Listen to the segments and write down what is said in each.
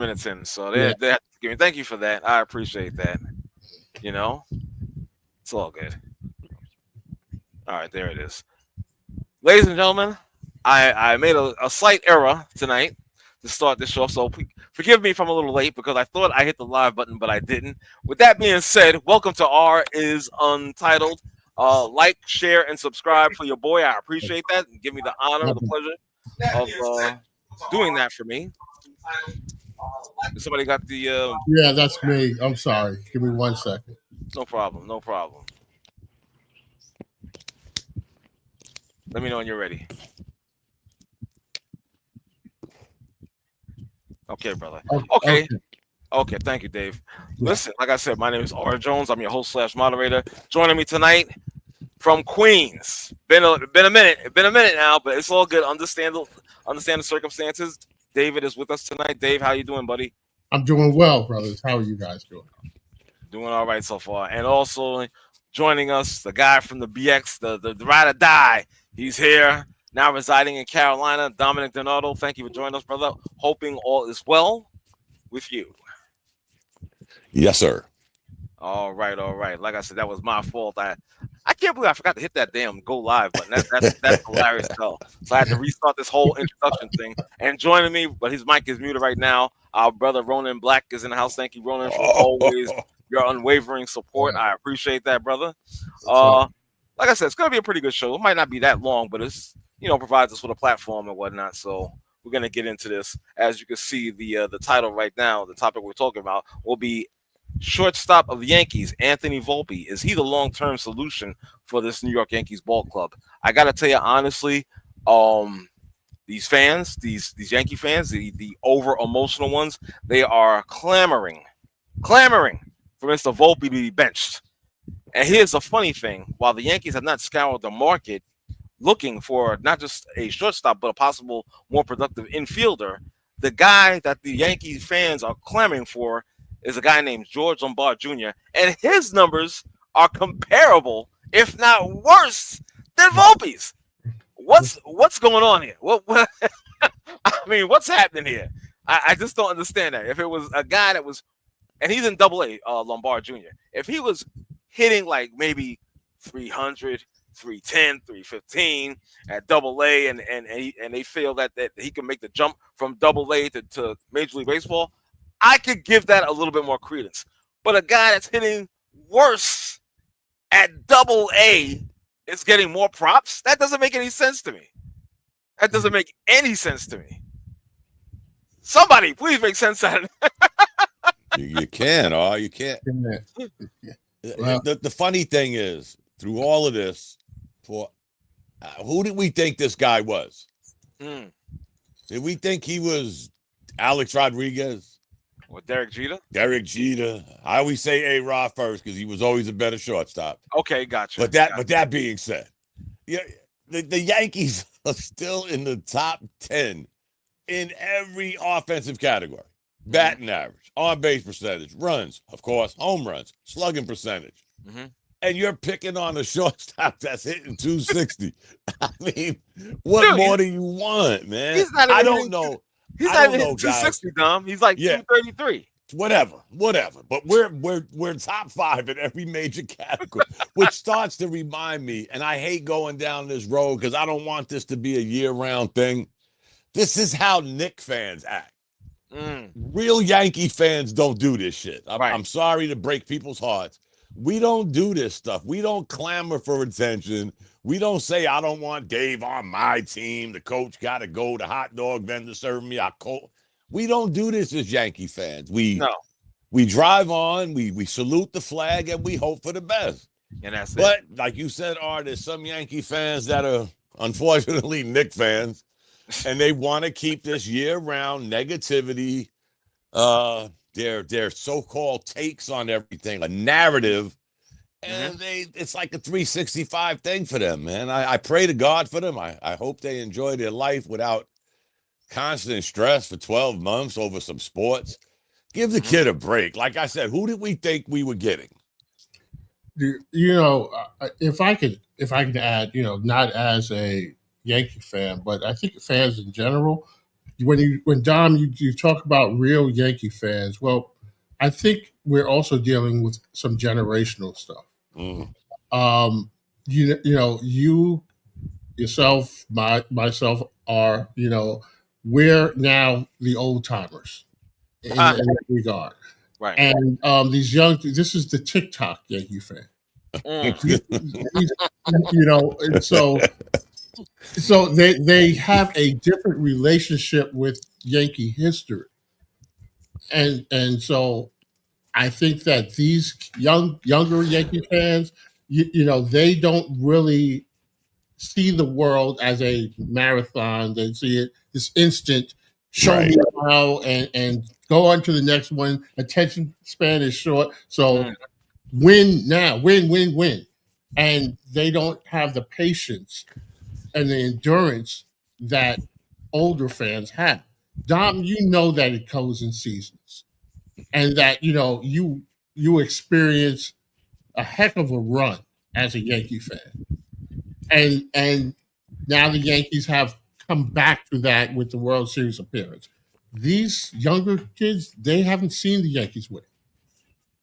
minutes in. So Yeah. thank you for that. I appreciate that. You know, it's all good. All right, there it is. Ladies and gentlemen, I made a slight error tonight to start this show, so forgive me if I'm a little late because I thought I hit the live button, but I didn't. With that being said, welcome to R is Untitled. Like, share, and subscribe for your boy. I appreciate that. And give me the honor, the pleasure of doing that for me. Somebody got the Yeah, that's me. I'm sorry. Give me 1 second. no problem, no problem. Let me know when you're ready. Okay, brother. Okay. Okay. Okay. Okay, thank you, Dave. Yeah. Listen, like I said, my name is R. Jones. I'm your host slash moderator. Joining me tonight from Queens. Been a minute now, but it's all good. Understand the circumstances. David is with us tonight. Dave, how you doing, buddy? I'm doing well, brothers. How are you guys doing? Doing all right so far. And also joining us, the guy from the BX, the ride or die. He's here now, residing in Carolina. Dominic Donato. Thank you for joining us, brother. Hoping all is well with you. Yes, sir. All right, all right. Like I said, that was my fault. I can't believe I forgot to hit that damn go live button. That's hilarious though. So I had to restart this whole introduction thing. And joining me, but his mic is muted right now. Our brother Ronan Black is in the house. Thank you, Ronan, for always your unwavering support. I appreciate that, brother. Like I said, it's gonna be a pretty good show. It might not be that long, but it's provides us with a platform and whatnot. So we're gonna get into this. As you can see, the title right now, the topic we're talking about will be shortstop of the Yankees, Anthony Volpe. Is he the long-term solution for this New York Yankees ball club? I gotta tell you honestly, these fans, these Yankee fans, the over emotional ones, they are clamoring for Mr. Volpe to be benched. And here's the funny thing: while the Yankees have not scoured the market looking for not just a shortstop but a possible more productive infielder, the guy that the Yankees fans are clamoring for is a guy named George Lombard Jr. And his numbers are comparable, if not worse, than Volpe's. What's going on here? What I mean, what's happening here? I just don't understand that. If it was a guy that was, and he's in Double A, Lombard Jr. If he was hitting like maybe 300, 310, 315 at Double A, and they feel that he can make the jump from Double A to Major League Baseball, I could give that a little bit more credence. But a guy that's hitting worse at Double A is getting more props? That doesn't make any sense to me. That doesn't make any sense to me. Somebody, please make sense out of it. You can, or you can't. Well, The funny thing is, through all of this, for who did we think this guy was? Did we think he was Alex Rodriguez? Or Derek Jeter? Derek Jeter. I always say A-Rod first because he was always a better shortstop. Okay, gotcha. But that being said, yeah, the Yankees are still in the top 10 in every offensive category. Batting average, on-base percentage, runs, of course, home runs, slugging percentage. And you're picking on a shortstop that's hitting 260. I mean, what more do you want, man? I don't know. He's not even hitting 260, Dom. He's like 233. Whatever. But we're top 5 in every major category, which starts to remind me, and I hate going down this road because I don't want this to be a year-round thing. This is how Knicks fans act. Real Yankee fans don't do this shit. I'm sorry to break people's hearts. We don't do this stuff. We don't clamor for attention. We don't say, I don't want Dave on my team. The coach got to go. The hot dog vendor serving me. We don't do this as Yankee fans. We drive on, we salute the flag, and we hope for the best. And that's but like you said, there's some Yankee fans that are unfortunately Knicks fans, and they want to keep this year-round negativity, their so-called takes on everything, a narrative, and it's like a 365 thing for them, man. I pray to God for them. I hope they enjoy their life without constant stress for 12 months over some sports. Give the kid a break. Like I said, who did we think we were getting? If I could add, not as a Yankee fan, but I think fans in general, when Dom, you talk about real Yankee fans, well, I think we're also dealing with some generational stuff. Mm. You yourself, myself are, we're now the old timers in that regard. Right. And this is the TikTok Yankee fan. He's, and so they have a different relationship with Yankee history, and so I think that these younger Yankee fans, they don't really see the world as a marathon. They see it this instant. Show Right. me now and go on to the next one. Attention span is short, so win now, win, and they don't have the patience and the endurance that older fans have. Dom, you know that it goes in seasons, and that you experience a heck of a run as a Yankee fan, and now the Yankees have come back to that with the World Series appearance. These younger kids, they haven't seen the Yankees win,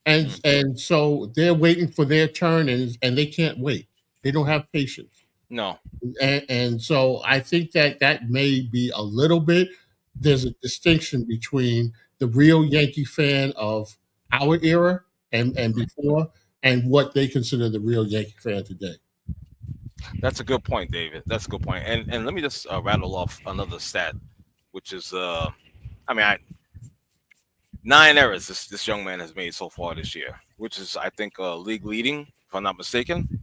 and so they're waiting for their turn, and they can't wait. They don't have patience. No. And so I think that may be a little bit. There's a distinction between the real Yankee fan of our era and before, and what they consider the real Yankee fan today. That's a good point, David. That's a good point. And let me just rattle off another stat, which is 9 errors this young man has made so far this year, which is, I think, league leading, if I'm not mistaken.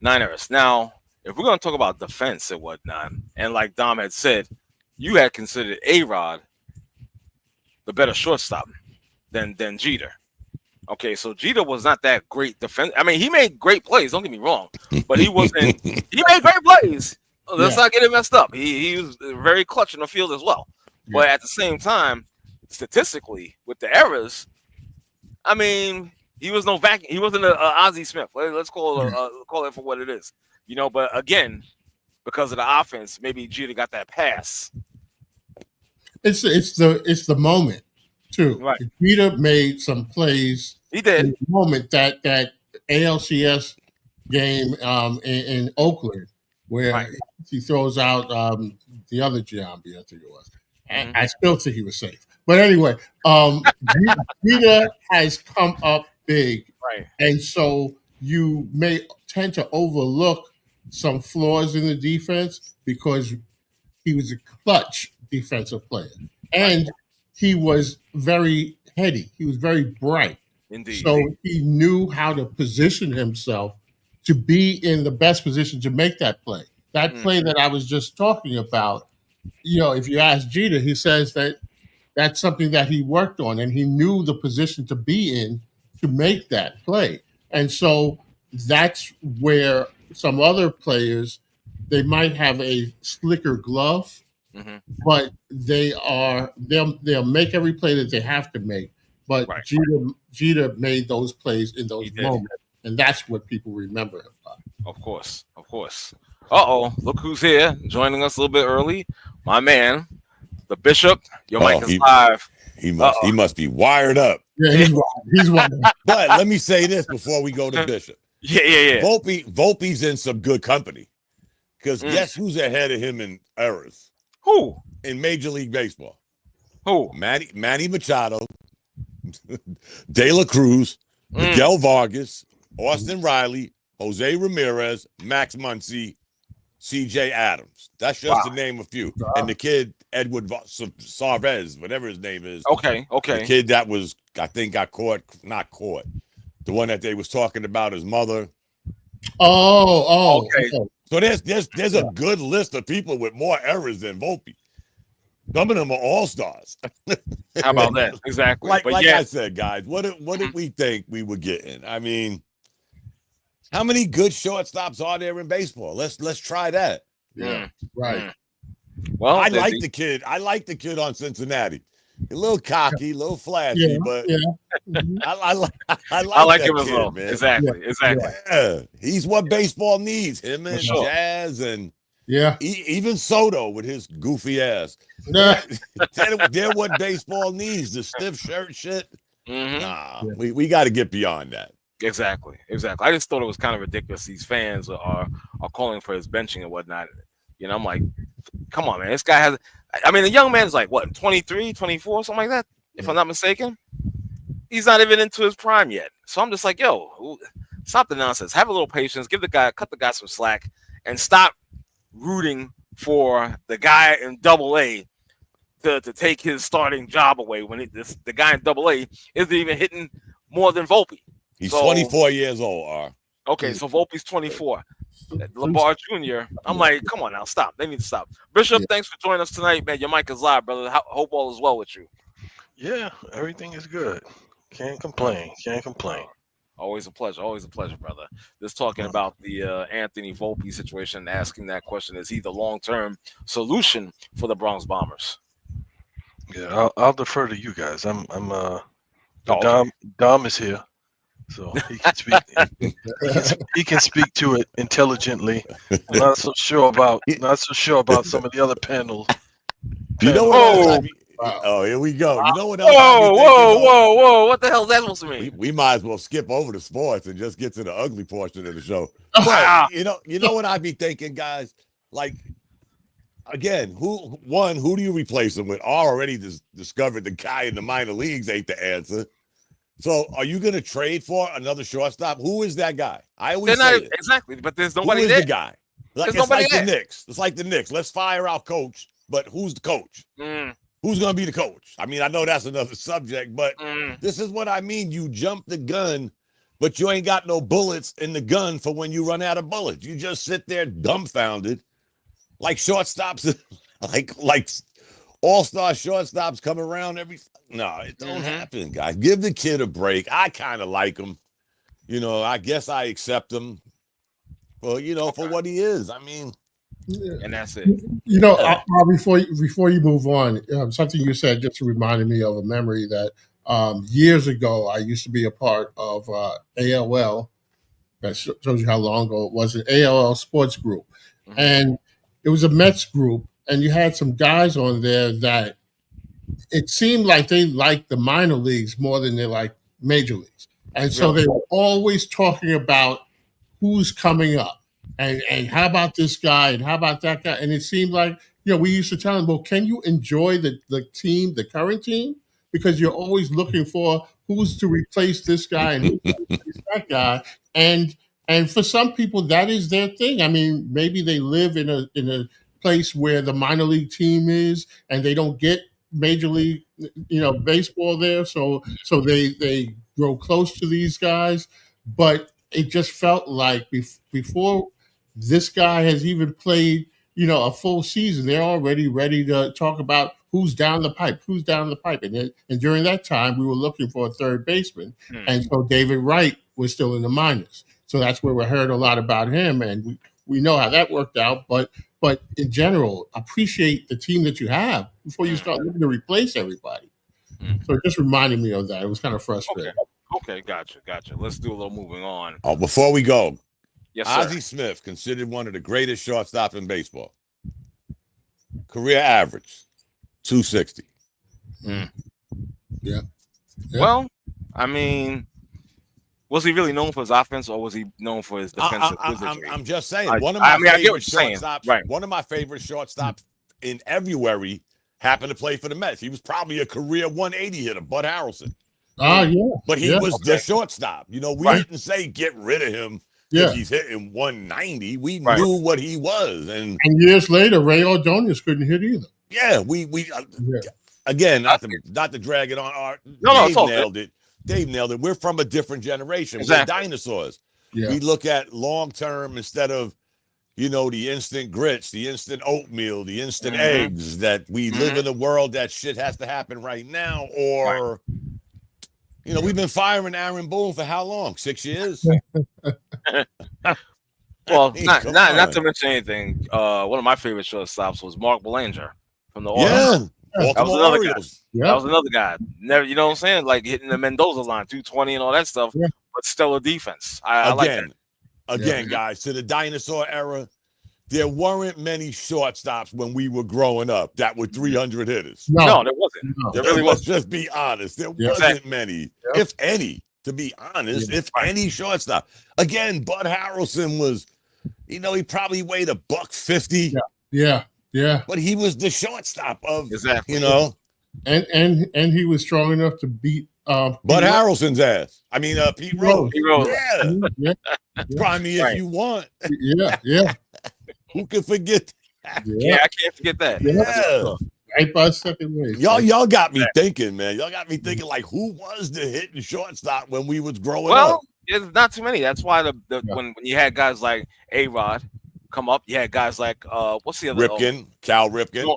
9 errors. Now, if we're going to talk about defense and whatnot, and like Dom had said, you had considered A-Rod the better shortstop than Jeter. Okay, so Jeter was not that great defense. I mean, he made great plays. Don't get me wrong, but he wasn't. He made great plays. Let's not get it messed up. He was very clutch in the field as well. Yeah. But at the same time, statistically, with the errors, I mean, he was no vacuum. He wasn't an Ozzie Smith. Let's call it for what it is. But again, because of the offense, maybe Jeter got that pass. It's the moment too. Right. Jeter made some plays. He did. In the moment that ALCS game in Oakland, where he throws out the other Giambi, I think it was. Mm-hmm. I still think he was safe. But anyway, Jeter has come up big. Right. And so you may tend to overlook some flaws in the defense because he was a clutch defensive player. And he was very heady. He was very bright. Indeed. So he knew how to position himself to be in the best position to make that play. That play that I was just talking about, if you ask Jeter, he says that that's something that he worked on, and he knew the position to be in to make that play. And so that's where some other players, they might have a slicker glove, but they'll make every play that they have to make. But Jeter made those plays in those moments, and that's what people remember him by. Of course. Uh-oh, look who's here, joining us a little bit early. My man, the Bishop. Your mic is live. He must be wired up. Yeah, he's wired. But let me say this before we go to Bishop. Yeah. Volpe's in some good company. Because guess who's ahead of him in errors? Who? In Major League Baseball. Who? Manny Machado, De La Cruz, Miguel Vargas, Austin Riley, Jose Ramirez, Max Muncy, C.J. Adams. That's just to name a few. And the kid, Edward Sarvez, whatever his name is. Okay. The kid that was, I think, not caught. The one that they was talking about, his mother. Okay. So there's a good list of people with more errors than Volpe. Some of them are all-stars. How about that? Exactly. Like I said, guys, what did we think we were getting? I mean, how many good shortstops are there in baseball? Let's try that. Yeah. Right. Well, I like the kid. I like the kid on Cincinnati. A little cocky, a little flashy, but I like him kid, as well. Man. Exactly. Yeah. He's what baseball needs. Him and Jazz and Yeah. Even Soto with his goofy ass. Nah. They're what baseball needs. The stiff shirt shit. Mm-hmm. Nah, we got to get beyond that. Exactly. I just thought it was kind of ridiculous. These fans are calling for his benching and whatnot. I'm like, come on, man. This guy has. I mean, the young man's like what, 23, 24, something like that, if I'm not mistaken. He's not even into his prime yet. So I'm just like, yo, stop the nonsense. Have a little patience. Cut the guy some slack, and stop rooting for the guy in Double-A to take his starting job away when the guy in Double-A isn't even hitting more than Volpe. He's 24 years old, Okay, so Volpe's 24. LeBar Jr., I'm like, come on now, stop. They need to stop. Bishop, thanks for joining us tonight, man. Your mic is live, brother. Hope all is well with you. Yeah, everything is good. Can't complain. Always a pleasure, brother. Just talking about the Anthony Volpe situation, asking that question: is he the long-term solution for the Bronx Bombers? Yeah, I'll defer to you guys. Okay. Dom is here, so he can speak. he can speak to it intelligently. Not so sure about some of the other panels. You know what else I mean? Oh, here we go. You know what else? Whoa! What the hell is that supposed to mean? We might as well skip over the sports and just get to the ugly portion of the show. But you know what I'd be thinking, guys? Like, again, who do you replace him with? I already discovered the guy in the minor leagues ain't the answer. So, are you going to trade for another shortstop? Who is that guy? I always say it. Exactly, but there's nobody Who is there. the guy? There's nobody there. It's like the Knicks. Let's fire our coach, but who's the coach? Who's going to be the coach? I mean, I know that's another subject, but this is what I mean. You jump the gun, but you ain't got no bullets in the gun for when you run out of bullets. You just sit there dumbfounded, like shortstops, like all-star shortstops come around every. No, it don't happen, guys. Give the kid a break. I kind of like him. I guess I accept him. Well, for what he is. I mean. And that's it. Before you move on, something you said just reminded me of a memory that years ago I used to be a part of ALL. That shows you how long ago it was, an ALL sports group, and it was a Mets group, and you had some guys on there that it seemed like they liked the minor leagues more than they liked major leagues, and so they were always talking about who's coming up. And how about this guy? And how about that guy? And it seemed like, we used to tell him, well, can you enjoy the team, the current team? Because you're always looking for who's to replace this guy and who's to replace that guy. And for some people, that is their thing. I mean, maybe they live in a place where the minor league team is, and they don't get major league, baseball there. So they grow close to these guys. But it just felt like before this guy has even played, a full season, they're already ready to talk about who's down the pipe. And during that time, we were looking for a third baseman. And so David Wright was still in the minors. So that's where we heard a lot about him. And we know how that worked out. But in general, appreciate the team that you have before you start looking to replace everybody. So it just reminded me of that. It was kind of frustrating. Okay, gotcha. Let's do a little moving on. Oh, before we go, yes, sir. Ozzie Smith, considered one of the greatest shortstops in baseball. Career average, 260. Yeah. Well, I mean, was he really known for his offense, or was he known for his defensive wizardry? I'm just saying. One of my favorite shortstops. Right. One of my favorite shortstops in February happened to play for the Mets. He was probably a career 180 hitter, Bud Harrelson. Yeah. But he was the shortstop. We didn't say get rid of him if he's hitting 190. We knew what he was. And years later, Ray Ordonez couldn't hit either. Yeah, again, not to drag it on. Dave nailed it. Dave nailed it. We're from a different generation. Exactly. We're dinosaurs. Yeah. We look at long term instead of, the instant grits, the instant oatmeal, the instant eggs, that we live in a world that shit has to happen right now. Or, we've been firing Aaron Boone for how long? 6 years? Well, not to mention anything. One of my favorite shortstops was Mark Belanger from the Orioles. Yeah. That was another guy. Yeah. That was another guy. Never, you know what I'm saying? Like hitting the Mendoza line, 220 and all that stuff, but stellar defense. I like that. Again, guys, to the dinosaur era, there weren't many shortstops when we were growing up that were 300 hitters. No, there wasn't. No. There really Let's wasn't. just be honest. There Yeah. wasn't many, Yeah. if any, to be honest, Yeah. if any shortstop. Again, Bud Harrelson was, he probably weighed $150. Yeah. But he was the shortstop of, Exactly. And he was strong enough to beat Bud Harrelson's ass. I mean, Pete Rose. He rose. Yeah. Yeah. Try me if Right. you want. Yeah. Who can forget? Yeah, I can't forget that. Yeah. Right by second base. Y'all got me thinking, man. Y'all got me thinking, like, who was the hitting shortstop when we was growing up? Well, there's not too many. That's why Yeah. when you had guys like A-Rod come up, you had guys like what's the other Ripken, Cal Ripken,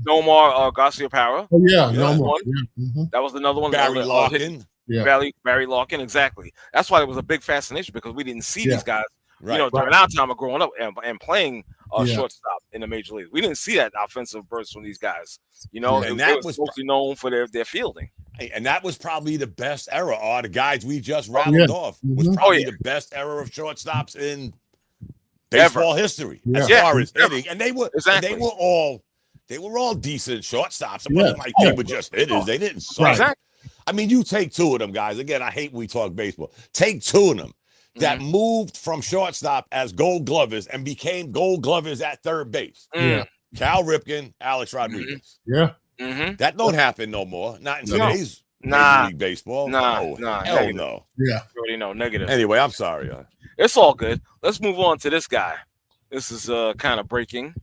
Nomar Garcia Parra. Oh, yeah, Yeah. no more. One. Yeah. Mhm. That was another one. Barry Larkin. Yeah. Barry Larkin, exactly. That's why there was a big fascination because we didn't see Yeah. these guys, Right. during our time of growing up and playing Yeah. shortstop in the major league. We didn't see that offensive burst from these guys. And they that was was mostly known for their fielding. And that was probably the best era. All the guys we just rattled off was Mhm. probably Oh, yeah. the best era of shortstops in baseball history as Yeah. far as hitting. And they were Exactly. they were all decent shortstops. It Yeah. wasn't like they were just hitters. They didn't suck. Right. Exactly. I mean, you take two of them guys. Again, I hate when we talk baseball. Take two of them that moved from shortstop as Gold Glovers and became Gold Glovers at third base. Yeah. Cal Ripken, Alex Rodriguez. Yeah. Mm-hmm. That don't happen no more. Not in No. today's Nah. Major League Baseball. Nah. Oh, Nah. hell Negative. no. Yeah. You already know, negative. Anyway, I'm sorry. It's all good. Let's move on to this guy. This is kind of breaking.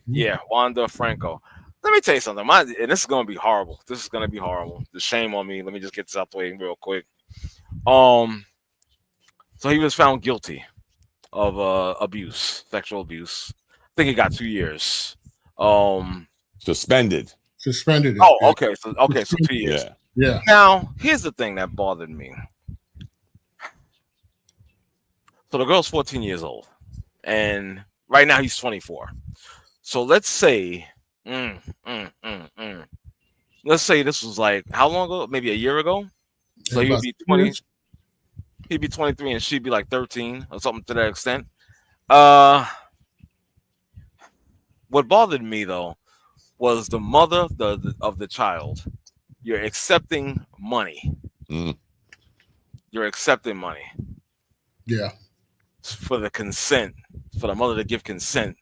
Yeah, Wanda Franco. Let me tell you something. And this is going to be horrible. This is going to be horrible. The shame on me. Let me just get this out the way real quick. So he was found guilty of abuse, sexual abuse. I think he got 2 years. Suspended. Suspended. Oh, okay. So 2 years. Yeah. Yeah. Now, here's the thing that bothered me. So the girl's 14 years old, and right now he's 24. So let's say, let's say this was like how long ago? Maybe a year ago. So he would be 20. He'd be 23, and she'd be like 13 or something to that extent. What bothered me though was the mother of the child. You're accepting money. You're accepting money. Yeah. For the consent, for the mother to give consent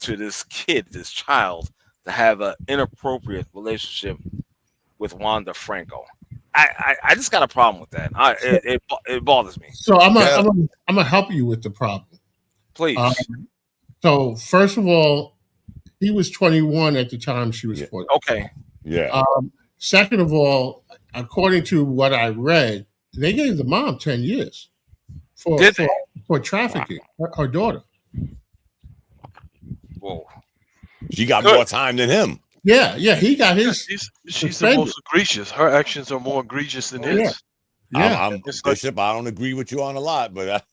to this kid, this child, to have an inappropriate relationship with Wanda Franco. I just got a problem with that. It bothers me. So I'm gonna help you with the problem. Please. So first of all, he was 21 at the time she was 14. Okay. Yeah. Second of all, according to what I read, they gave the mom 10 years for trafficking her daughter. Whoa. She got more time than him. Yeah, he got his. She's the most egregious. Her actions are more egregious than his. Yeah. I'm Bishop. I don't agree with you on a lot, but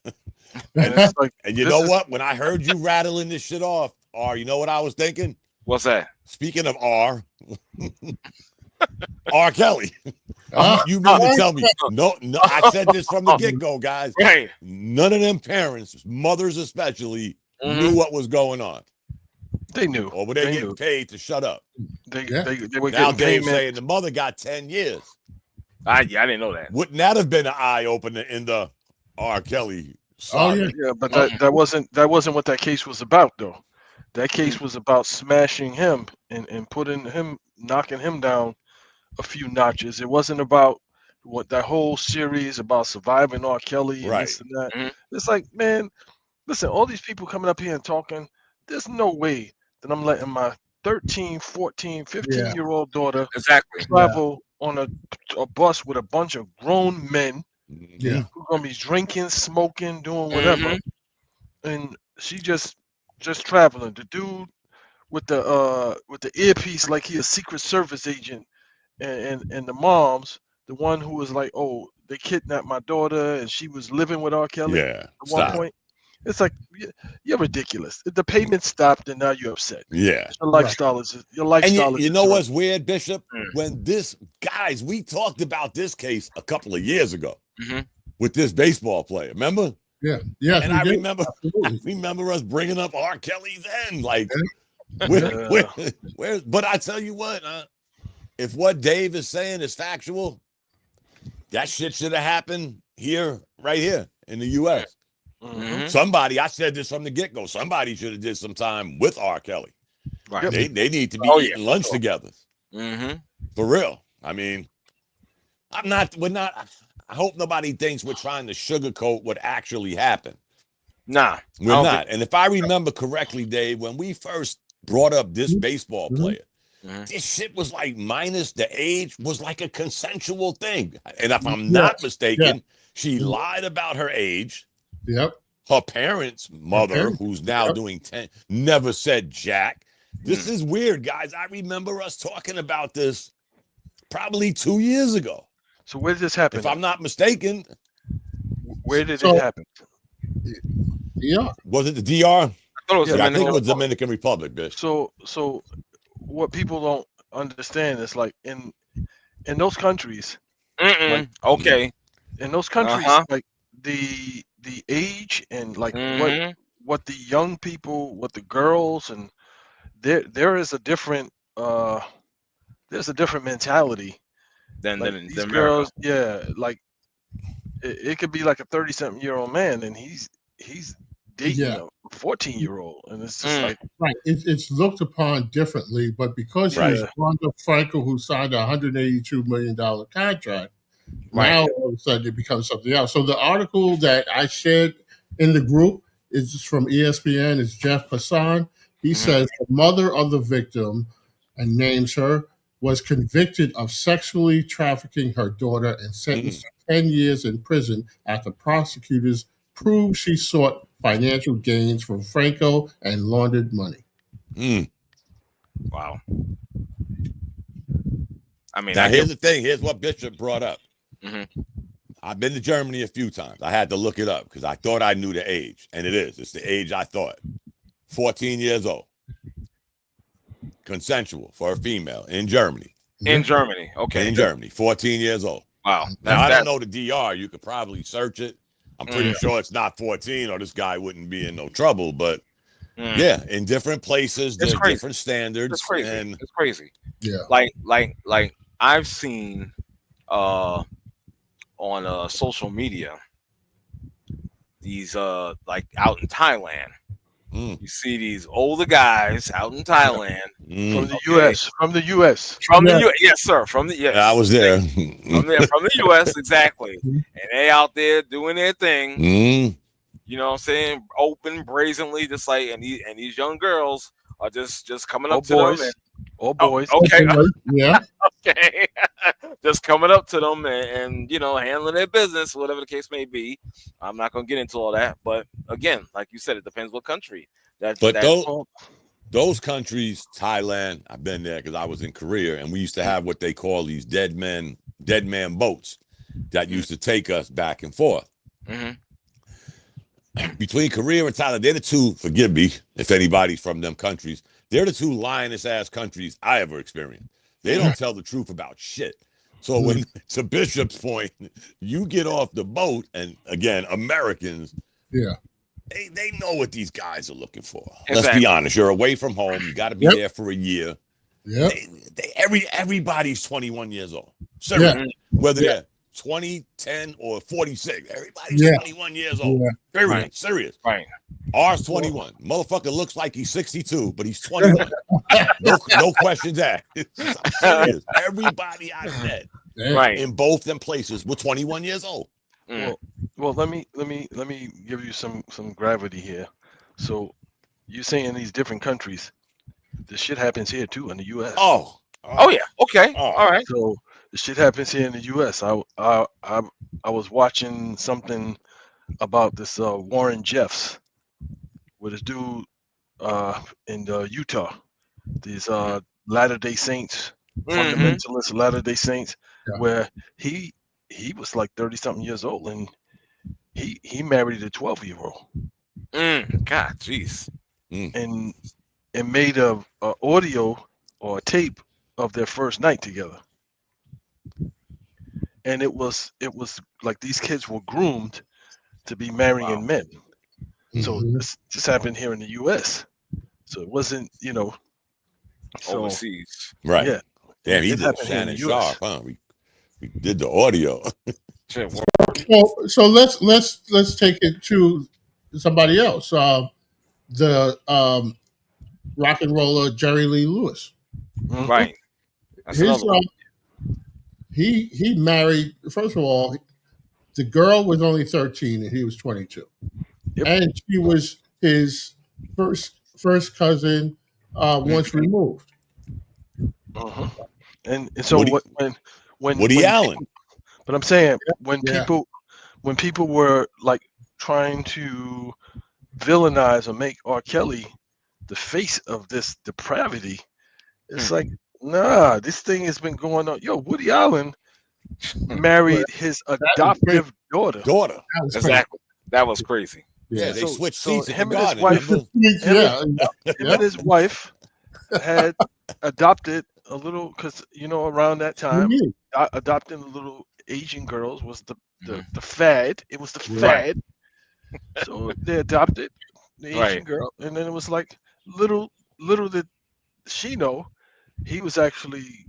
And it's like, and you know what? When I heard you rattling this shit off, you know what I was thinking? What's that? Speaking of R Kelly. You mean to tell me? No, I said this from the get-go, guys. Right. None of them parents, mothers especially, knew what was going on. They knew. Or were they getting knew. paid to shut up? They were Now getting Dave's payment. saying the mother got 10 years. I didn't know that. Wouldn't that have been an eye-opener in the R. Kelly? Oh, yeah. Yeah, but that wasn't what that case was about, though. That case was about smashing him and knocking him down a few notches. It wasn't about what that whole series about surviving R. Kelly and this and that. It's like, man, listen, all these people coming up here and talking, there's no way that I'm letting my 13, 14, 15-year-old daughter travel on a bus with a bunch of grown men who are gonna be drinking, smoking, doing whatever. And she just traveling. The dude with the earpiece like he a Secret Service agent, and the moms, the one who was like, oh, they kidnapped my daughter and she was living with R. Kelly at one point. It's like, you're ridiculous. The payment stopped and now you're upset. Yeah. Your lifestyle is And you know what's weird, Bishop? When we talked about this case a couple of years ago with this baseball player. Remember? Yeah. Yes, And we I did. remember us bringing up R. Kelly then, like, Yeah. where? But I tell you what, if what Dave is saying is factual, that shit should have happened right here in the U.S. Mhm. Somebody, I said this from the get-go, somebody should have did some time with R. Kelly. Right. They need to be Oh, yeah, eating lunch sure. together. For real. I mean, we're not, I hope nobody thinks we're trying to sugarcoat what actually happened. Nah, We're not. And if I remember correctly, Dave, when we first brought up this baseball player, this shit was like, minus the age, was like a consensual thing. And if I'm not mistaken, she lied about her age. Yep. Her parents' mother, who's now doing 10, never said jack. This is weird, guys. I remember us talking about this probably 2 years ago. So where did this happen? If I'm not mistaken. Where did it happen? Yeah. Was it the DR? I thought it was I think it was Dominican Republic, bitch. So what people don't understand is like in those countries. Like, okay. In those countries, like the age and like what the young people, what the girls, and there is a different there's a different mentality than these America. girls. Yeah, like it could be like a 30-something-year-old man, and he's dating a 14-year-old, and it's just like right. It's looked upon differently, but because she's Wanda Franco, who signed a $182 million contract, now all of a sudden it becomes something else. So the article that I shared in the group is from ESPN. It's Jeff Passan. He says the mother of the victim, and names her, was convicted of sexually trafficking her daughter and sentenced to 10 years in prison after prosecutors proved she sought financial gains from Franco and laundered money. Wow. I mean, now here's the thing. Here's what Bishop brought up. I've been to Germany a few times. I had to look it up because I thought I knew the age, and it is. It's the age I thought. 14 years old. Consensual for a female in Germany. In Germany, okay. In Germany, 14 years old. Wow. Now, I don't know the DR. You could probably search it. I'm pretty sure it's not 14 or this guy wouldn't be in no trouble. But, yeah, in different places, there's different standards. It's crazy. And it's crazy. Yeah. Like I've seen on social media these like out in Thailand. You see these older guys out in Thailand from the U.S. From the U.S. From the U.S. Yes, sir. From the yes. I was there. From the U.S. Exactly. And they out there doing their thing. You know what I'm saying? Open, brazenly, just like and these young girls are just coming up to them. And, boys. Okay. Yeah. Okay. Just coming up to them and handling their business, whatever the case may be. I'm not gonna get into all that, but again, like you said, it depends what country. Those countries, Thailand, I've been there because I was in Korea, and we used to have what they call these dead man boats that used to take us back and forth. Between Korea and Thailand, they're the two, forgive me if anybody's from them countries, they're the two lioness ass countries I ever experienced. They don't tell the truth about shit. So when, to Bishop's point, you get off the boat, and again, Americans, they know what these guys are looking for. Exactly. Let's be honest. You're away from home. You got to be there for a year. Everybody's 21 years old. Certainly, whether they're 20, 10, or 46. Everybody's 21 years old. Period. Right. Serious. Right. R's 21. Motherfucker looks like he's 62, but he's 21. no questions asked. I'm serious. Everybody I met in both them places were 21 years old. Well, let me give you some gravity here. So you're saying in these different countries, this shit happens here too in the U.S. Oh yeah. Okay. All right. So the shit happens here in the U.S. I was watching something about this Warren Jeffs with this dude in Utah. These Latter-day Saints, fundamentalist Latter-day Saints, where he was like 30-something years old, and he married a 12-year-old. God, jeez. And made a audio or a tape of their first night together. And it was like these kids were groomed to be marrying men. So Mhm. this happened here in the U.S. So it wasn't, so Overseas. Right. yeah, Damn, he it did happened here in Shannon the U.S. Sharp, huh? We did the audio. Shit, So let's take it to somebody else. The rock and roller Jerry Lee Lewis. Mhm. right. That's His another one. he married. First of all, the girl was only 13 and he was 22, Yep. and she was his first cousin once removed. Mhm. And so Woody, when Woody Allen. but I'm saying when Yeah. people were like trying to villainize or make R. Kelly the face of this depravity, it's like, nah, this thing has been going on. Yo, Woody Allen married his adoptive daughter. Daughter. That was crazy. Exactly. That was crazy. Yeah, Yeah. they So- switched so seats at the him and his garden. wife- Remember? Yeah. Him and his wife had adopted a little, because around that time adopting little Asian girls was the fad. It was the Right. fad. So they adopted the Asian Right. girl, and then it was like little did she know he was actually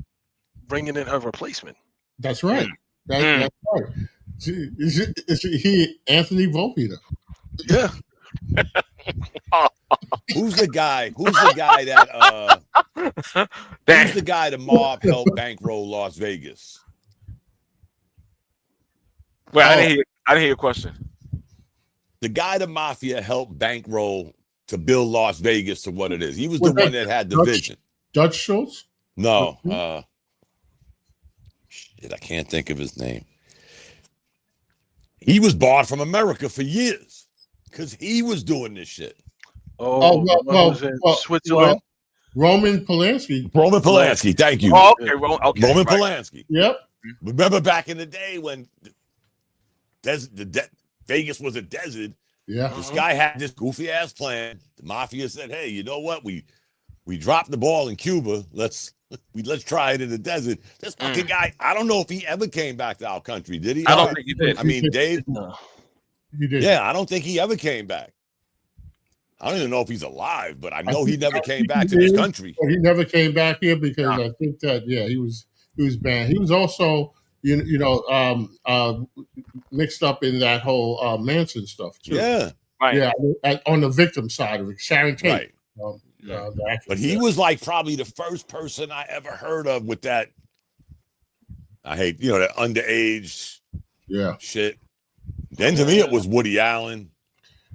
bringing in her replacement. That's right. That's right. He Anthony Volpe though. Yeah, Who's the guy? Who's the guy that who's the guy the mob helped bankroll Las Vegas? Well, I didn't hear your question. The guy the mafia helped bankroll to build Las Vegas to what it is. He was the Was that one that had the Dutch- vision. Dutch Schultz. No, shit, I can't think of his name. He was barred from America for years because he was doing this shit. Oh, the one who's in Switzerland. Roman Polanski. Roman Polanski, thank you. Oh, okay. Well, okay. Roman right. Polanski. Yep. Remember back in the day when Vegas was a desert? Yeah. This guy had this goofy ass plan. The mafia said, "Hey, you know what? We dropped the ball in Cuba. Let's try it in the desert." This fucking guy, I don't know if he ever came back to our country. Did he? I don't think he did. I mean, Dave. No. He did. Yeah, I don't think he ever came back. I don't even know if he's alive, but I know he never came back to this country. But he never came back here because I think that he was banned. He was also mixed up in that whole Manson stuff too. Yeah, Right. Yeah, on the victim side of it, Sharon Tate. right. The actress, But he was like probably the first person I ever heard of with that. I hate that underage shit. Then to me it was Woody Allen.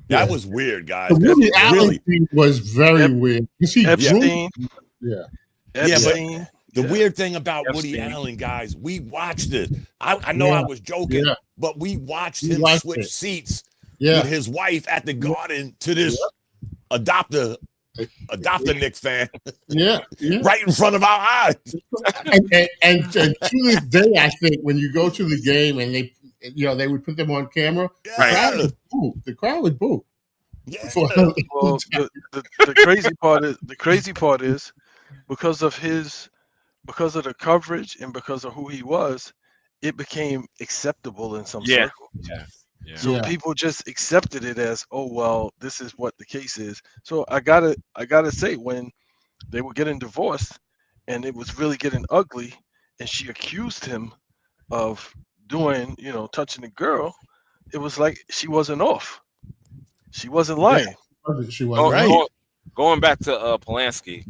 That was weird, guys. The Woody Allen Really, thing was very weird. You see, Epstein. Yeah. Epstein. the Yeah. weird thing about Epstein. Woody Allen, guys, we watched it. I know I was joking, but we watched him watched switch it. seats Yeah. with his wife at the garden to this adopt a Knicks fan Yeah. right in front of our eyes. And to this day, I think when you go to the game and they would put them on camera, Yeah. the crowd would boo. Yeah. Well, the crazy part is because of the coverage and because of who he was, it became acceptable in some Yeah. circles. Yeah. So people just accepted it as, oh well, this is what the case is. So I gotta say, when they were getting divorced and it was really getting ugly, and she accused him of doing, touching the girl, it was like she wasn't off. She wasn't lying. She was right. Going back to Polanski.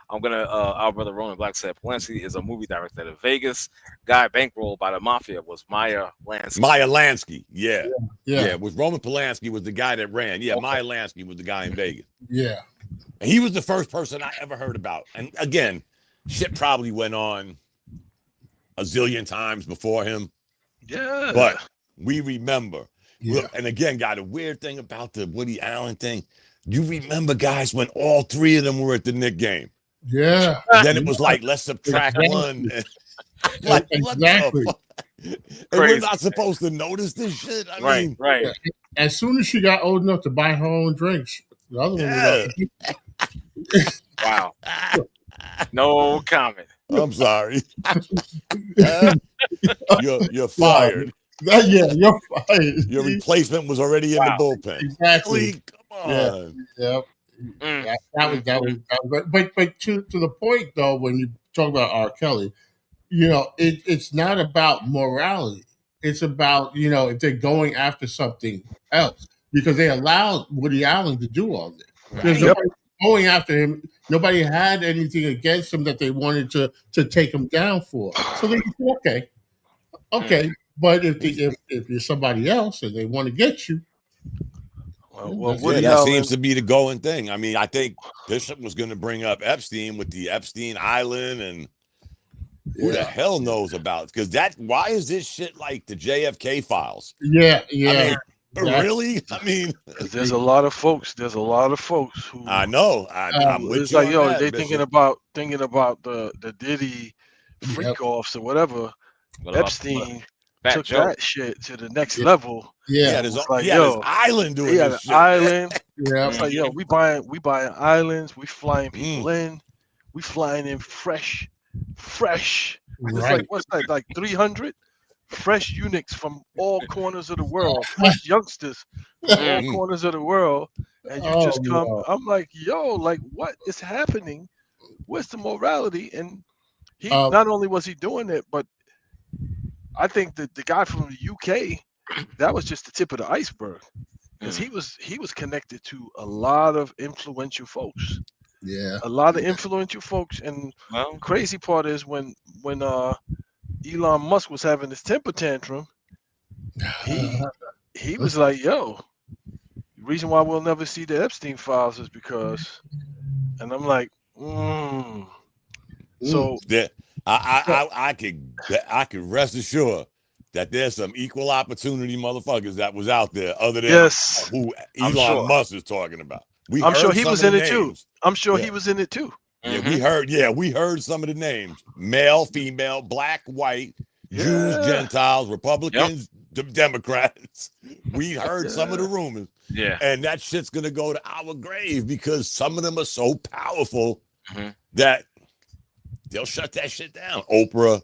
I'm gonna. Our brother Ronan Black said Polanski is a movie director. The Vegas guy bankrolled by the mafia was Meyer Lansky. Yeah. With Roman Polanski was the guy that ran. Yeah, Meyer Lansky was the guy in Vegas. Yeah. And he was the first person I ever heard about. And again, shit probably went on a zillion times before him. Yeah. But we remember. Yeah. And again, got a weird thing about the Woody Allen thing. You remember, guys, when all three of them were at the Knicks game? Yeah. And then it was like, let's subtract one. Like, Exactly. What the fuck? And we're not supposed to notice this shit. I mean, Right. As soon as she got old enough to buy her own drinks, the other one was Wow. No comment. I'm sorry. You're fired. Yeah, you're fired. Your replacement was already in the bullpen. Exactly. Really? Come on. Yeah. That was but to the point though, when you talk about R. Kelly, it's not about morality. It's about, if they're going after something else, because they allowed Woody Allen to do all this. There's Right. nobody going after him. Nobody had anything against him that they wanted to take him down for. So they said, okay. But if you're somebody else and they want to get you, Well, Yeah, Woody that Allen, seems to be the going thing. I mean, I think Bishop was going to bring up Epstein with the Epstein Island, and who the hell knows about? Because why is this shit like the JFK files? Yeah. I mean, really? I mean, there's a lot of folks. There's a lot of folks who I know. I'm with it's you like, on yo, that, they Bishop. thinking about the Diddy freak offs or whatever. What about Epstein Fat took Joe? that shit to the next level. He Yeah. had his, It's like, he had his yo, island doing he had an this shit. island. Yeah. It's like, yo, we buying islands, we flying people in, we flying in fresh. It's Right. like, what's that, like 300 fresh eunuchs from all corners of the world, fresh youngsters from all corners of the world, and you just come. no. I'm like, yo, like what is happening? Where's the morality? And he not only was he doing it, but I think that the guy from the UK, that was just the tip of the iceberg, because he was connected to a lot of influential folks. Yeah. A lot of influential folks, and the crazy part is when Elon Musk was having his temper tantrum, he was like, "Yo, the reason why we'll never see the Epstein files is because," and I'm like, So Yeah, I could rest assured that there's some equal opportunity motherfuckers that was out there other than who Elon Musk is talking about. I'm sure he was in it too. I'm sure he was in it too. Yeah, we heard some of the names: male, female, black, white, Jews, Gentiles, Republicans, Democrats. We heard some of the rumors. Yeah. And that shit's gonna go to our grave because some of them are so powerful that they'll shut that shit down. Oprah.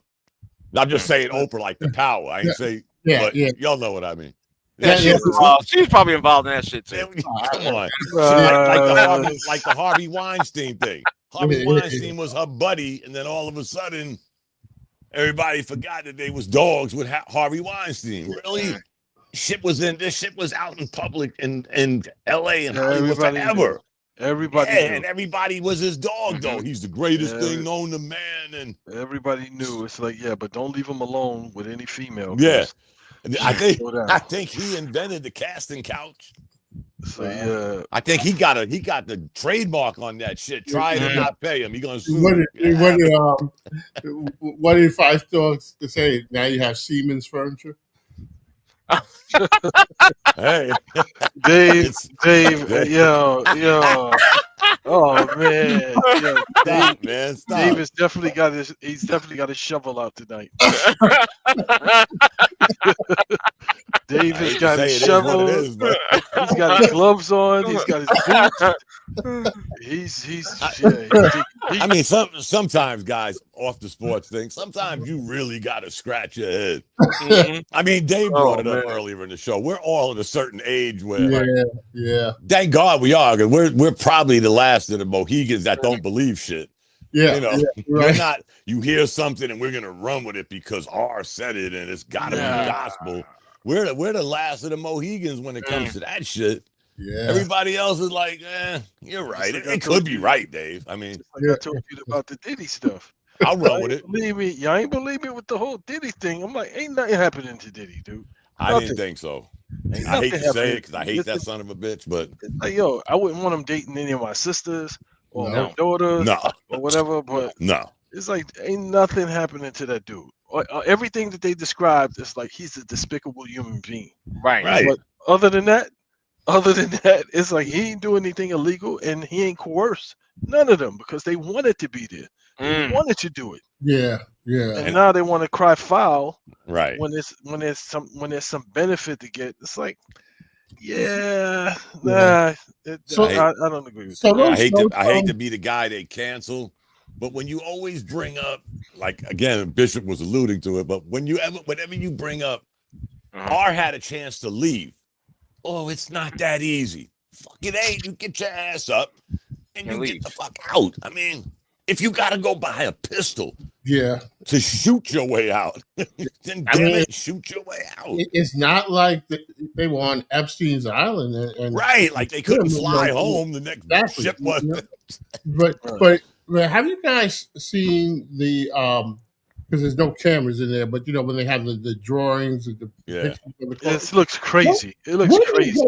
I'm just saying Oprah like the power. I ain't say, but y'all know what I mean. Yeah, she's probably involved in that shit too. Come on. Like the Harvey Weinstein thing. Harvey Weinstein was her buddy, and then all of a sudden, everybody forgot that they was dogs with Harvey Weinstein. Really? This shit was out in public in LA and Hollywood forever. Everybody knew. And everybody was his dog, though. He's the greatest thing known to man. And everybody knew. It's like, but don't leave him alone with any female. Yeah. I think he invented the casting couch. So I think he got the trademark on that shit. Try it and not pay him. He gonna sue. What if I still say now you have Siemens furniture? Hey, Dave, yo. Oh man, stop. Dave has definitely got his shovel out tonight. Dave has got his shovel. He's got his gloves on. He's got his boots. I mean, sometimes, guys, off the sports thing, sometimes you really got to scratch your head. I mean, Dave brought it up earlier in the show. We're all at a certain age where, thank God we are, because we're probably the last of the Mohegans that don't believe shit. We're not. You hear something and we're gonna run with it because R said it and it's gotta be gospel. We're the last of the Mohegans when it comes to that shit. Yeah. Everybody else is like, you're right. It could be right, Dave. I mean, I told you about the Diddy stuff. I'll run with it. Y'all ain't believe me with the whole Diddy thing. I'm like, ain't nothing happening to Diddy, dude. I didn't think so. I hate to say it because I hate that son of a bitch, but like, yo, I wouldn't want him dating any of my sisters or my daughters or whatever. But it's like ain't nothing happening to that dude. Everything that they described is like he's a despicable human being. Right. But other than that, it's like he ain't doing anything illegal and he ain't coerced none of them because they wanted to be there. They wanted to do it. Yeah. And now they want to cry foul. Right. When there's some benefit to get. It's like, I don't agree with that. I hate to be the guy they cancel, but when you always bring up, like again, Bishop was alluding to it, but whenever you bring up R had a chance to leave. Oh, it's not that easy. Fuck it ain't. You get your ass up and you get the fuck out. I mean, if you got to go buy a pistol to shoot your way out, then damn it, shoot your way out. It's not like they were on Epstein's Island. And right, like they couldn't fly home. The next ship was. But have you guys seen the because there's no cameras in there, but you know when they have the drawings and the pictures of the this looks crazy. It looks crazy.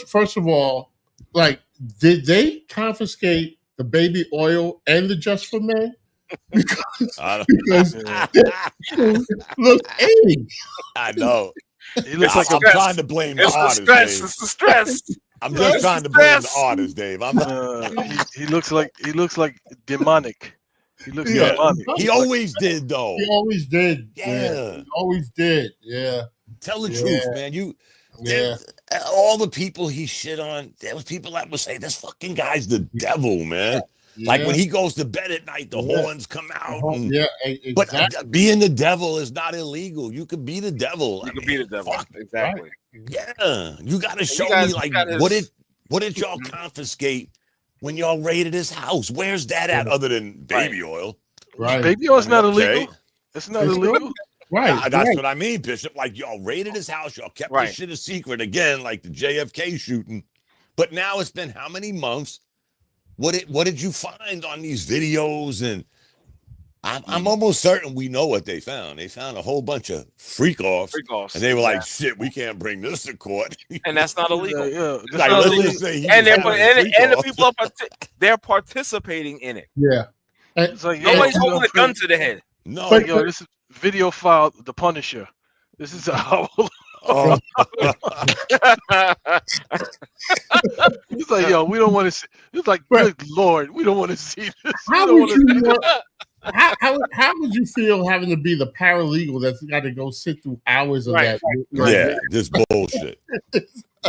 First of all, like, did they confiscate the baby oil and the Just for Men? Because look aged. I know. He looks like I'm trying to blame the artist. It's the stress. I'm just trying to blame the artist, Dave. I'm he looks like demonic. He looks demonic. He always did, though. He always did. Yeah. He always did. Yeah. Tell the truth, man. All the people he shit on, there was people that would say, this fucking guy's the devil, man. Like when he goes to bed at night, the horns come out. Exactly. But being the devil is not illegal. You could be the devil. You could be the devil. Exactly. Yeah. You got to show me, like, what did y'all confiscate when y'all raided his house? Where's that at other than baby oil? Right. Baby oil is not illegal. It's not illegal. Right. That's what I mean, Bishop. Like, y'all raided his house. Y'all kept this shit a secret again, like the JFK shooting. But now it's been how many months? What did you find on these videos? And I'm almost certain we know what they found. They found a whole bunch of freak offs, and they were like, "Shit, we can't bring this to court." And that's not illegal. Like, not illegal. And the people they're participating in it. Yeah. It's like, nobody's holding a gun to the head. No. But this is video file. The Punisher. This is how. He's like, yo, we don't want to see. It's like, good Lord, we don't want to see this. How would you feel having to be the paralegal that's got to go sit through hours of that? Yeah, this bullshit.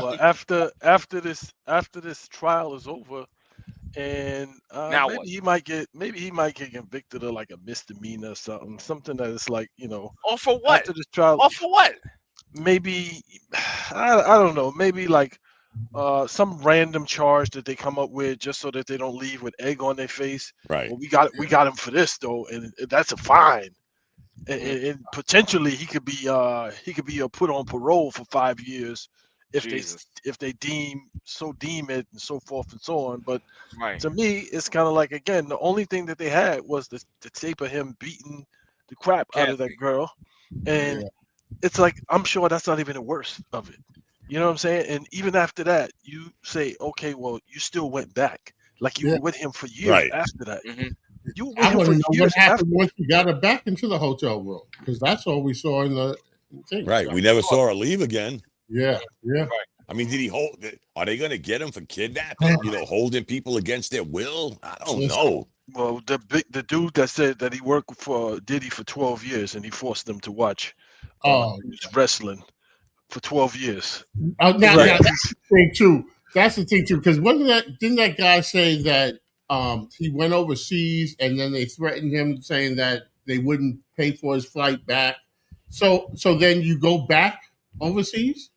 Well, after this trial is over, and now maybe he might get convicted of like a misdemeanor or something that is like, you know. Or for what? After this trial. Or for what? Maybe I don't know. Maybe like some random charge that they come up with just so that they don't leave with egg on their face. Right. Well, we got him for this though, and that's a fine. And potentially he could be put on parole for 5 years if they deem it and so forth and so on. But to me, it's kind of like, again, the only thing that they had was the tape of him beating the crap out of that girl, and it's like, I'm sure that's not even the worst of it. You know what I'm saying? And even after that, you say, okay, well, you still went back. Like you were with him for years after that. Mm-hmm. You were with I him want for to know years what happened after. once you got her back into the hotel room, because that's all we saw in the thing. Right. We never saw her leave again. Yeah. Right. I mean, did he hold? Are they going to get him for kidnapping? Holding people against their will? I don't know. Well, the dude that said that he worked for Diddy for 12 years and he forced them to watch wrestling for 12 years. That's the thing too. That's the thing too, because didn't that guy say that he went overseas and then they threatened him, saying that they wouldn't pay for his flight back? So then you go back overseas.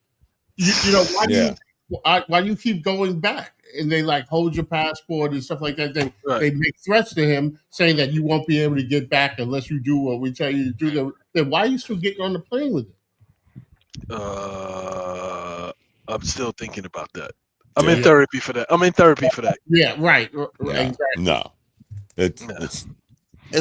Why do you keep going back? And they like hold your passport and stuff like that. They make threats to him, saying that you won't be able to get back unless you do what we tell you to do. Then why are you still getting on the plane with him? I'm still thinking about that. I'm in therapy for that. Yeah, right. Exactly. No, it's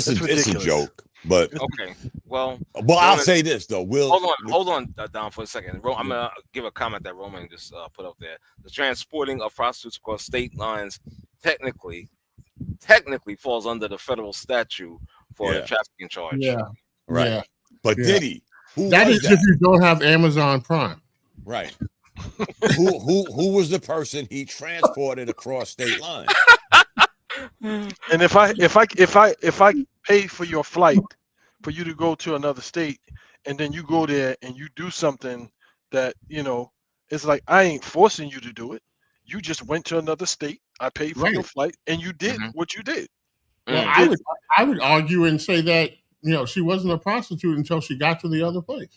a joke. But okay, well, I'll say this though. Hold on, Don, for a second. I'm gonna give a comment that Roman just put up there. The transporting of prostitutes across state lines technically falls under the federal statute for a trafficking charge. Yeah, right. Yeah. But did he? That is if you don't have Amazon Prime. Right. who was the person he transported across state lines? And if I pay for your flight for you to go to another state, and then you go there and you do something that, it's like, I ain't forcing you to do it. You just went to another state. I paid for your flight, and you did what you did. Well, I would argue and say that she wasn't a prostitute until she got to the other place.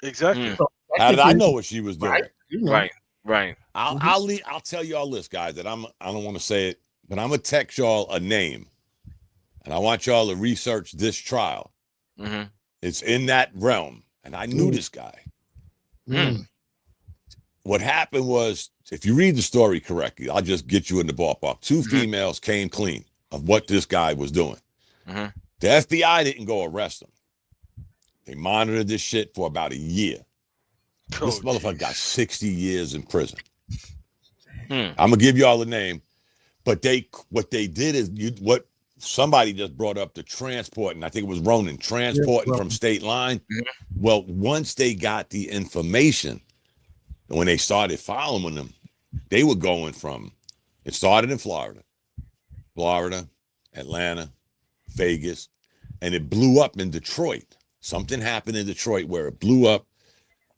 Exactly. So How did I know what she was doing? Right. You know. Right. I'll tell y'all this, guys, that I don't want to say it, but I'm gonna text y'all a name, and I want y'all to research this trial. Mm-hmm. It's in that realm, and I knew this guy. Mm. What happened was, if you read the story correctly, I'll just get you in the ballpark. Two females came clean of what this guy was doing. Mm-hmm. The FBI didn't go arrest him. They monitored this shit for about a year. This motherfucker got 60 years in prison. I'm gonna give y'all the name, but what they did is what somebody just brought up, the transporting. I think it was Ronan transporting from state line. Well, once they got the information, when they started following them, they were going from. It started in Florida, Atlanta, Vegas, and it blew up in Detroit. Something happened in Detroit where it blew up,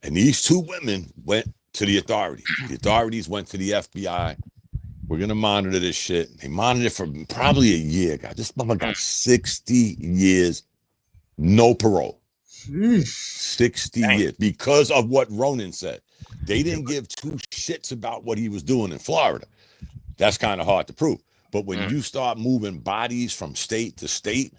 and these two women went to the authorities. The authorities went to the FBI. We're going to monitor this shit. They monitored it for probably a year. God, this mother got 60 years, no parole. 60 years because of what Ronan said. They didn't give two shits about what he was doing in Florida. That's kind of hard to prove. But when you start moving bodies from state to state,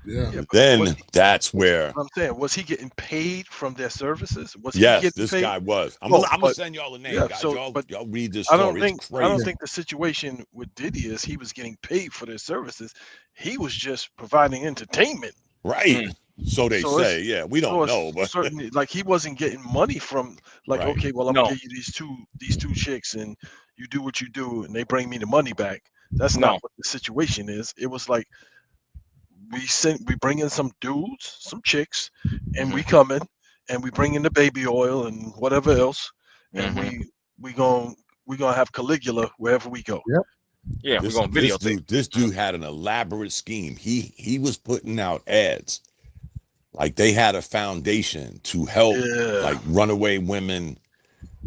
then that's where I'm saying, was he getting paid from their services? Was he yes, getting this paid? guy was. I'm gonna send y'all the name, guys. So, y'all read this I story. don't It's think the situation with Diddy is he was getting paid for their services. He was just providing entertainment. Right. So they say, yeah, we don't know, but certainly, like, he wasn't getting money from, like, okay, well, I'm gonna give you these two chicks, and you do what you do, and they bring me the money back. That's not what the situation is. It was like we bring in some dudes, some chicks, and we come in and we bring in the baby oil and whatever else, and we gonna have Caligula wherever we go. Yep. Yeah, we're gonna videotape. This dude had an elaborate scheme. He was putting out ads. Like they had a foundation to help like runaway women,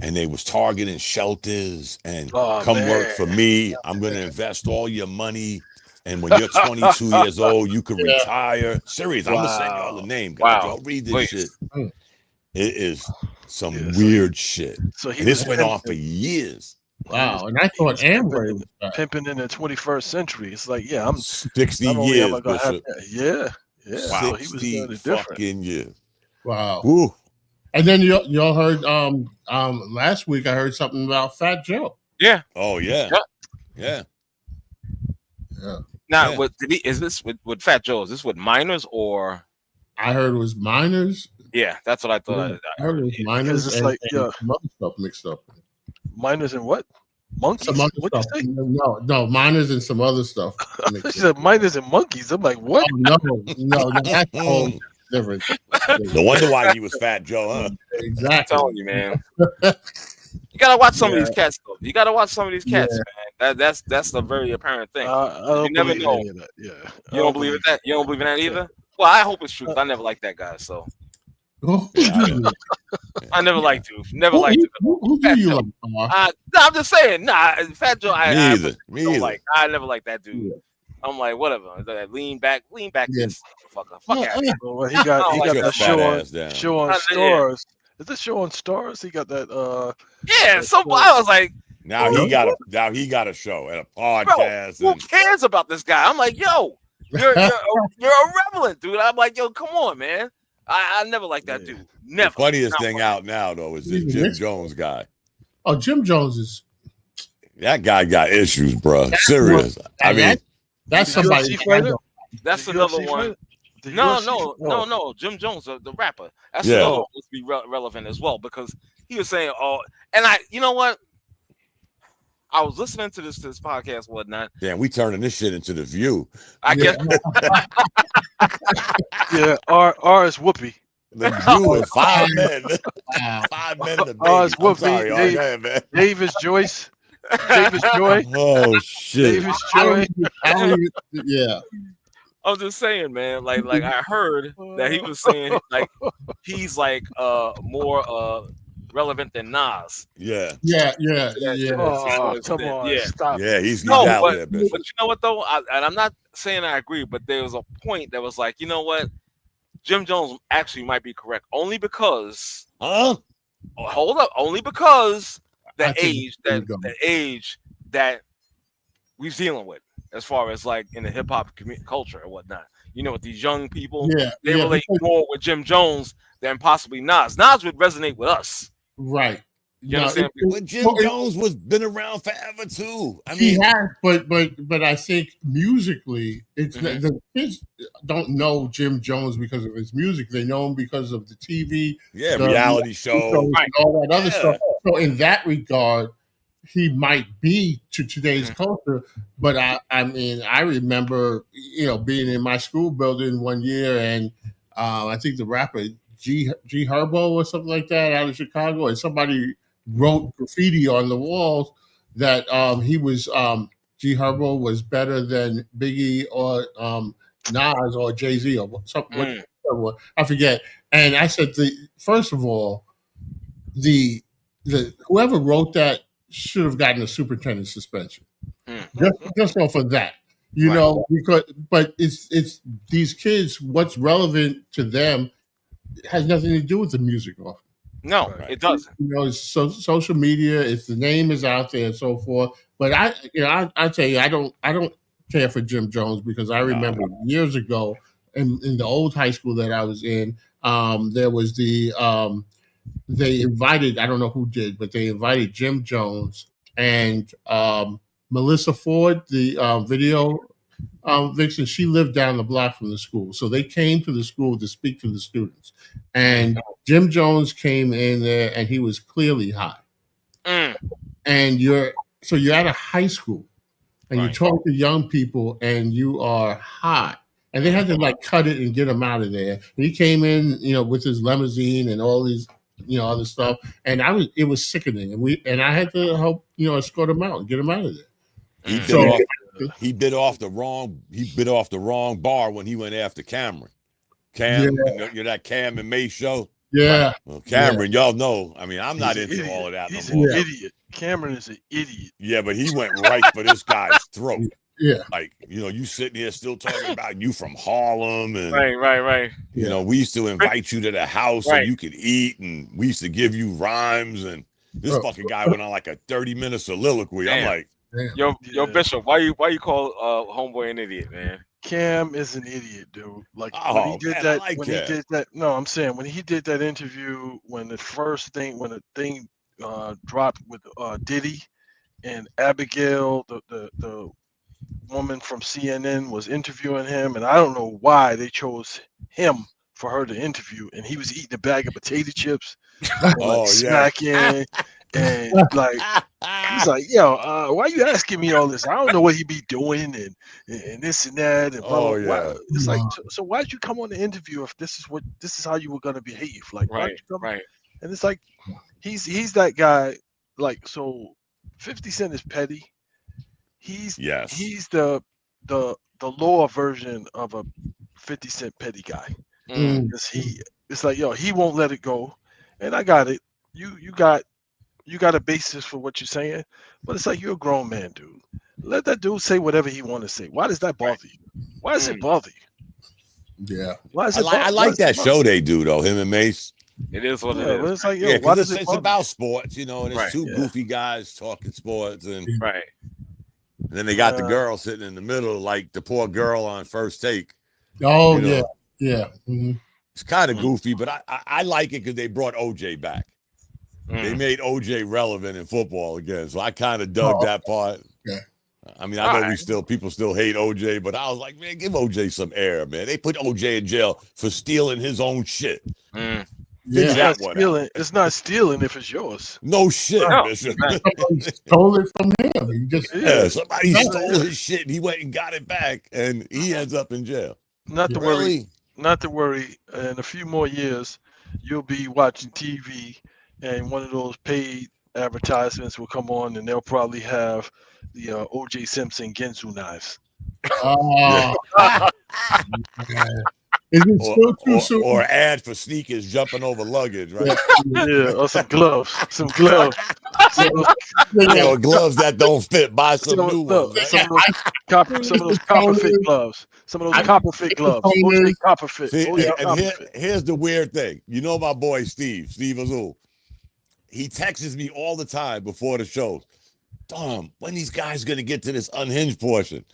and they was targeting shelters and come work for me. I'm gonna invest all your money, and when you're 22 years old, you can retire. Serious, I'm gonna send y'all the name, guys. Y'all read this shit. It is some weird shit. So and this went on for years. Wow, and I thought Amway was pimping in the 21st century. It's like, I'm 60 years, Bishop. Yeah. Wow. So he was doing it fucking years. Wow. Woo. And then y'all heard last week I heard something about Fat Joe. Yeah. Oh yeah. Yeah. Now, is this with Fat Joe? Is this with minors or? I heard it was minors. Yeah, that's what I thought. I heard it was minors and some other stuff mixed up. Minors and what? Monkeys? Some other stuff. No, minors and some other stuff. She said minors and monkeys. I'm like, what? Oh, no, that's all different. No wonder why he was Fat Joe, huh? Exactly. I'm telling you, man. You gotta watch some of these cats, though. You gotta watch some of these cats, man. That's a very apparent thing. I you never know. That. Yeah. You don't believe in that? You don't believe in that either? Well, I hope it's true. I never liked that guy, so. I never liked to. Never liked to. Who do you like? I'm just saying. Nah, Fat Joe. Me either. Like, I never liked that dude. I'm like, whatever. Lean back. This motherfucker. Fuck out. Well, he got that show on Stars. Is this show on Stars? He got that. Yeah. So I was like, now he got a show and a podcast. Bro, who cares about this guy? I'm like, yo, you're irrelevant, dude. I'm like, yo, come on, man. I never liked that dude. Never. The funniest thing out now though is this Jim Jones guy. Oh, Jim Jones is. That guy got issues, bro. Serious. I mean, that's somebody. That's another one. No. Jim Jones, the rapper. That's another one to be relevant as well because he was saying, and you know what? I was listening to this podcast, whatnot. Damn, we turning this shit into The View. I guess. Yeah, R is Whoopi. The View is 5 men. 5 men in the baby. R is Whoopi. Man. Davis Joyce. Davis Joy. Oh shit. Davis Joy. Yeah. I'm just saying, man. Like I heard that he was saying like he's like more relevant than Nas. Yeah. Oh, come on. Stop. Yeah, he's out there, bitch. But you know what though? And I'm not saying I agree, but there was a point that was like, you know what? Jim Jones actually might be correct only because hold up, only because I the think age there that you go. the age that we're dealing with, as far as like in the hip hop culture and whatnot. With these young people, Yeah, they yeah, relate because, more with Jim Jones than possibly Nas. Nas would resonate with us. right. You No, understand? But Jim Jones was been around forever too. I he mean, has, but I think musically, it's Mhm. the kids don't know Jim Jones because of his music. They know him because of the TV, yeah, the reality shows, show. Right. and all that other stuff. Yeah. So in that regard, he might be to today's Mhm. culture. But I mean, I remember, being in my school building one year, and I think the rapper G Herbo or something like that out of Chicago, and somebody wrote graffiti on the walls that he was G Herbo was better than Biggie or Nas or Jay Z or something. Mm. What I forget. And I said, first of all, the whoever wrote that should have gotten a superintendent suspension Mm. just off of that, Right. because but it's these kids. What's relevant to them has nothing to do with the music off. No, Right. it doesn't. It's social media. It's the name is out there and so forth. But I tell you, I don't care for Jim Jones because I No. remember years ago in the old high school that I was in, there was they invited, I don't know who did, but they invited Jim Jones and Melissa Ford, the video vixen. She lived down the block from the school. So they came to the school to speak to the students. And Jim Jones came in there and he was clearly high. Mm. And you're at a high school and you Right. talk to young people and you are high. And they had to like cut it and get him out of there. And he came in, with his limousine and all these, other stuff. And it was sickening. And I had to help, escort him out and get him out of there. He Mm. bit So off. He bit off the wrong bar when he went after Cameron. Cam, you're that Cam and May show. yeah, Well, Cameron, y'all know. I mean, I'm not He's an into idiot. all of that He's no more. an idiot. Cameron is an idiot. Yeah, but he went right for this guy's throat. yeah. Like, you sitting here still talking about you from Harlem and Right. we used to invite you to the house so Right. you could eat, and we used to give you rhymes, and this fucking guy went on like a 30-minute soliloquy. I'm Damn. like, Yo, Yeah. Bishop, why you call homeboy an idiot, man? Cam is an idiot, dude. Like when oh he did man, that, I like when that. he did that. No, I'm saying when he did that interview, when the thing dropped with Diddy and Abigail, the woman from CNN was interviewing him, and I don't know why they chose him for her to interview, and he was eating a bag of potato chips, and, Oh, like yeah. smacking, and like he's like, yo, why you asking me all this? I don't know what he be doing and this and that and blah, Oh, blah, blah. yeah. It's like, so why'd you come on the interview if this is how you were gonna behave? Like, why'd Right, you come? right. And it's like he's that guy. Like, so 50 Cent is petty. He's Yes. he's the lower version of a 50 Cent petty guy. Mm. Because it's like, yo, he won't let it go. And I got it. You got a basis for what you're saying, but it's like you're a grown man, dude. Let that dude say whatever he want to say. Why does that bother you? Why does it bother you? Yeah. Why is I it like, I like that show they do though, him and Mace. It is what Yeah, it but is. it's like, yo, Yeah, why because does it it's bother about sports, and it's Right, two yeah. goofy guys talking sports, and Right. then they got the girl sitting in the middle, like the poor girl on First Take. Oh, You know. yeah. Mhm. It's kind of goofy, but I like it because they brought OJ back. They Mm. made OJ relevant in football again, so I kind of dug that part. Yeah. I mean, I know people still hate OJ, but I was like, man, give OJ some air, man. They put OJ in jail for stealing his own shit. Mm. Yeah. It's that not one stealing. It's not stealing if it's yours. No shit, No, Bishop. Somebody stole it from him. He just Yeah, somebody Yeah. stole his shit and he went and got it back, and he ends up in jail. Not to Really? worry. Not to worry. In a few more years, you'll be watching TV, and one of those paid advertisements will come on, and they'll probably have the O.J. Simpson Gensu knives. Oh, man. Is it still too soon? Or ad for sneakers jumping over luggage, right? Yeah, or some gloves. Some gloves. Some of Or gloves that don't fit. Buy some those, new ones. Right? some of those copper fit gloves. Some of those copper fit gloves. O.J. copper fit. See, O.J. and copper fit. here's the weird thing. You know my boy Steve Azul. he texts me all the time before the shows. Dom, when these guys gonna get to this unhinged portion?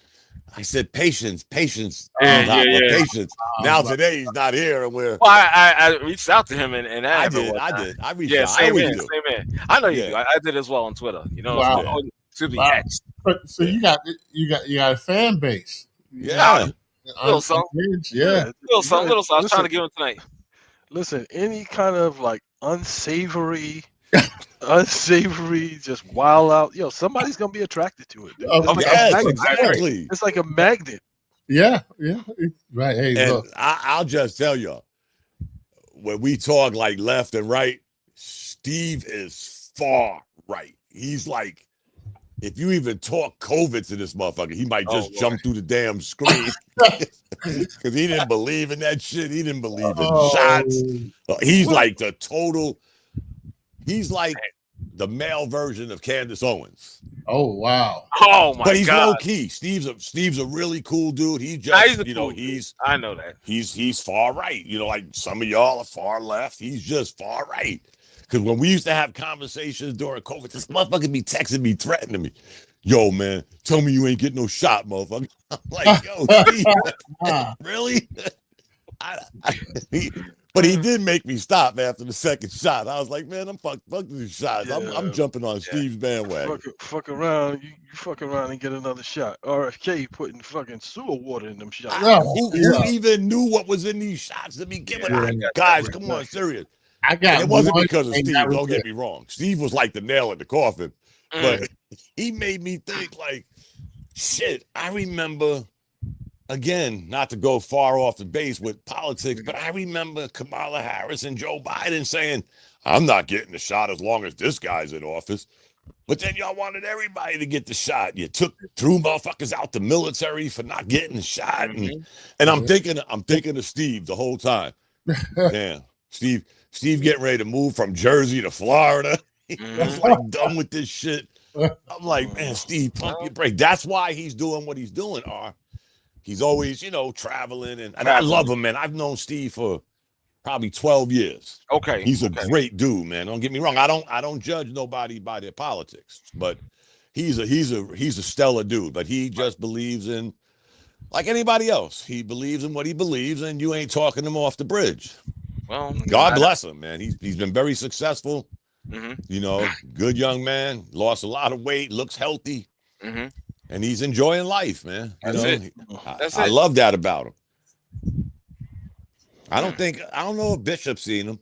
I said, patience, patience, patience. Now today he's not here, and we're. Well, I reached out to him and I asked him. I reached Yeah, out. I same always here, do. same here. I know you do. I did as well on Twitter. You know, Wow. to be Wow. X. But so you got a fan base. Yeah. Little something. Yeah. Little something. I was trying to give him tonight. Listen, any kind of like unsavory, just wild out. Yo, somebody's gonna be attracted to it. Dude. Exactly. It's like a magnet. Yeah. Right. Hey, And look. I'll just tell y'all, when we talk like left and right, Steve is far right. He's like, if you even talk COVID to this motherfucker, he might just jump through the damn screen because he didn't believe in that shit. He didn't believe in shots. He's like the total. He's like the male version of Candace Owens. Oh wow. Oh my god. But he's low key. Steve's a really cool dude. He just I know that. He's far right. You know, like some of y'all are far left. He's just far right. Because when we used to have conversations during COVID, this motherfucker be texting me, threatening me. Yo, man, tell me you ain't getting no shot, motherfucker. I'm like, yo, Steve, really? But he did make me stop after the second shot. I was like, man, I'm fuck these shots. I'm jumping on Steve's bandwagon. Fuck around, you fuck around and get another shot. RFK putting fucking sewer water in them shots. Who even knew what was in these shots to begin with? Guys, come on, serious. And it wasn't because of Steve, don't get me wrong. Steve was like the nail in the coffin. But he made me think like, shit, I remember, again, not to go far off the base with politics, but I remember Kamala Harris and Joe Biden saying, I'm not getting the shot as long as this guy's in office. But then y'all wanted everybody to get the shot. You threw motherfuckers out the military for not getting the shot. And I'm thinking of Steve the whole time. Damn, Steve getting ready to move from Jersey to Florida. He's like done with this shit. I'm like, man, Steve, pump your brake. That's why he's doing what he's doing, He's always, traveling. And I love him, man. I've known Steve for probably 12 years. Okay. He's a great dude, man. Don't get me wrong. I don't judge nobody by their politics, but he's a stellar dude. But he just believes in, like anybody else, he believes in what he believes, and you ain't talking him off the bridge. Well, God bless him, man. He's been very successful. Good young man, lost a lot of weight, looks healthy, and he's enjoying life, man. I love that about him. I don't know if Bishop's seen him.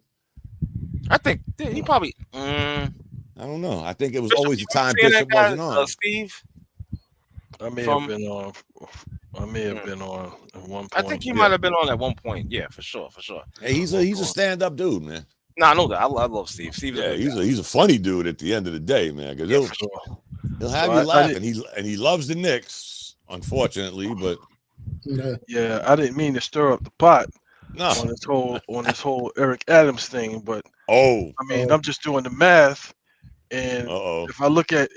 I think he probably. I don't know. I think it was Bishop, always the time Bishop wasn't on. Steve. I may have been on. At one point. I think he might have been on at one point. Yeah, for sure. Hey, he's a stand-up dude, man. No, I know that. I love Steve. He's a funny dude at the end of the day, man. Because he'll have you laughing. He loves the Knicks, unfortunately, but yeah, I didn't mean to stir up the pot no. on this whole Eric Adams thing, but I'm just doing the math, and if I look at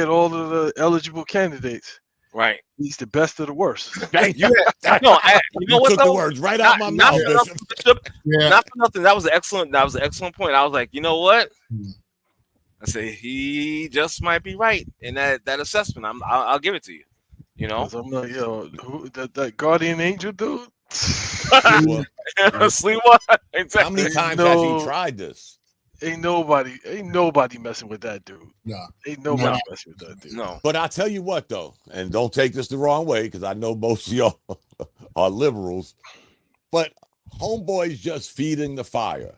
all of the eligible candidates, right, he's the best of the worst. Thank you. You know what? Took the words right out my mouth. Not for nothing. That was an excellent point. I was like, you know what? I say he just might be right in that assessment. I'll give it to you. I'm like, who that guardian angel dude? Sleep what? How many times has he tried this? Ain't nobody messing with that dude. No. Ain't nobody messing with that dude. No. But I'll tell you what, though, and don't take this the wrong way, because I know most of y'all are liberals, but homeboy's just feeding the fire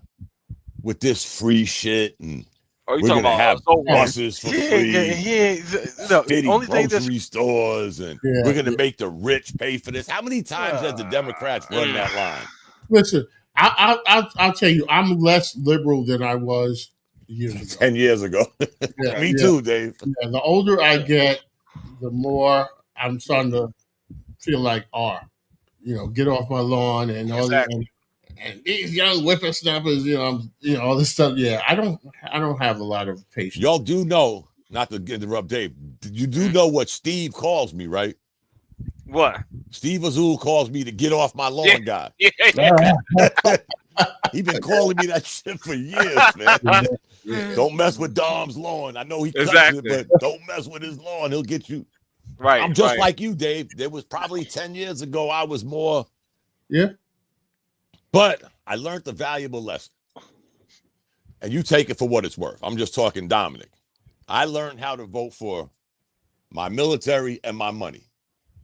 with this free shit, and we're going to have buses for free, city grocery stores, and we're going to make the rich pay for this. How many times has the Democrats run that line? Listen, I'll tell you, I'm less liberal than I was years ago. 10 years ago. Me too, Dave. Yeah, the older I get, the more I'm starting to feel like get off my lawn and all that. And these young whippersnappers, all this stuff. Yeah, I don't have a lot of patience. Y'all do know, not to interrupt Dave, you do know what Steve calls me, right? What? Steve Azul calls me to get off my lawn guy. He been calling me that shit for years, man. Don't mess with Dom's lawn. I know he cuts Exactly. it, but don't mess with his lawn. He'll get you. Right. I'm just right. like you, Dave. There was probably 10 years ago I was more. Yeah. But I learned a valuable lesson. And you take it for what it's worth. I'm just talking Dominic. I learned how to vote for my military and my money.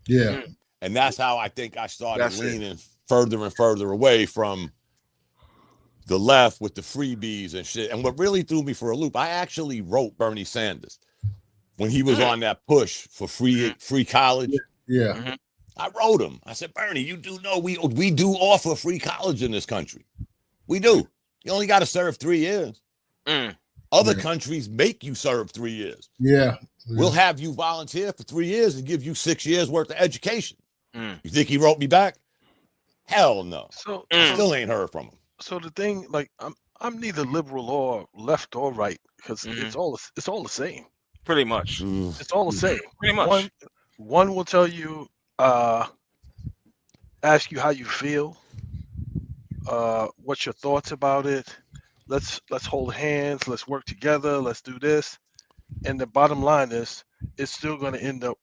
Yeah. And that's how I think I started That's it. leaning further and further away from the left with the freebies and shit. And what really threw me for a loop, I actually wrote Bernie Sanders when he was on that push for free college. Yeah. I wrote him. I said, Bernie, you do know we do offer free college in this country. We do. You only got to serve 3 years. Other countries make you serve 3 years. Yeah. We'll have you volunteer for 3 years and give you 6 years worth of education. You think he wrote me back? Hell no. So Still ain't heard from him. So the thing, like, I'm neither liberal or left or right because it's all the same. Pretty much. It's all the same. Pretty much. One will tell you, ask you how you feel, what's your thoughts about it. Let's hold hands. Let's work together. Let's do this. And the bottom line is, it's still going to end up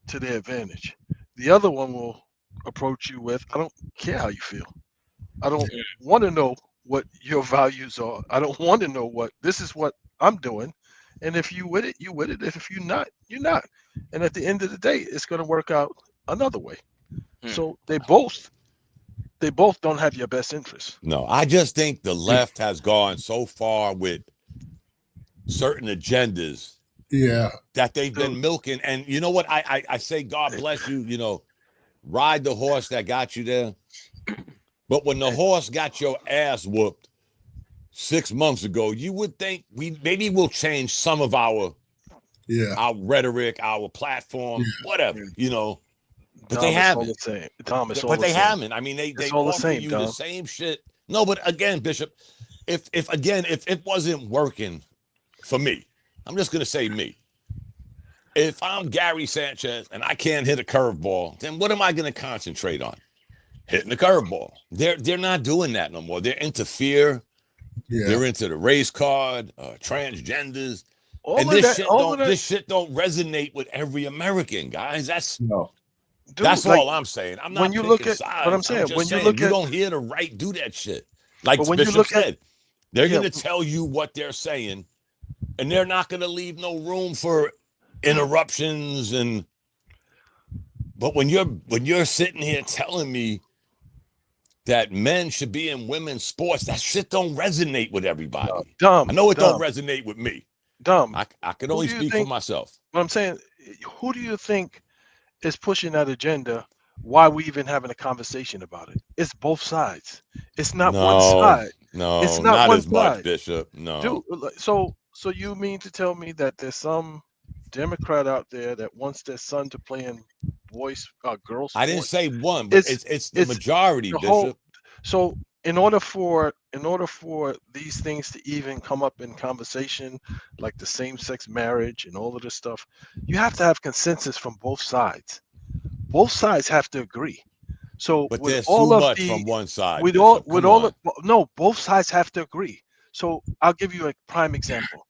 to their advantage. The other one will approach you with, I don't care how you feel. I don't want to know what your values are. I don't want to know this is what I'm doing. And if you with it, you with it. If you're not, you're not. And at the end of the day, it's going to work out another way. So they both don't have your best interest. No, I just think the left has gone so far with certain agendas that they've been milking. And you know what? I say, God bless you, ride the horse that got you there. But when the horse got your ass whooped 6 months ago, you would think maybe we'll change some of our rhetoric, our platform, whatever, But they haven't. But they haven't. I mean, they offer you the same shit. No, but again, Bishop, if it wasn't working for me, I'm just gonna say me. If I'm Gary Sanchez and I can't hit a curveball, then what am I gonna concentrate on? Hitting the curveball. They're not doing that no more. They're into fear. They're into the race card, transgenders. This shit don't resonate with every American, guys. That's all I'm saying. I'm not when you look at sides. But I'm saying when you look at, you don't hear the right do that shit. Like when Bishop you look said, they're gonna tell you what they're saying, and they're not gonna leave no room for interruptions. But when you're sitting here telling me that men should be in women's sports, that shit don't resonate with everybody. I know it don't resonate with me. I can only speak for myself. But I'm saying, who do you think is pushing that agenda? Why we even having a conversation about it? It's both sides. It's not one side. No, it's not one as much, side. Bishop. No. Dude, so you mean to tell me that there's some Democrat out there that wants their son to play in girls? I didn't say one, but it's the majority, Bishop. So in order for these things to even come up in conversation, like the same-sex marriage and all of this stuff, you have to have consensus from both sides. Both sides have to agree. So, but with there's all too of much the, from one side. With Bishop. no, both sides have to agree. So I'll give you a prime example.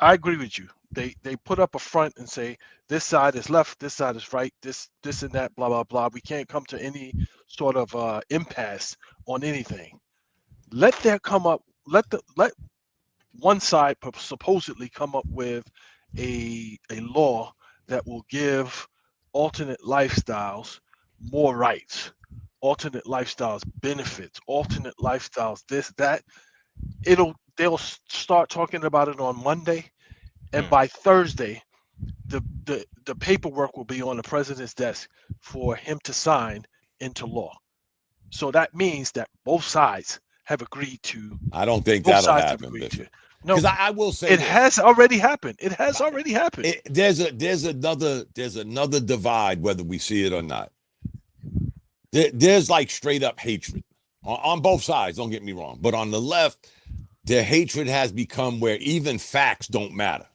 I agree with you. They put up a front and say this side is left, this side is right, this and that, blah blah blah. We can't come to any sort of impasse on anything. Let one side supposedly come up with a law that will give alternate lifestyles more rights, alternate lifestyles benefits, alternate lifestyles this, that. They'll start talking about it on Monday, and by Thursday, the paperwork will be on the president's desk for him to sign into law. So that means that both sides have agreed to. I don't think that'll happen, Bishop. No, because I will say it has already happened. It has already happened. There's another divide, whether we see it or not. There's like straight up hatred on both sides. Don't get me wrong, but on the left, their hatred has become where even facts don't matter.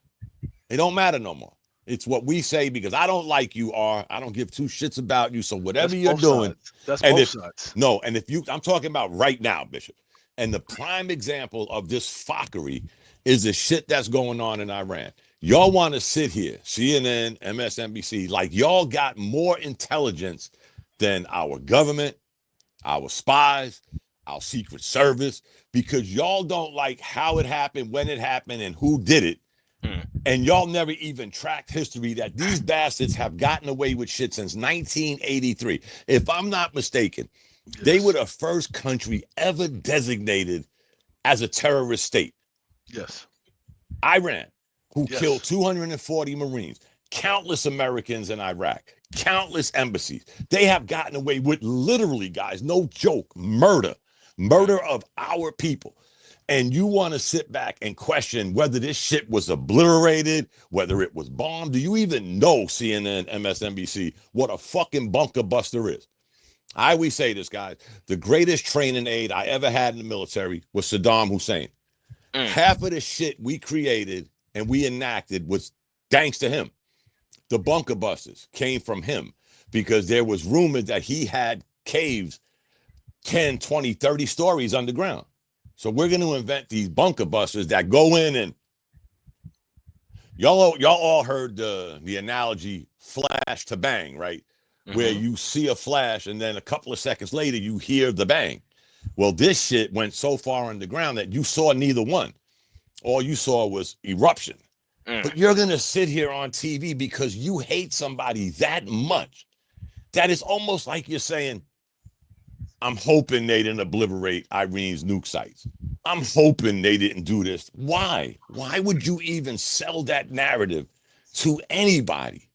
They don't matter no more. It's what we say because I don't like you, or I don't give two shits about you. So whatever That's you're both doing, sides. That's and both if sides. no, and if you, I'm talking about right now, Bishop, and the prime example of this fuckery is the shit that's going on in Iran. Y'all want to sit here, CNN, MSNBC, like y'all got more intelligence than our government, our spies, our Secret Service, because y'all don't like how it happened, when it happened, and who did it. And y'all never even tracked history that these bastards have gotten away with shit since 1983. If I'm not mistaken, they were the first country ever designated as a terrorist state. Yes. Iran, who killed 240 Marines, countless Americans in Iraq, countless embassies. They have gotten away with literally, guys, no joke, murder of our people. And you want to sit back and question whether this shit was obliterated, whether it was bombed. Do you even know, CNN, MSNBC, what a fucking bunker buster is? I always say this, guys. The greatest training aid I ever had in the military was Saddam Hussein. Half of the shit we created and we enacted was thanks to him. The bunker busters came from him because there was rumors that he had caves 10, 20, 30 stories underground. So we're going to invent these bunker busters that go in and y'all all heard the analogy flash to bang, right? Where you see a flash and then a couple of seconds later you hear the bang. Well, this shit went so far underground that you saw neither one. All you saw was eruption. But you're going to sit here on TV because you hate somebody that much that it's almost like you're saying, I'm hoping they didn't obliterate Irene's nuke sites. I'm hoping they didn't do this. Why? Why would you even sell that narrative to anybody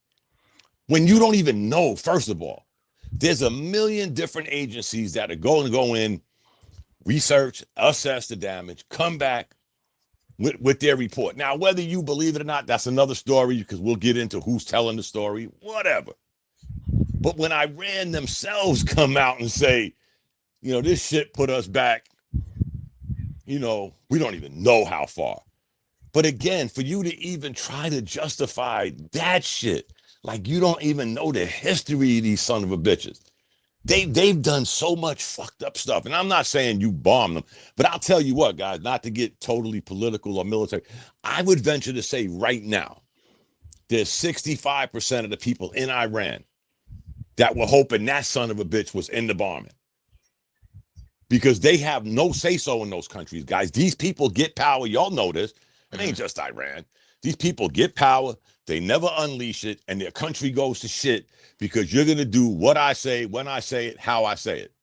when you don't even know? First of all, there's a million different agencies that are going to go in, research, assess the damage, come back with their report. Now, whether you believe it or not, that's another story because we'll get into who's telling the story, whatever. But when Iran themselves come out and say, you know, this shit put us back, you know, we don't even know how far. But again, for you to even try to justify that shit, like you don't even know the history of these son of a bitches. They've done so much fucked up stuff. And I'm not saying you bomb them, but I'll tell you what, guys, not to get totally political or military, I would venture to say right now, there's 65% of the people in Iran that were hoping that son of a bitch was in the bombing. Because they have no say-so in those countries, guys. These people get power. Y'all know this. It ain't just Iran. These people get power. They never unleash it, and their country goes to shit because you're going to do what I say, when I say it, how I say it.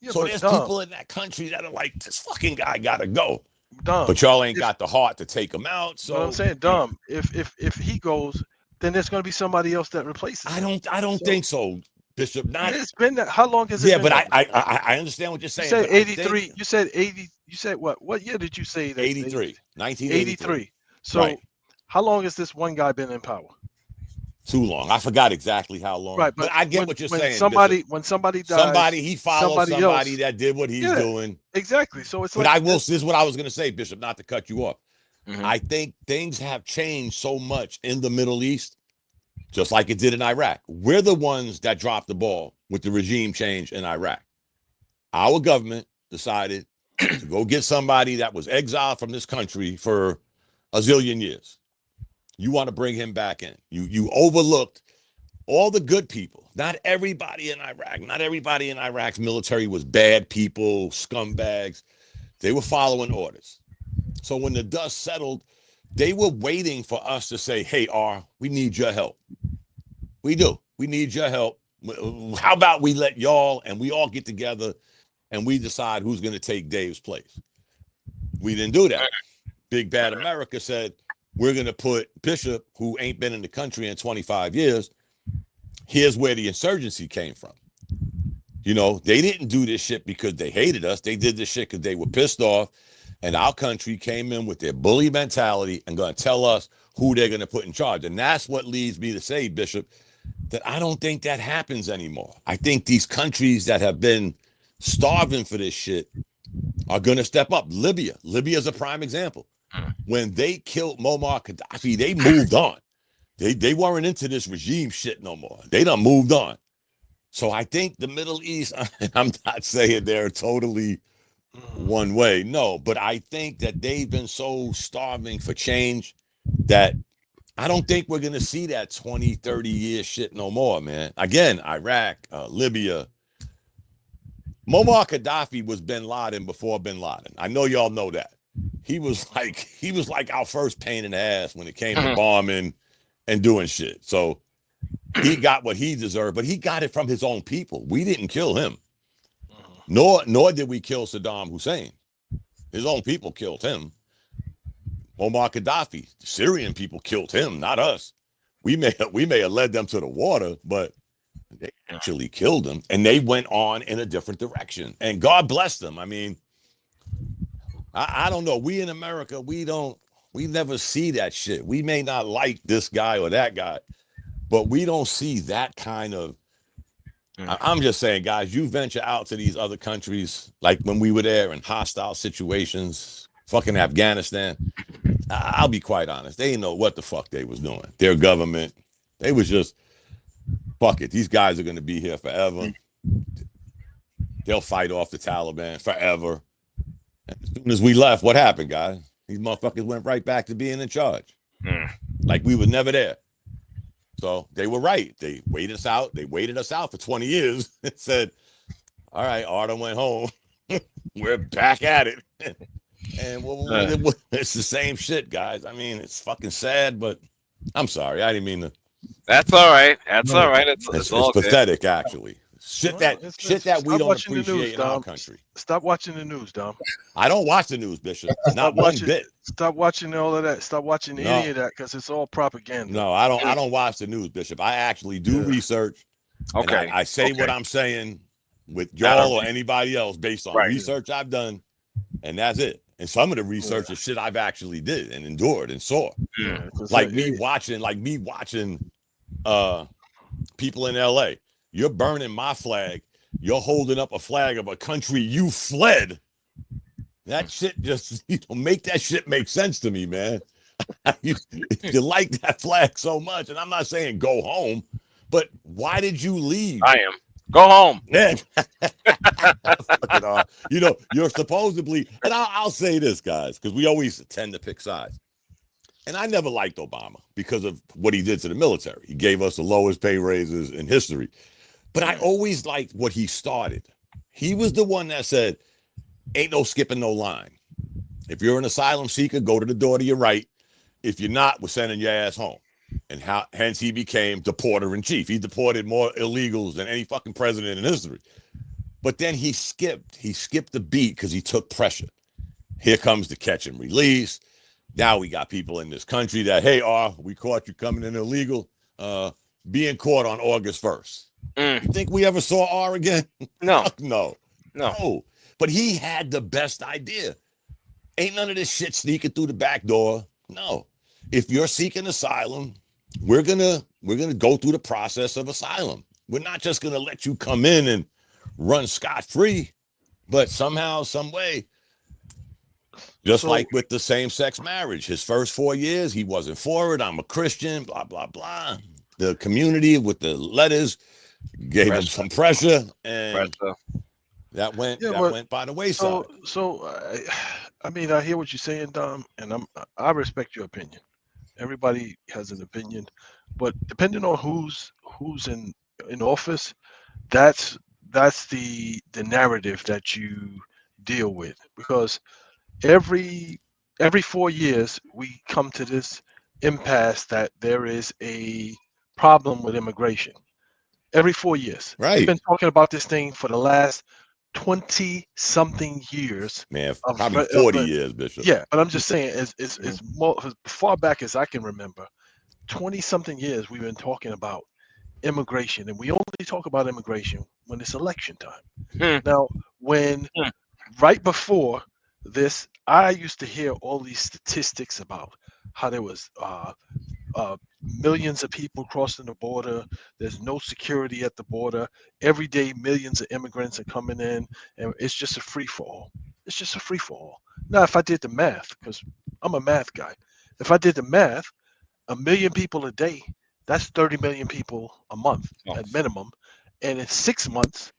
Yeah, so there's people in that country that are like, this fucking guy got to go. But y'all ain't got the heart to take him out. So but I'm saying, Dom, if he goes, then there's going to be somebody else that replaces him. I don't think so. Bishop, not it's been that. How long has it been? Yeah, but I understand what you're saying. You said 83. You said 80. You said what? What year did you say that? 83. 1983. So how long has this one guy been in power? Too long. I forgot exactly how long. Right, but I get what you're saying. When somebody dies, he followed somebody that did what he's doing. Exactly. So it's but like this is what I was going to say, Bishop, not to cut you off. I think things have changed so much in the Middle East, just like it did in Iraq. We're the ones that dropped the ball with the regime change in Iraq. Our government decided to go get somebody that was exiled from this country for a zillion years. You want to bring him back in. You overlooked all the good people. Not everybody in Iraq. Not everybody in Iraq's military was bad people, scumbags. They were following orders. So when the dust settled, they were waiting for us to say, hey, we need your help. We do. We need your help. How about we let y'all and we all get together and we decide who's going to take Dave's place? We didn't do that. Big Bad America said, we're going to put Bishop, who ain't been in the country in 25 years. Here's where the insurgency came from. You know, they didn't do this shit because they hated us. They did this shit because they were pissed off. And our country came in with their bully mentality and going to tell us who they're going to put in charge. And that's what leads me to say, Bishop, that I don't think that happens anymore. I think these countries that have been starving for this shit are going to step up. Libya is a prime example. When they killed Muammar Gaddafi, they moved on. They weren't into this regime shit no more. They done moved on. So I think the Middle East, I'm not saying they're totally one way. No, but I think that they've been so starving for change that I don't think we're going to see that 20, 30 year shit no more, man. Again, Iraq, Libya. Muammar Gaddafi was bin Laden before bin Laden. I know y'all know that. He was like our first pain in the ass when it came to bombing and doing shit. So he got what he deserved, but he got it from his own people. We didn't kill him. Nor did we kill Saddam Hussein. His own people killed him. Muammar Gaddafi, the Syrian people killed him, not us. We may have led them to the water, but they actually killed him, and they went on in a different direction. And God bless them. I mean, I don't know. We in America, we never see that shit. We may not like this guy or that guy, but we don't see that kind of. I'm just saying, guys, you venture out to these other countries, like when we were there in hostile situations, fucking Afghanistan. I'll be quite honest. They didn't know what the fuck they was doing. Their government, they was just, fuck it. These guys are going to be here forever. They'll fight off the Taliban forever. And as soon as we left, what happened, guys? These motherfuckers went right back to being in charge. Like we were never there. So they were right. They waited us out. They waited us out for 20 years and said, all right, Arda went home. We're back at it. And it's the same shit, guys. I mean, it's fucking sad, but I'm sorry. I didn't mean to. That's all right. That's all right. It's all pathetic, actually. Shit that we don't appreciate in our country. Stop watching the news, Dom. I don't watch the news, Bishop. Not one bit. Stop watching all of that. Stop watching any of that because it's all propaganda. No, I don't watch the news, Bishop. I actually do research. Okay. I say what I'm saying with y'all or anybody else based on research I've done, and that's it. And some of the research is shit I've actually did and endured and saw. Like me watching people in LA. You're burning my flag. You're holding up a flag of a country you fled. That shit just make that shit make sense to me, man. You like that flag so much, and I'm not saying go home, but why did you leave? I am. Go home. Man. You're supposedly, and I'll say this, guys, because we always tend to pick sides. And I never liked Obama because of what he did to the military. He gave us the lowest pay raises in history. But I always liked what he started. He was the one that said, ain't no skipping no line. If you're an asylum seeker, go to the door to your right. If you're not, we're sending your ass home. And hence he became deporter in chief. He deported more illegals than any fucking president in history. But then he skipped the beat because he took pressure. Here comes the catch and release. Now we got people in this country that, hey, we caught you coming in illegal, being caught on August 1st. You think we ever saw R again? No. No. But he had the best idea. Ain't none of this shit sneaking through the back door. No. If you're seeking asylum, we're gonna go through the process of asylum. We're not just gonna let you come in and run scot-free, but somehow, some way, just like with the same-sex marriage. His first 4 years, he wasn't for it. I'm a Christian, blah, blah, blah. The community with the letters gave him some pressure, and that went by the wayside. I mean, I hear what you're saying, Dom, and I respect your opinion. Everybody has an opinion, but depending on who's in office, that's the narrative that you deal with. Because every 4 years we come to this impasse that there is a problem with immigration. Every 4 years, right? We've been talking about this thing for the last 20-something years. Man, probably 40 years, Bishop. Yeah, but I'm just saying, it's more as far back as I can remember. 20-something years we've been talking about immigration, and we only talk about immigration when it's election time. Now, right before this, I used to hear all these statistics about how there was millions of people crossing the border. There's no security at the border. Every day, millions of immigrants are coming in, and it's just a free-for-all. It's just a free-for-all. Now, if I did the math, because I'm a math guy, if I did the math, 1 million people a day, that's 30 million people a month Oh. at minimum. And in 6 months,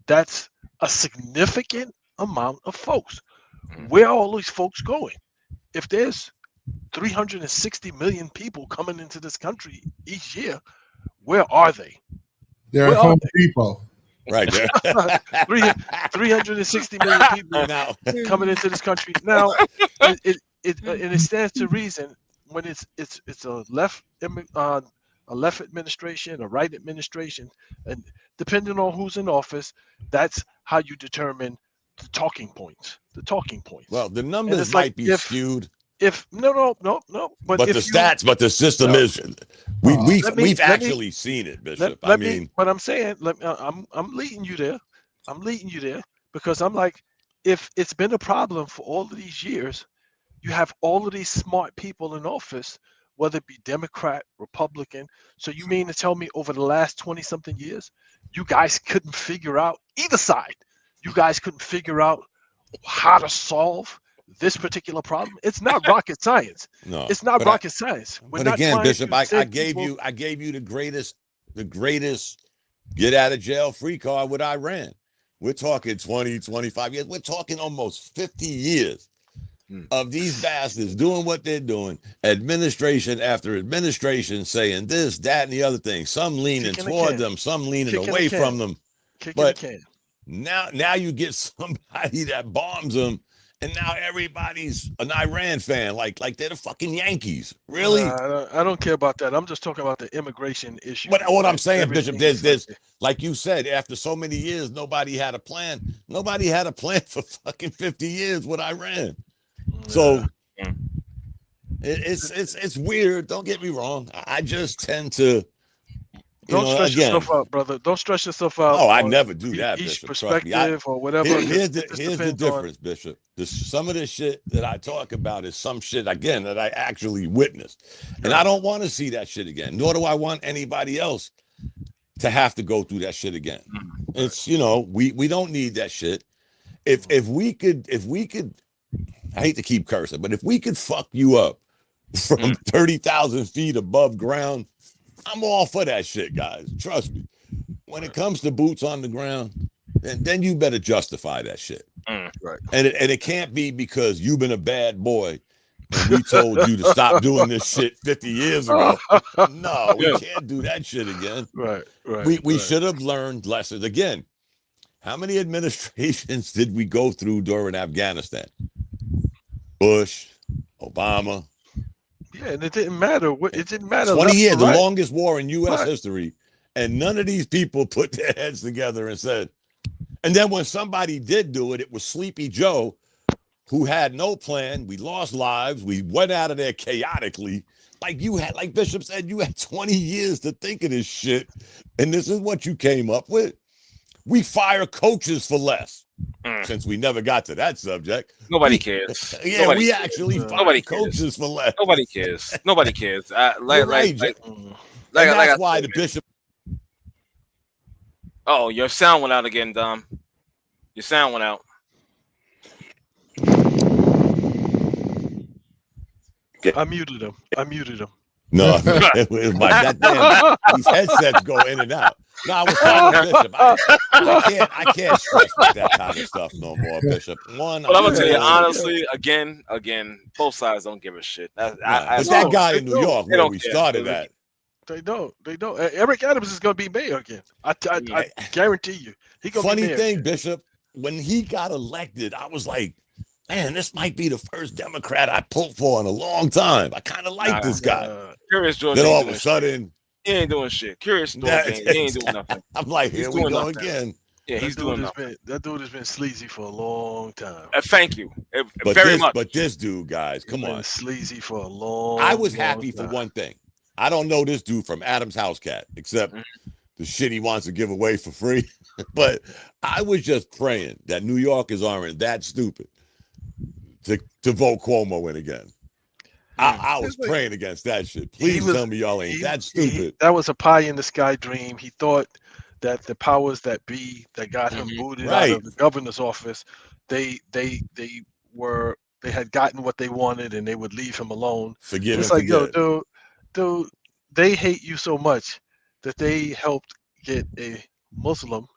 that's a significant amount of folks. Where are all these folks going? If there's 360 million people coming into this country each year, where are they? They're Where at are Home they? Depot. Right there. 360 million people Now, coming into this country now. And it stands to reason when it's a left administration, a right administration, and depending on who's in office, that's how you determine the talking points. well, the And numbers it's like might be skewed, if no, but the stats, but the system No. is. We've Let me- actually seen it, Bishop. let I me. mean, What I'm saying, I'm leading you there. I'm leading you there because I'm like, if it's been a problem for all of these years, you have all of these smart people in office, whether it be Democrat, Republican. So you mean to tell me over the last 20 something years, you guys couldn't figure out either side? You guys couldn't figure out how to solve this particular problem? It's not rocket science. no, It's not but rocket science. We're But not again, trying Bishop, to I send gave people- you the greatest get out of jail free card with Iran. We're talking 20, 25 years. We're talking almost 50 years of these bastards doing what they're doing, administration after administration saying this, that, and the other thing. Some leaning Kicking the toward can. them, some leaning Kicking the away can. from them. kicking but- the can. Now you get somebody that bombs them, and now everybody's an Iran fan, like they're the fucking Yankees. Really? I don't care about that. I'm just talking about the immigration issue. But what I'm right? saying, Bishop, Everything is there's like like you said, after so many years, nobody had a plan. Nobody had a plan for fucking 50 years with Iran. that. So Yeah. it's weird. Don't get me wrong. I just tend to, Don't stress again. yourself out, brother. Don't stress yourself out. Oh, I on never do that, each Bishop. Trust me. perspective or whatever. Here's It the just here's the depends on- difference, Bishop. Some of the shit that I talk about is some shit again that I actually witnessed, and I don't want to see that shit again. Nor do I want anybody else to have to go through that shit again. It's we don't need that shit. If we could, I hate to keep cursing, but if we could fuck you up from 30,000 feet above ground, I'm all for that shit, guys. Trust me. When it comes to boots on the ground, then you better justify that shit. Right. And it can't be because you've been a bad boy and we told you to stop doing this shit 50 years ago. No, we can't do that shit again. Right. We right. should have learned lessons. Again, how many administrations did we go through during Afghanistan? Bush, Obama. Yeah, and it didn't matter. It didn't matter. 20 left years, or the right. longest war in U.S. Right. history. And none of these people put their heads together and said, and then when somebody did do it, it was Sleepy Joe, who had no plan. We lost lives. We went out of there chaotically. Like Bishop said, you had 20 years to think of this shit. And this is what you came up with. We fire coaches for less. Since we never got to that subject. Nobody cares. Yeah, Nobody we cares. actually fire Nobody cares. coaches for less. Nobody cares. Nobody cares. You're right, Jay. Mm. And like that's I why said, the man. Bishop. Oh, your sound went out again, Dom. Your sound went out. I muted him. No, it was my goddamn. These headsets go in and out. No, I was talking to Bishop. I can't stress with that kind of stuff no more, Bishop. But But I'm gonna tell you honestly, again, both sides don't give a shit. but that guy in New York where we started at. They don't. Eric Adams is going to be mayor again. I guarantee you. He gonna Funny be mayor thing, again. Bishop, when he got elected, I was like, man, this might be the first Democrat I pulled for in a long time. I kind of like this guy. Curious George. Then ain't all of doing a sudden, he ain't doing shit. Curious George, he ain't doing nothing. I'm like, here He's we doing go nothing. again. Yeah, he's doing nothing. That dude has been sleazy for a long time. Thank you, But very much. But this dude, guys, come He's been on. sleazy for a long. I was long happy for time. one thing. I don't know this dude from Adam's House Cat, except the shit he wants to give away for free. But I was just praying that New Yorkers aren't that stupid to vote Cuomo in again. I was praying against that shit. Please tell me y'all ain't that stupid. That was a pie in the sky dream. He thought that the powers that be that got him booted out Right. of the governor's office, they they had gotten what they wanted and they would leave him alone. Forgive It's and like, yo, forget. dude, they hate you so much that they helped get a Muslim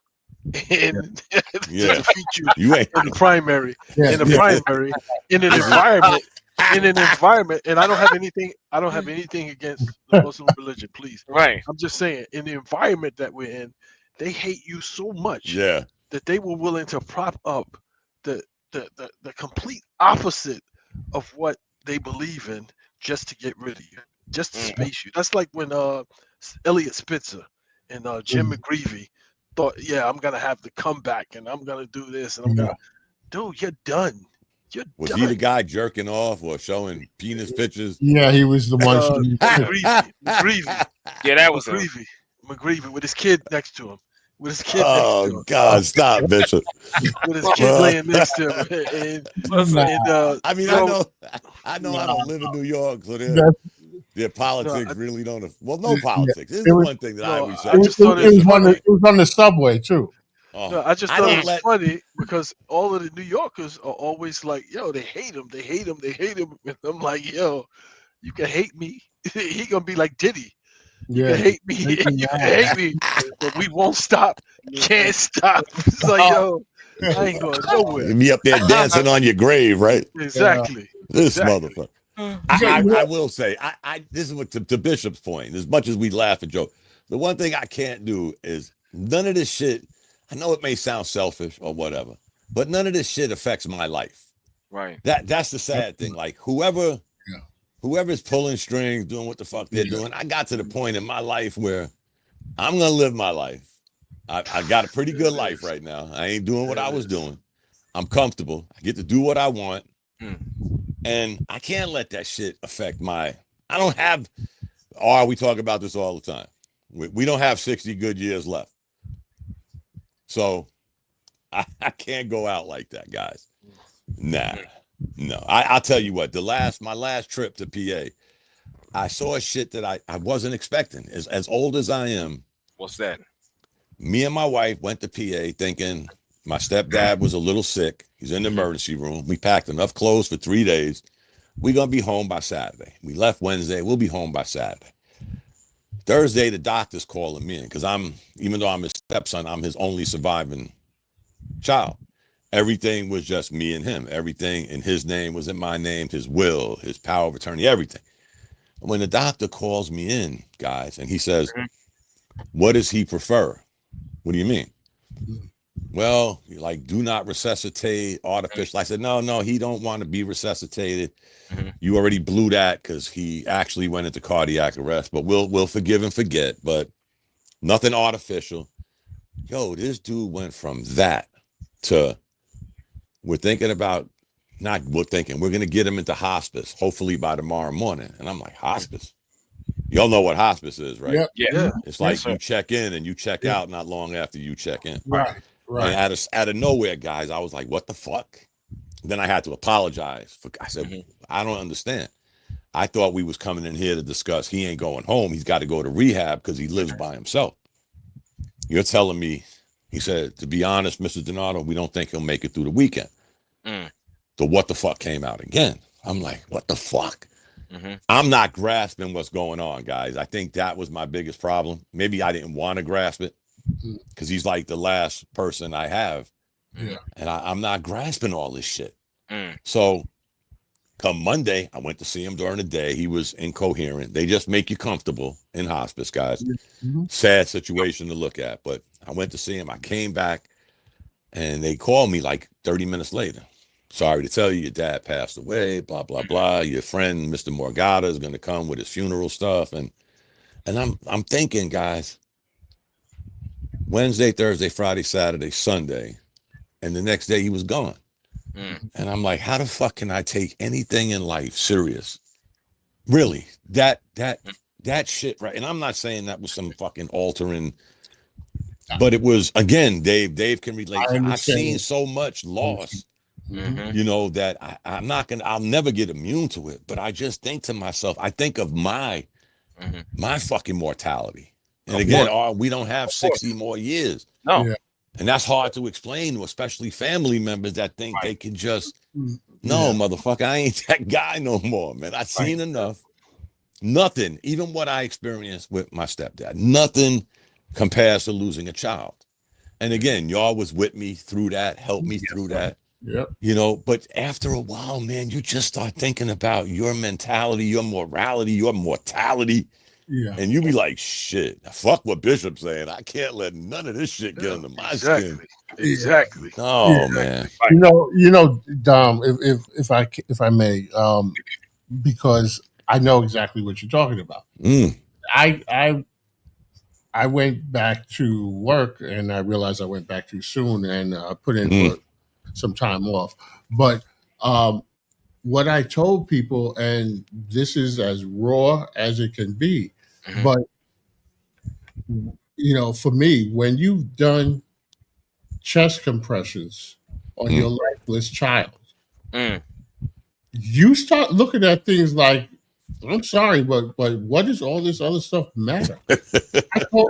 in to Yeah. defeat you You ain't. in the primary, Yeah, in a yeah. primary, in an environment, and I don't have anything against the Muslim religion, please. Right. I'm just saying, in the environment that we're in, they hate you so much Yeah. that they were willing to prop up the complete opposite of what they believe in just to get rid of you, just to space you. That's like when Elliot Spitzer and Jim McGreevy thought, yeah, I'm gonna have the comeback and I'm gonna do this and I'm gonna, dude, you're done. You're Was done. he the guy jerking off or showing penis pictures? Yeah, he was the one. McGreevy, Yeah, that was him. McGreevy with his kid next to him. With his kid next to Oh him. God, stop, Bishop. With his kid laying next to him. I mean, I know I don't live in New York, so their politics really don't. Well, no politics. This is one thing that I always say. I just thought it was funny. It was on the subway too. No, I just thought it was funny because all of the New Yorkers are always like, yo, they hate him, they hate him, they hate him. And I'm like, yo, you can hate me. He gonna be like Diddy. You can hate me, you can hate me, but we won't stop. Can't stop. It's like, yo, I ain't going nowhere. You be up there dancing on your grave, right? Exactly. This motherfucker. I will say, this is what to Bishop's point. As much as we laugh and joke, the one thing I can't do is none of this shit. I know it may sound selfish or whatever, but none of this shit affects my life. Right. That's the sad thing. Like whoever's pulling strings, doing what the fuck they're doing, I got to the point in my life where I'm gonna live my life. I got a pretty good life right now. I ain't doing what I was doing. I'm comfortable. I get to do what I want. And I can't let that shit affect I don't have, we talk about this all the time. We don't have 60 good years left. So I can't go out like that, guys. Nah, no. I'll tell you what, my last trip to PA, I saw shit that I wasn't expecting. As old as I am. What's that? Me and my wife went to PA thinking my stepdad was a little sick. He's in the emergency room. We packed enough clothes for 3 days. We're going to be home by Saturday. We left Wednesday. We'll be home by Saturday. Thursday, the doctor's calling me in because even though I'm his stepson, I'm his only surviving child. Everything was just me and him. Everything in his name was in my name, his will, his power of attorney, everything. When the doctor calls me in, guys, and he says, what does he prefer? What do you mean? Well, like, do not resuscitate artificial. I said, no, he don't want to be resuscitated. You already blew that because he actually went into cardiac arrest, but we'll forgive and forget, but nothing artificial. Yo, this dude went from that to we're going to get him into hospice, hopefully by tomorrow morning. And I'm like, hospice? Y'all know what hospice is, right? Yeah. It's like you check in and you check out not long after you check in. Right. And out of nowhere, guys, I was like, what the fuck? Then I had to apologize. I said, I don't understand. I thought we was coming in here to discuss he ain't going home. He's got to go to rehab because he lives by himself. You're telling me, he said, to be honest, Mr. Donato, we don't think he'll make it through the weekend. So what the fuck came out again? I'm like, what the fuck? I'm not grasping what's going on, guys. I think that was my biggest problem. Maybe I didn't want to grasp it because he's like the last person I have. And I'm not grasping all this shit. So come Monday, I went to see him during the day. He was incoherent. They just make you comfortable in hospice, guys. Sad situation to look at. But I went to see him. I came back and they called me like 30 minutes later. Sorry to tell you, your dad passed away, blah, blah, blah. Your friend, Mr. Morgado, is going to come with his funeral stuff. And I'm thinking, guys, Wednesday, Thursday, Friday, Saturday, Sunday, and the next day he was gone. And I'm like, how the fuck can I take anything in life serious? Really, that shit, right? And I'm not saying that was some fucking altering, but it was, again, Dave can relate. I've seen so much loss, you know, that I'll never get immune to it. But I just think to myself, I think of my fucking mortality. And again, we don't have 60 more years. No. And that's hard to explain to especially family members that think they can just No, motherfucker, I ain't that guy no more, man. I've seen enough. Nothing, even what I experienced with my stepdad, nothing compares to losing a child. And again, y'all was with me through that, helped me through that. Yep. You know, but after a while, man, you just start thinking about your mentality, your morality, your mortality. Yeah. And you be like, shit, fuck what Bishop's saying. I can't let none of this shit get under my skin. Exactly. Oh, man. You know, Dom, if I may, because I know exactly what you're talking about. I went back to work, and I realized I went back too soon, and put in for some time off. But what I told people, and this is as raw as it can be, but you know, for me, when you've done chest compressions on your lifeless child, you start looking at things like, I'm sorry, but what does all this other stuff matter?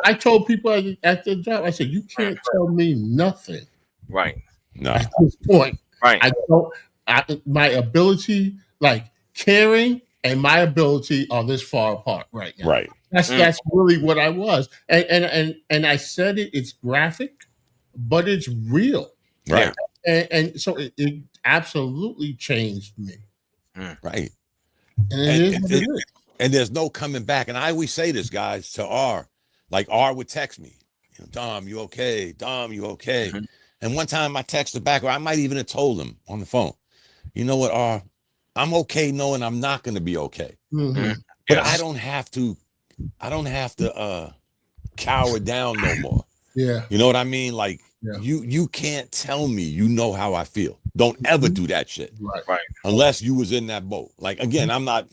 I told people at the job, I said, you can't tell me nothing. Right. No. At this point, Right. my ability, like caring and my ability are this far apart right now. Right. That's really what I was. And I said it's graphic, but it's real. Right. And so it absolutely changed me. Right. And it is what it is. And there's no coming back. And I always say this, guys, to R. Like R would text me, Dom, you okay? Dom, you okay? And one time I texted back, or I might even have told him on the phone, you know what, R, I'm okay knowing I'm not going to be okay. But I don't have to cower down no more. Yeah. You know what I mean? Like you can't tell me you know how I feel. Don't ever do that shit. Right. Unless you was in that boat. Like, again, I'm not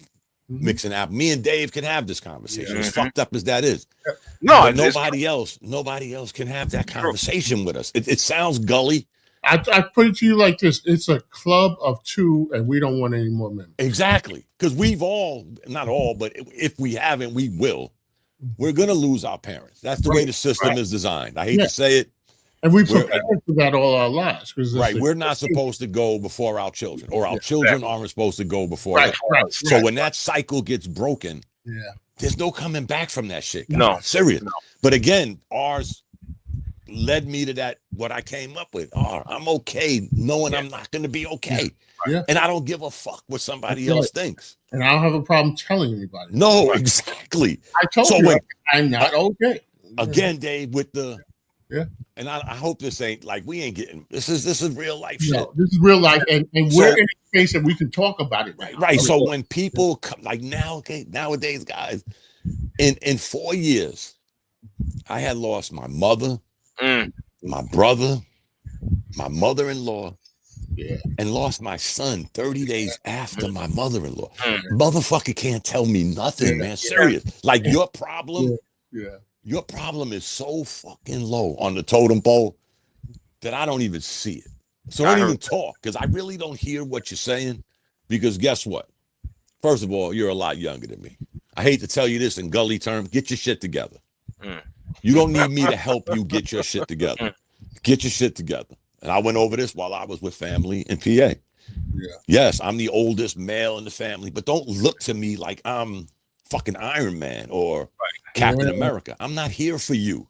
mixing up. Me and Dave can have this conversation. As fucked up as that is. No, but nobody else can have that conversation with us. It sounds gully. I put it to you like this. It's a club of two, and we don't want any more members. Exactly. Because we've all, not all, but if we haven't, we will. We're going to lose our parents. That's the way the system is designed. I hate to say it. And we prepared for that all our lives. We're not supposed to go before our children, or our children aren't supposed to go before us. So when that cycle gets broken, there's no coming back from that shit. Guys. No. Serious. No. But again, ours led me to that, what I came up with. I'm okay knowing I'm not going to be okay. And I don't give a fuck what somebody else thinks. And I don't have a problem telling anybody. No, exactly. I told you I'm not okay. Again, Dave, with the and I hope this ain't like we ain't getting this is real life shit. No, this is real life, and we're in a space that we can talk about it right. So when people come like nowadays, guys, in 4 years, I had lost my mother, my brother, my mother-in-law, and lost my son 30 days after my mother-in-law. Motherfucker can't tell me nothing, man. Serious. Like your problem. Your problem is so fucking low on the totem pole that I don't even see it. So don't even talk, because I really don't hear what you're saying. Because guess what? First of all, you're a lot younger than me. I hate to tell you this in gully terms. Get your shit together. You don't need me to help you get your shit together. Get your shit together. And I went over this while I was with family in PA. Yes, I'm the oldest male in the family, but don't look to me like I'm fucking Iron Man or Captain America. I'm not here for you.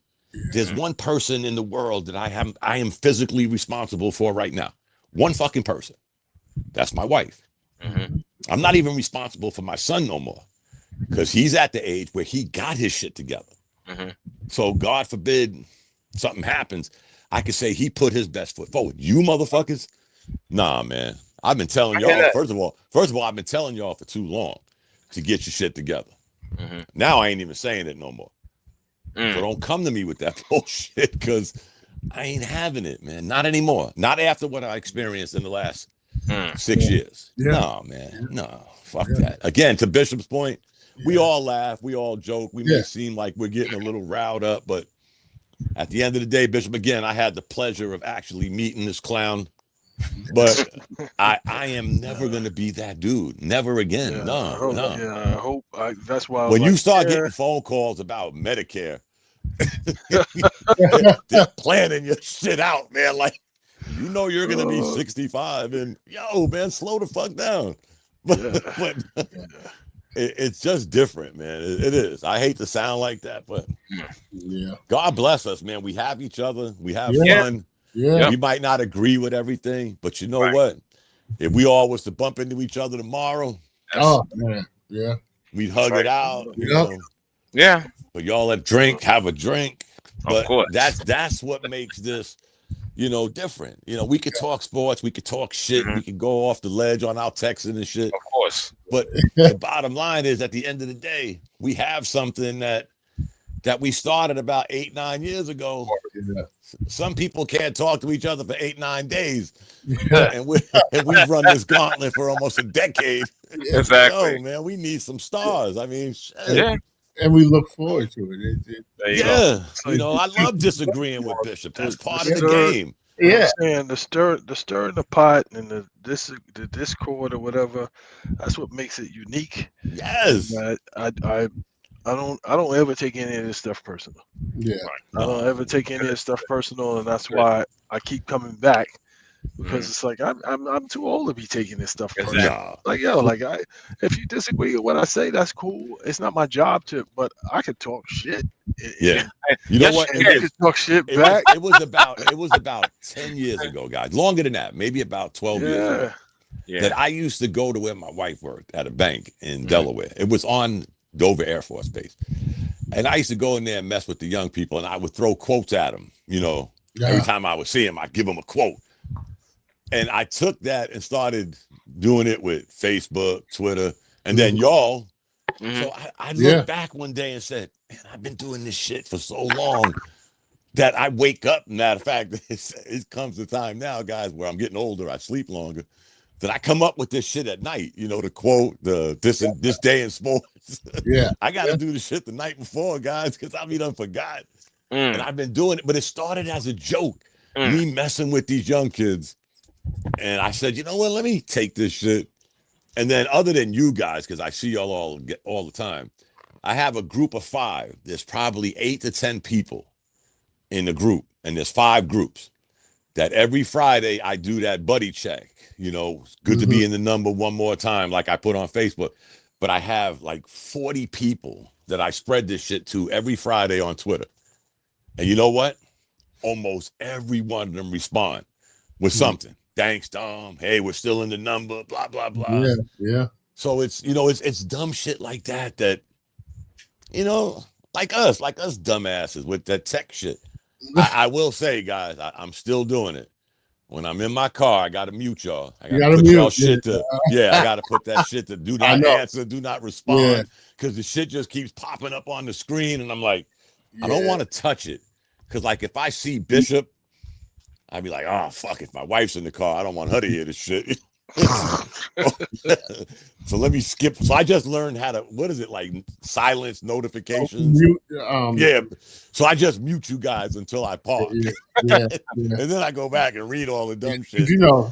There's one person in the world that I am physically responsible for right now. One fucking person. That's my wife. I'm not even responsible for my son no more, because he's at the age where he got his shit together. So God forbid something happens, I could say he put his best foot forward. You motherfuckers, nah, man. I've been telling y'all. First of all, I've been telling y'all for too long to get your shit together. Now I ain't even saying it no more. So don't come to me with that bullshit, because I ain't having it, man. Not anymore. Not after what I experienced in the last 6 years. No, man. No, fuck that. Again, to Bishop's point, we all laugh, we all joke. We may seem like we're getting a little riled up, but at the end of the day, Bishop, again, I had the pleasure of actually meeting this clown. But I am never going to be that dude. Never again. No. I hope. That's why. When you start getting phone calls about Medicare, they're planning your shit out, man. Like, You know you're gonna be 65, and yo, man, slow the fuck down. But, but it's just different, man. It is. I hate to sound like that, but God bless us, man. We have each other. We have fun. Yeah. We might not agree with everything, but you know what? If we all was to bump into each other tomorrow, man, we'd hug it out. You know? Yeah. But y'all have a drink. But of course. That's what makes this, you know, different. You know, we could talk sports, we could talk shit, we could go off the ledge on our texting and shit. Of course. But the bottom line is, at the end of the day, we have something that we started about 8-9 years ago. Some people can't talk to each other for 8-9 days, and we've run this gauntlet for almost a decade. Exactly. Oh man, we need some stars. I mean, shit. Yeah. And we look forward to it. You know, I love disagreeing with Bishop. That's part of the game. Yeah, and the stir in the pot and the discord or whatever. That's what makes it unique. Yes. I don't ever take any of this stuff personal. Yeah. I don't ever take any of this stuff personal, and that's why I keep coming back, because it's like I'm too old to be taking this stuff personal. Exactly. Like if you disagree with what I say, that's cool. It's not my job but I could talk shit. Yeah. You know what? You could talk shit back. It was about 10 years ago, guys. Longer than that, maybe about 12 years ago. That I used to go to where my wife worked at a bank in Delaware. It was on Dover Air Force Base. And I used to go in there and mess with the young people, and I would throw quotes at them. You know, every time I would see them, I'd give them a quote. And I took that and started doing it with Facebook, Twitter, and then y'all. So I looked back one day and said, man, I've been doing this shit for so long that I wake up. Matter of fact, it comes the time now, guys, where I'm getting older, I sleep longer, that I come up with this shit at night. You know, the quote, this day in sports. I got to do the shit the night before, guys, because I'll be done forgot. And I've been doing it, but it started as a joke. Me messing with these young kids. And I said, you know what, let me take this shit. And then, other than you guys, because I see y'all all the time, I have a group of 5. There's probably 8 to 10 people in the group, and there's 5 groups that every Friday I do that buddy check. You know, it's good to be in the number one more time, like I put on Facebook. But I have like 40 people that I spread this shit to every Friday on Twitter. And you know what? Almost every one of them respond with something. Thanks, Dom. Hey, we're still in the number, blah, blah, blah. Yeah. So it's, you know, it's dumb shit like that, you know, like us dumbasses with that tech shit. I will say, guys, I'm still doing it. When I'm in my car, I got to mute y'all. I got to put y'all shit to, I got to put that shit to do not answer, do not respond, because the shit just keeps popping up on the screen. And I'm like, I don't want to touch it. Because, like, if I see Bishop, I'd be like, oh, fuck, if my wife's in the car, I don't want her to hear this shit. So let me skip. So I just learned how to, what is it, like silence notifications? So I just mute you guys until I park. And then I go back and read all the dumb shit. You know,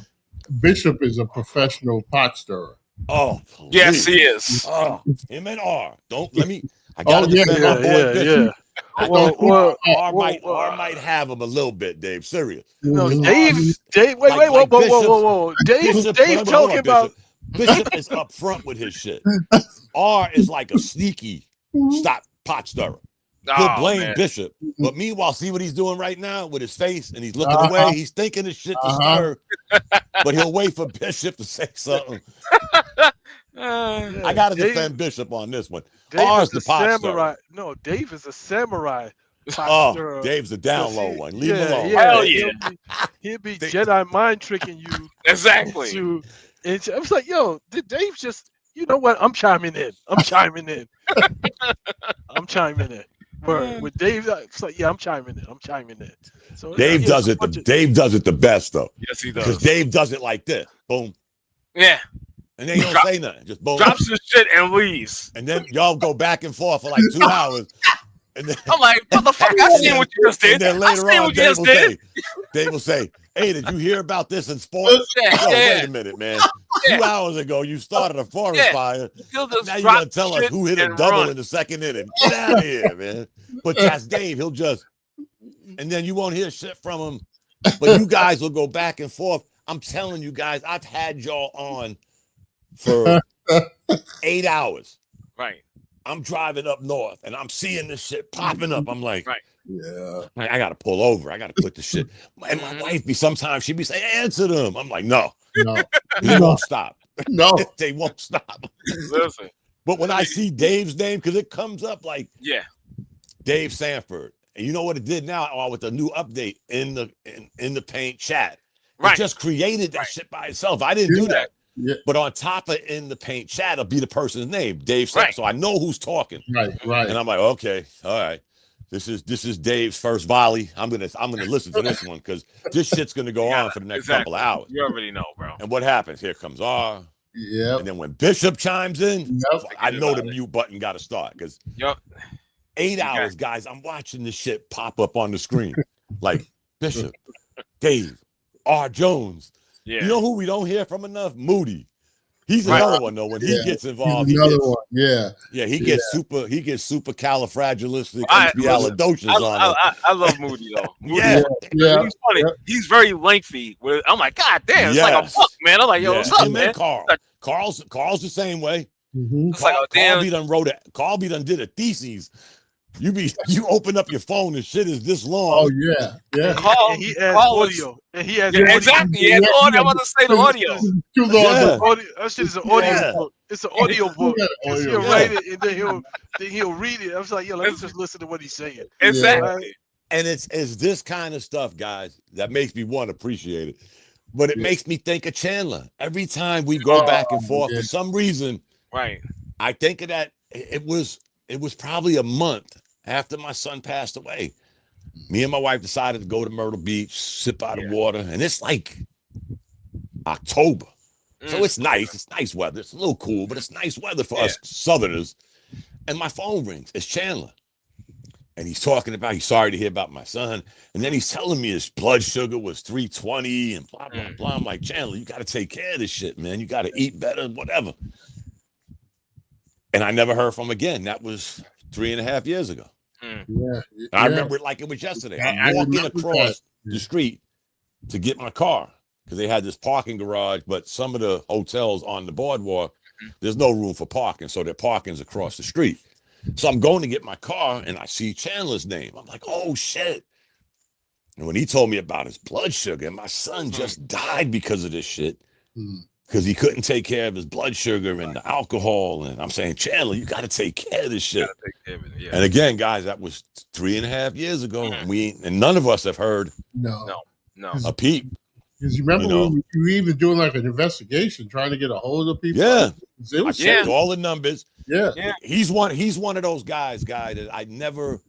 Bishop is a professional pot stirrer. Oh, please. Yes, he is. Oh, him and R. Don't let me. I gotta defend my boy Bishop. R might have him a little bit, Dave. Serious. No, Dave. Wait, whoa. Dave talking about Bishop is up front with his shit. R is like a sneaky pot stirrer. He'll blame Bishop, but meanwhile, see what he's doing right now with his face, and he's looking away. He's thinking his shit to stir, but he'll wait for Bishop to say something. I gotta defend Bishop on this one. R's the pot samurai. No, Dave is a samurai. Dave's a down low one. Leave him alone. Hell yeah. He'll be Jedi mind tricking you. Exactly. I was like, yo, did Dave just, you know what? I'm chiming in. But with Dave, it's like, yeah, I'm chiming in. So Dave does it. Dave does it the best though. Yes, he does. Because Dave does it like this. Boom. Yeah. And then he don't say nothing. Just boom. Drops his shit and leaves. And then y'all go back and forth for like 2 hours. And then, I'm like, motherfucker, I seen what you just did. And then later on, Dave will say, hey, did you hear about this in sports? Wait a minute, man. 2 hours ago, you started a forest fire. Now you're going to tell us who hit a double in the second inning. Get out of here, man. But that's Dave. He'll just, and then you won't hear shit from him But you guys will go back and forth. I'm telling you guys, I've had y'all on for 8 hours. Right. I'm driving up north and I'm seeing this shit popping up. I'm like, Right. Yeah. I gotta pull over. I gotta put the shit. And my wife sometimes she'd be saying, answer them. I'm like, no, No. they won't stop. No. They won't stop. Listen. But when I see Dave's name, because it comes up like Dave Sanford, and you know what it did now with the new update in the Paint chat. It just created that shit by itself. I didn't do that. Yeah. But on top of in the Paint chat, it'll be the person's name, Dave Sanford. So I know who's talking. Right. And I'm like, okay, all right. This is Dave's first volley. I'm gonna listen to this one because this shit's gonna go on for the next couple of hours. You already know, bro. And what happens? Here comes R. Yeah. And then when Bishop chimes in, I know the mute button got to start because 8 hours, guys. I'm watching this shit pop up on the screen like Bishop, Dave, R. Jones. Yeah. You know who we don't hear from enough? Moody. He's another one though. When he gets involved, he gets super califragilistic on it. I love Moody though. Moody, yeah. He's funny. He's very lengthy. I'm like, God damn, it's like a book, man. I'm like, yo, what's up, man? Carl's the same way. It's like, oh, damn. Carlby done did a thesis. You open up your phone and shit is this long. Oh yeah. And he adds audio. And he adds audio. Exactly. He adds audio. I'm about to say the audio. Too long. That shit is an audio book. It's an audio book. He'll write it and then he'll read it. I was like, yo, let me just listen to what he's saying. Exactly. And it's this kind of stuff, guys, that makes me want to appreciate it. But it makes me think of Chandler. Every time we go back and forth for some reason, I think of that. It was probably a month after my son passed away. Me and my wife decided to go to Myrtle Beach, sip out of water, and it's like October. So it's nice. It's nice weather. It's a little cool, but it's nice weather for us Southerners. And my phone rings. It's Chandler. And he's talking about, he's sorry to hear about my son. And then he's telling me his blood sugar was 320 and blah, blah, blah. I'm like, Chandler, you got to take care of this shit, man. You got to eat better, whatever. And I never heard from him again. That was 3.5 years ago. I remember it like it was yesterday. I'm walking across the street to get my car because they had this parking garage, but some of the hotels on the boardwalk, there's no room for parking. So their parking's across the street. So I'm going to get my car and I see Chandler's name. I'm like, oh shit. And when he told me about his blood sugar, my son just died because of this shit. Because he couldn't take care of his blood sugar and the alcohol. And I'm saying, Chandler, you got to take care of this shit. And again, guys, that was 3.5 years ago. And none of us have heard a peep. Because you remember when you were even doing like an investigation, trying to get a hold of people? Yeah. I checked all the numbers. Yeah. He's one of those guys, that I never,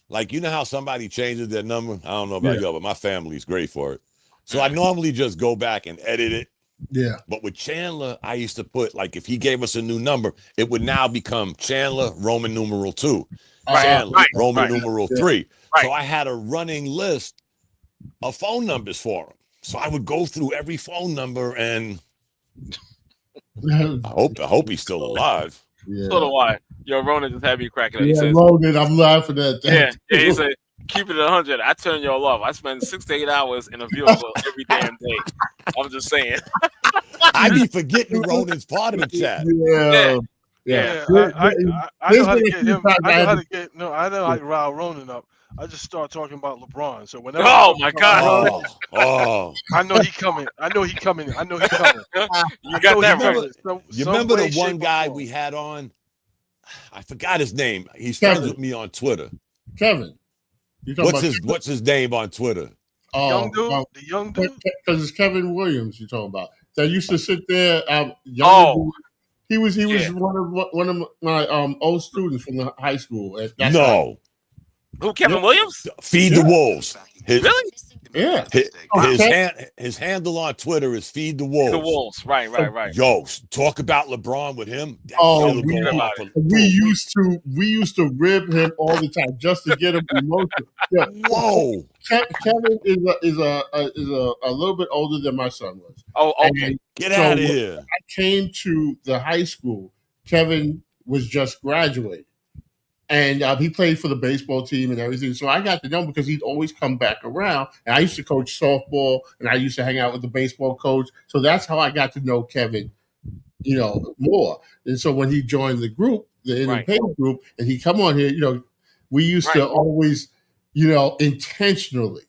like, you know how somebody changes their number? I don't know about y'all, but my family's great for it. So I normally just go back and edit it. Yeah. But with Chandler, I used to put, like, if he gave us a new number, it would now become Chandler, Roman numeral 2. Chandler, Roman numeral 3. So I had a running list of phone numbers for him. So I would go through every phone number and I hope he's still alive. So do I. Yo, Ronan just had me cracking up. He says, Ronan, I'm laughing at that. Yeah, he said, keep it 100. I turn y'all off. I spend 6 to 8 hours in a vehicle every damn day. I'm just saying. I be forgetting Ronan's part of the chat. Yeah. I know how to get him. I know how to rile Ronan up. I just start talking about LeBron. So whenever my God. I know he coming. You got that right. You remember the one guy we had on? I forgot his name. He's friends with me on Twitter. Kevin. What's his name on Twitter? Young dude? The young dude? Because it's Kevin Williams you're talking about. That used to sit there. He was one of my old students from the high school. Who, Kevin Williams? Feed the Wolves. Really? Yeah. His handle on Twitter is Feed the Wolves. The Wolves. Right. Yo, talk about LeBron with him. We used to rib him all the time just to get him emotional. Yeah. Whoa. Kevin is a little bit older than my son was. Oh, okay. Get out of here. I came to the high school. Kevin was just graduating. And he played for the baseball team and everything. So I got to know him because he'd always come back around. And I used to coach softball, and I used to hang out with the baseball coach. So that's how I got to know Kevin, more. And so when he joined the group, the independent group, and he come on here, we used to always, intentionally,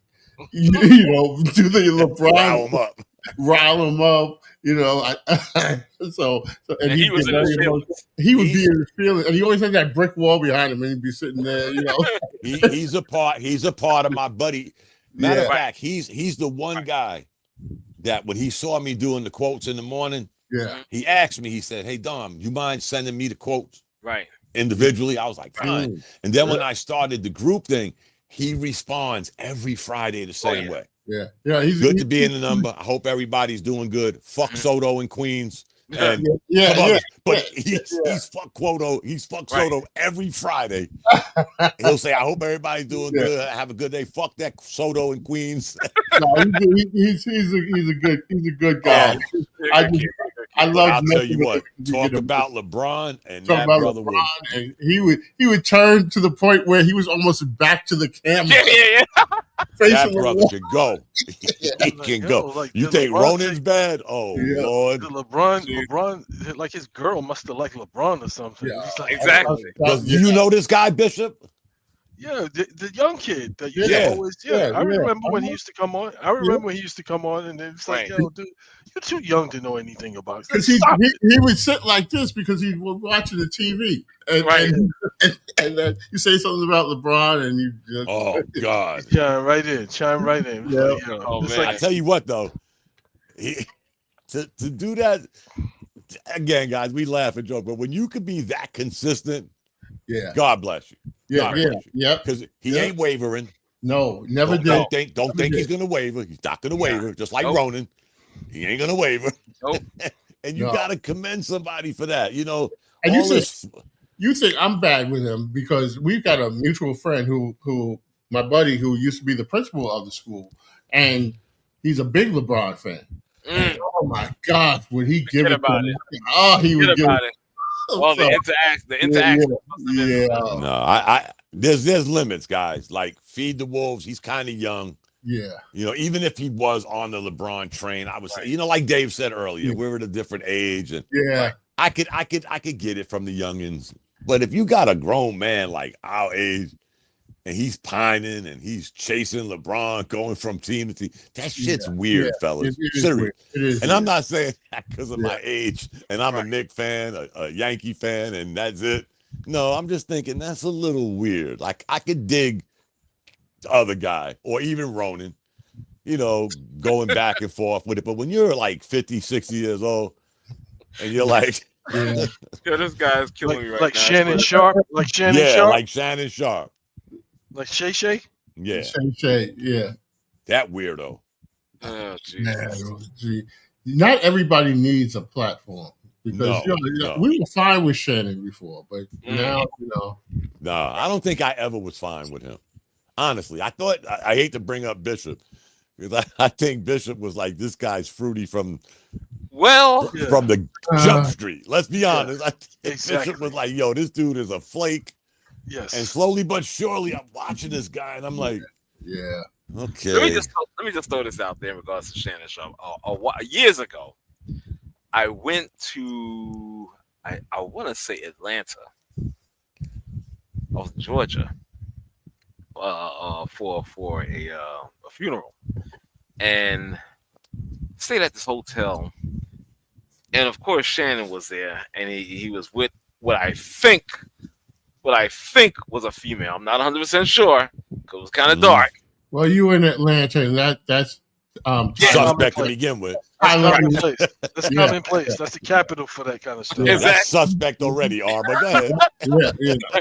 do the LeBron, rile him up. And he was in his feelings. He would be in his feelings, and he always had that brick wall behind him, and he'd be sitting there. He's a part of my buddy. Matter of fact, he's the one guy that when he saw me doing the quotes in the morning, he asked me. He said, "Hey Dom, you mind sending me the quotes individually?" I was like, "Fine." And then when I started the group thing, he responds every Friday the same way. Yeah. He's good to be in the number. I hope everybody's doing good. Fuck Soto in Queens. And but he's fuck Quoto. He's fuck Soto every Friday. He'll say, "I hope everybody's doing good. Have a good day." Fuck that Soto in Queens. No, he's a good guy. I love. I'll tell you what. Talk about LeBron and that brother LeBron, and he would turn to the point where he was almost back to the camera. That brother can go. He can go. Like, you think Ronan's bad? Oh Lord. LeBron, like his girl must have liked LeBron or something. Yeah, like, exactly. Do you know this guy, Bishop? Yeah, the young kid that used to always. I remember when he used to come on. And then it's like, yo, dude, you're too young to know anything about it. Because he would sit like this because he was watching the TV, and then you say something about LeBron, and you just God, chime right in. Yeah. Man, I tell you what though, to do that again, guys, we laugh and joke, but when you could be that consistent, God bless you. Because he ain't wavering. No, never did. Don't think he's gonna waver. He's not gonna waver. Just like Ronan, he ain't gonna waver. And you gotta commend somebody for that. And you think I'm bad with him because we've got a mutual friend who my buddy who used to be the principal of the school, and he's a big LeBron fan. And, oh my God, would he give it about it? Oh, he would give it. Well, the interaction. No, there's limits, guys. Like feed the wolves. He's kind of young. Yeah. Even if he was on the LeBron train, I would say, like Dave said earlier, we're at a different age, and I could get it from the youngins. But if you got a grown man like our age, and he's pining and he's chasing LeBron, going from team to team, that shit's weird, fellas. Serious. It is. And I'm not saying that because of my age, and I'm a Knicks fan, a Yankee fan, and that's it. No, I'm just thinking that's a little weird. Like I could dig the other guy or even Ronan, going back and forth with it. But when you're like 50, 60 years old and you're like, this guy's killing me right like now. Shannon Sharp, like Shannon Sharp. Like Shay? Yeah. Shay, yeah. That weirdo. Oh, geez. Not everybody needs a platform. Because we were fine with Shannon before, but now, No, I don't think I ever was fine with him. Honestly, I hate to bring up Bishop, because I think Bishop was like, this guy's fruity from the jump street. Let's be honest. I think Bishop was like, yo, this dude is a flake. Yes. And slowly but surely, I'm watching this guy, and I'm like, okay. Let me just throw this out there in regards to Shannon Sharp. Years ago, I went to I want to say Atlanta. I was in Georgia for a funeral, and stayed at this hotel. And of course, Shannon was there, and he was with what I think was a female. I'm not 100% sure because it was kind of dark. Well, you were in Atlanta, and that's suspect to begin with. That's commonplace. That's the capital for that kind of stuff. Yeah, that's suspect already, but go ahead.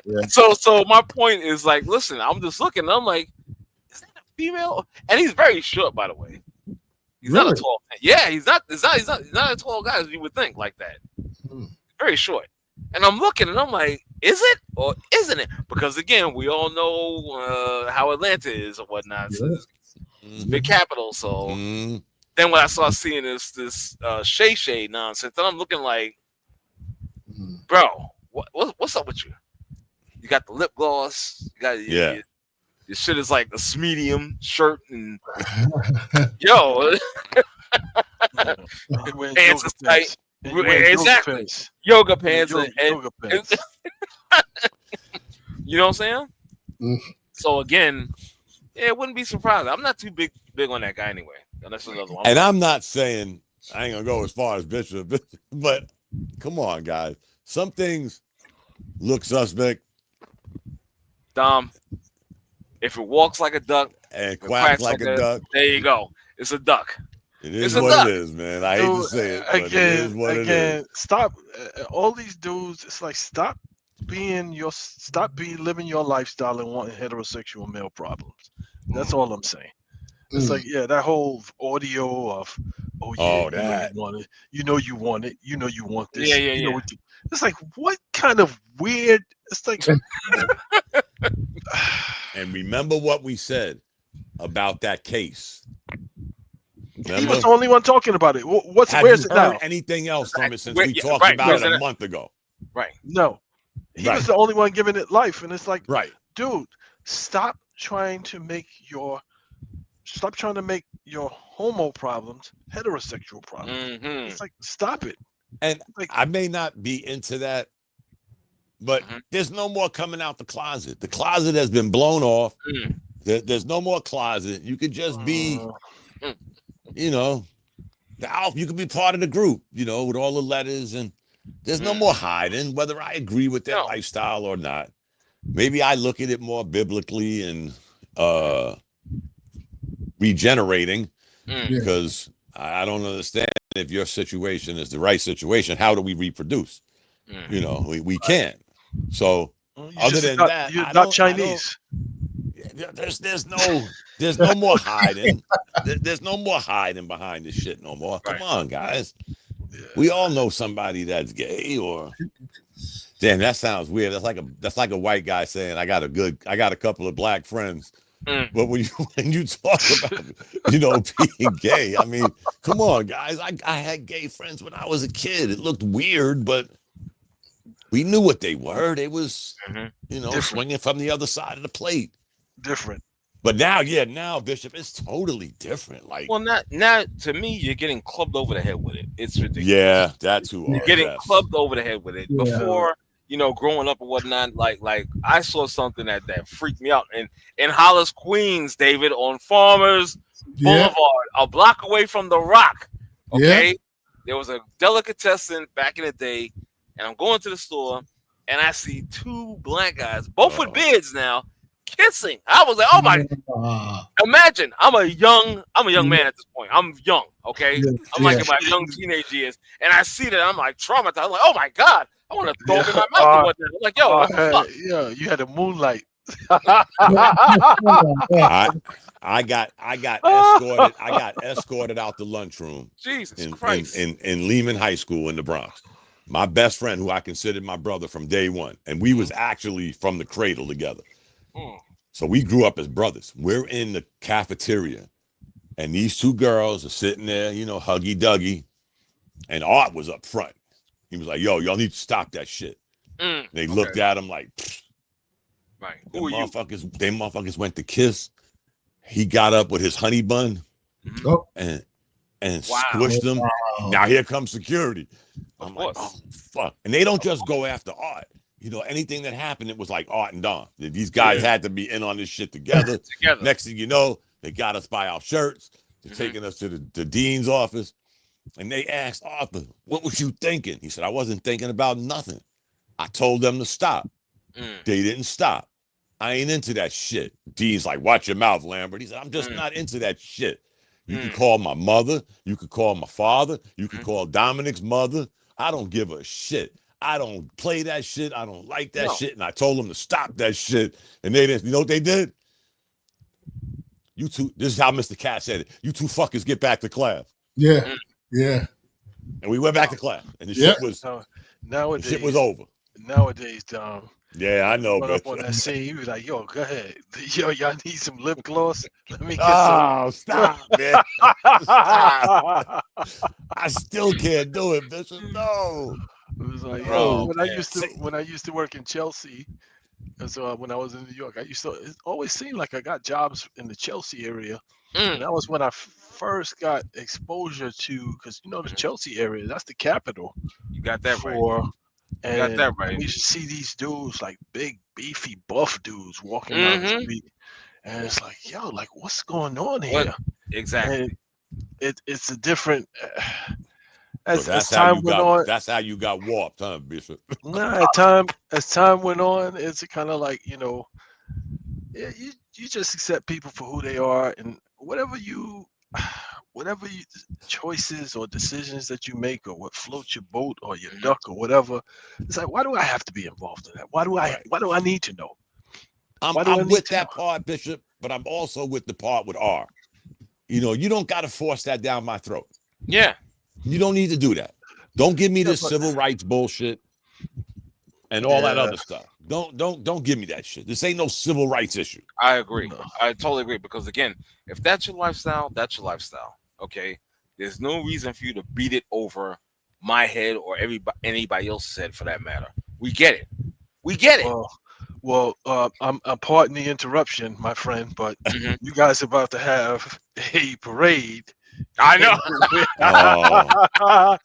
Yeah. So my point is like, listen, I'm just looking, and I'm like, is that a female? And he's very short, by the way. He's not a tall. Yeah, he's not a tall guy as you would think like that. Very short. And I'm looking, and I'm like, is it or isn't it? Because again, we all know how Atlanta is or whatnot. So it's a big capital. So then when I started seeing this Shay nonsense, then I'm looking like, bro, what's up with you? You got the lip gloss. You got your shit is like a medium shirt and yo, pants is tight. Exactly. Yoga pants and yoga pants. You know what I'm saying? Mm. So again, yeah, it wouldn't be surprising. I'm not too big on that guy anyway. That's another one. And I'm not saying I ain't gonna go as far as Bishop, but come on, guys. Some things look suspect. Dom, if it walks like a duck and quacks like a duck, there you go. It's a duck. It is what it is, man. I hate to say it, but again, it is what it is. Stop. All these dudes, it's like stop living your lifestyle and wanting heterosexual male problems. That's all I'm saying. It's like, that whole audio of, that. You know you want it. You know you want this. Yeah. It's like, what kind of weird? It's like. And remember what we said about that case. Remember? He was the only one talking about it. Where's it now? Anything else from it since we talked about it a month ago? Right. No. He was the only one giving it life. And it's like, dude, stop trying to make your homo problems heterosexual problems. Mm-hmm. It's like, stop it. And I may not be into that, but there's no more coming out the closet. The closet has been blown off. There's no more closet. You could just be, the alpha. You could be part of the group, with all the letters. And there's no more hiding, whether I agree with their lifestyle or not. Maybe I look at it more biblically and regenerating because I don't understand if your situation is the right situation. How do we reproduce? We can't. So other than that, you're not Chinese. There's no more hiding. There's no more hiding behind this shit no more. Come on, guys. We all know somebody that's gay or. Damn, that sounds weird. That's like a white guy saying, I got a couple of black friends. But when you talk about being gay, I mean, come on, guys. I had gay friends when I was a kid. It looked weird, but we knew what they were. They was swinging from the other side of the plate. Different. But now, Bishop, it's totally different. Like, well, now to me, you're getting clubbed over the head with it. It's ridiculous. Yeah, that's who you're getting clubbed over the head with it. Yeah. Before, growing up and whatnot, like I saw something that freaked me out in Hollis, Queens, David, on Farmers Boulevard, a block away from the Rock. Okay, there was a delicatessen back in the day, and I'm going to the store, and I see two black guys, both with beards now, kissing. I was like, oh my! Imagine, I'm a young man at this point. I'm young, okay. I'm like in my young teenage years, and I see that I'm like traumatized. I'm like, oh my god, I want to throw it in my mouth. I'm like, yo, what the fuck? Yeah, you had a moonlight. I got escorted. I got escorted out the lunchroom. Jesus Christ! In Lehman High School in the Bronx. My best friend, who I considered my brother from day one, and we was actually from the cradle together. So we grew up as brothers. We're in the cafeteria, and these two girls are sitting there, huggy duggy, and Art was up front. He was like, "Yo, y'all need to stop that shit." They looked at him like, "Right, who are you?" They motherfuckers went to kiss. He got up with his honey bun and squished them. Now here comes security. I'm like, oh fuck! And they don't just go after Art. Anything that happened, it was like Art and Don. These guys had to be in on this shit together. Next thing you know, they got us by our shirts. They're taking us to the dean's office. And they asked Arthur, what was you thinking? He said, I wasn't thinking about nothing. I told them to stop. They didn't stop. I ain't into that shit. Dean's like, watch your mouth, Lambert. He said, I'm just not into that shit. You can call my mother. You could call my father. You could call Dominic's mother. I don't give a shit. I don't play that shit. I don't like that shit. And I told them to stop that shit. And they didn't. You know what they did? You two, this is how Mr. Cat said it. You two fuckers get back to class. Yeah. Yeah. And we went back to class. And the shit was nowadays. The shit was over. Nowadays, yeah, I know. Up on that scene, you was like, yo, go ahead. Yo, y'all need some lip gloss? Let me get some. Stop, man. Stop. I still can't do it, Bishop. No. It was like, Bro, when I used to work in Chelsea, As when I was in New York, I used to. It always seemed like I got jobs in the Chelsea area, and that was when I first got exposure to, because the Chelsea area, that's the capital You got that right. for. You got that And right. we used to see these dudes, like big, beefy, buff dudes, walking down the Mm-hmm. street, and it's like, yo, like what's going on What? here? Exactly. And it's a different. So As time went on, that's how you got warped, huh, Bishop? nah, as time went on, it's kind of like yeah, you just accept people for who they are, and whatever you choices or decisions that you make, or what floats your boat or your duck or whatever. It's like, why do I have to be involved in that? Why do I? Right. Why do I need to know? I'm Why do I need with to that know? part, Bishop, but I'm also with the part with R. You don't got to force that down my throat. Yeah. You don't need to do that. Don't give me Yeah, this but- civil rights bullshit and all that Yeah. other stuff. Don't give me that shit. This ain't no civil rights issue. I agree. No. I totally agree, because again, if that's your lifestyle, that's your lifestyle. Okay. There's no reason for you to beat it over my head or anybody else's head for that matter. We get it. We get it. Well, I'm pardon the interruption, my friend, but Mhm. you guys are about to have a parade. I know. Oh.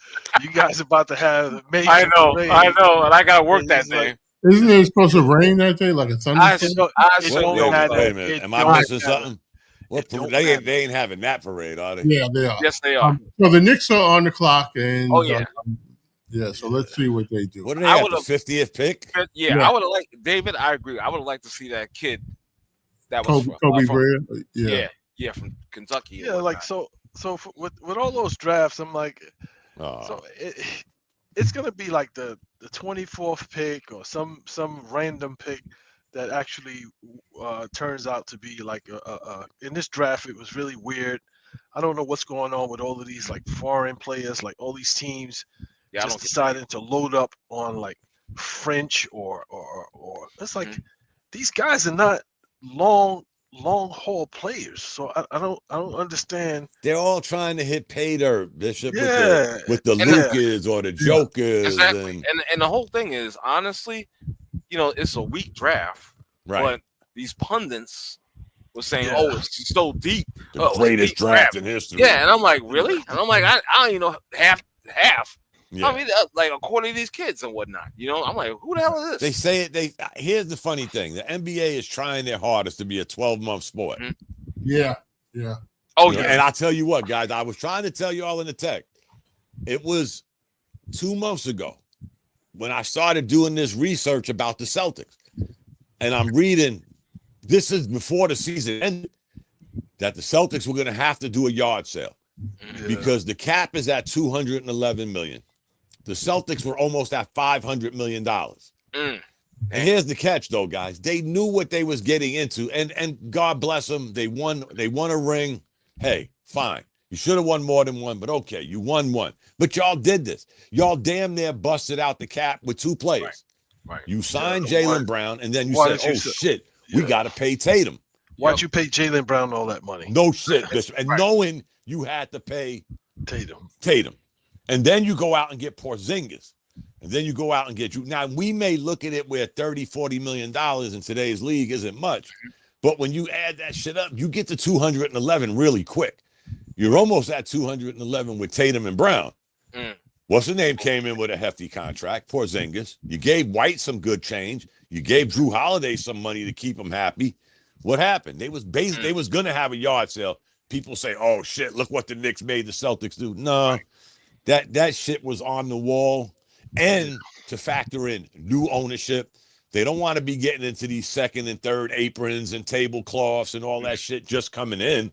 You guys about to have a major I know. parade. I know. And I got to work And that it's like, day. Isn't it supposed to rain that day, like a thunderstorm? I It say don't no, matter. Wait a minute. It Am I don't missing matter. something? What It don't they matter. ain't having that parade, are they? Yeah, they are. Yes, they are. So the Knicks are on the clock, and Oh, yeah. yeah. So let's see what they do. What do they I have? The would've- 50th pick? Yeah, Yeah. I would have liked David. I agree. I would have liked to see that kid. That was Kobe from Bryant. Yeah. yeah, from Kentucky. Yeah, like so with all those drafts, I'm like, so it's gonna be like the 24th pick or some random pick that actually turns out to be like in this draft. It was really weird. I don't know what's going on with all of these like foreign players, like all these teams Yeah, I just don't get deciding to load up on like French or it's like these guys are not long haul players. So I don't understand. They're all trying to hit pay dirt, Bishop, Yeah, with the And Lucas or the Jokers. exactly. And the whole thing is, honestly, it's a weak draft, Right. but these pundits were saying, Yeah. "Oh, it's so deep, The oh, it's a greatest deep draft in history. Yeah, and I'm like, really? And I'm like, I don't even know half. Yeah. I mean, like according to these kids and whatnot, I'm like, who the hell is They this? say it. Here's the funny thing: the NBA is trying their hardest to be a 12-month sport. Mhm. Yeah. Oh You know, yeah, and I'll tell you what, guys. I was trying to tell you all in the tech. It was 2 months ago when I started doing this research about the Celtics, and I'm reading. This is before the season ended, that the Celtics were going to have to do a yard sale Yeah. because the cap is at $211 million. The Celtics were almost at $500 million. Mm. And here's the catch, though, guys. They knew what they was getting into, and God bless them. They won a ring. Hey, fine. You should have won more than one, but okay, you won one. But y'all did this. Y'all damn near busted out the cap with 2 players. Right. You signed Yeah, Jaylen Brown, and then you why said, did you "Oh say- shit, we Yeah. got to pay Tatum." Why'd you pay Jaylen Brown all that money? No shit, Bishop. And Right. knowing you had to pay Tatum. and then you go out and get Porzingis. And then you go out and get you. Now, we may look at it where 30, $40 million in today's league isn't much. But when you add that shit up, you get to 211 really quick. You're almost at 211 with Tatum and Brown. Mm. What's the name came in with a hefty contract? Porzingis. You gave White some good change. You gave Drew Holiday some money to keep him happy. What happened? They was going to have a yard sale. People say, "Oh shit, look what the Knicks made the Celtics do." No, that shit was on the wall. And to factor in new ownership, they don't want to be getting into these second and third aprons and tablecloths and all that shit just coming in.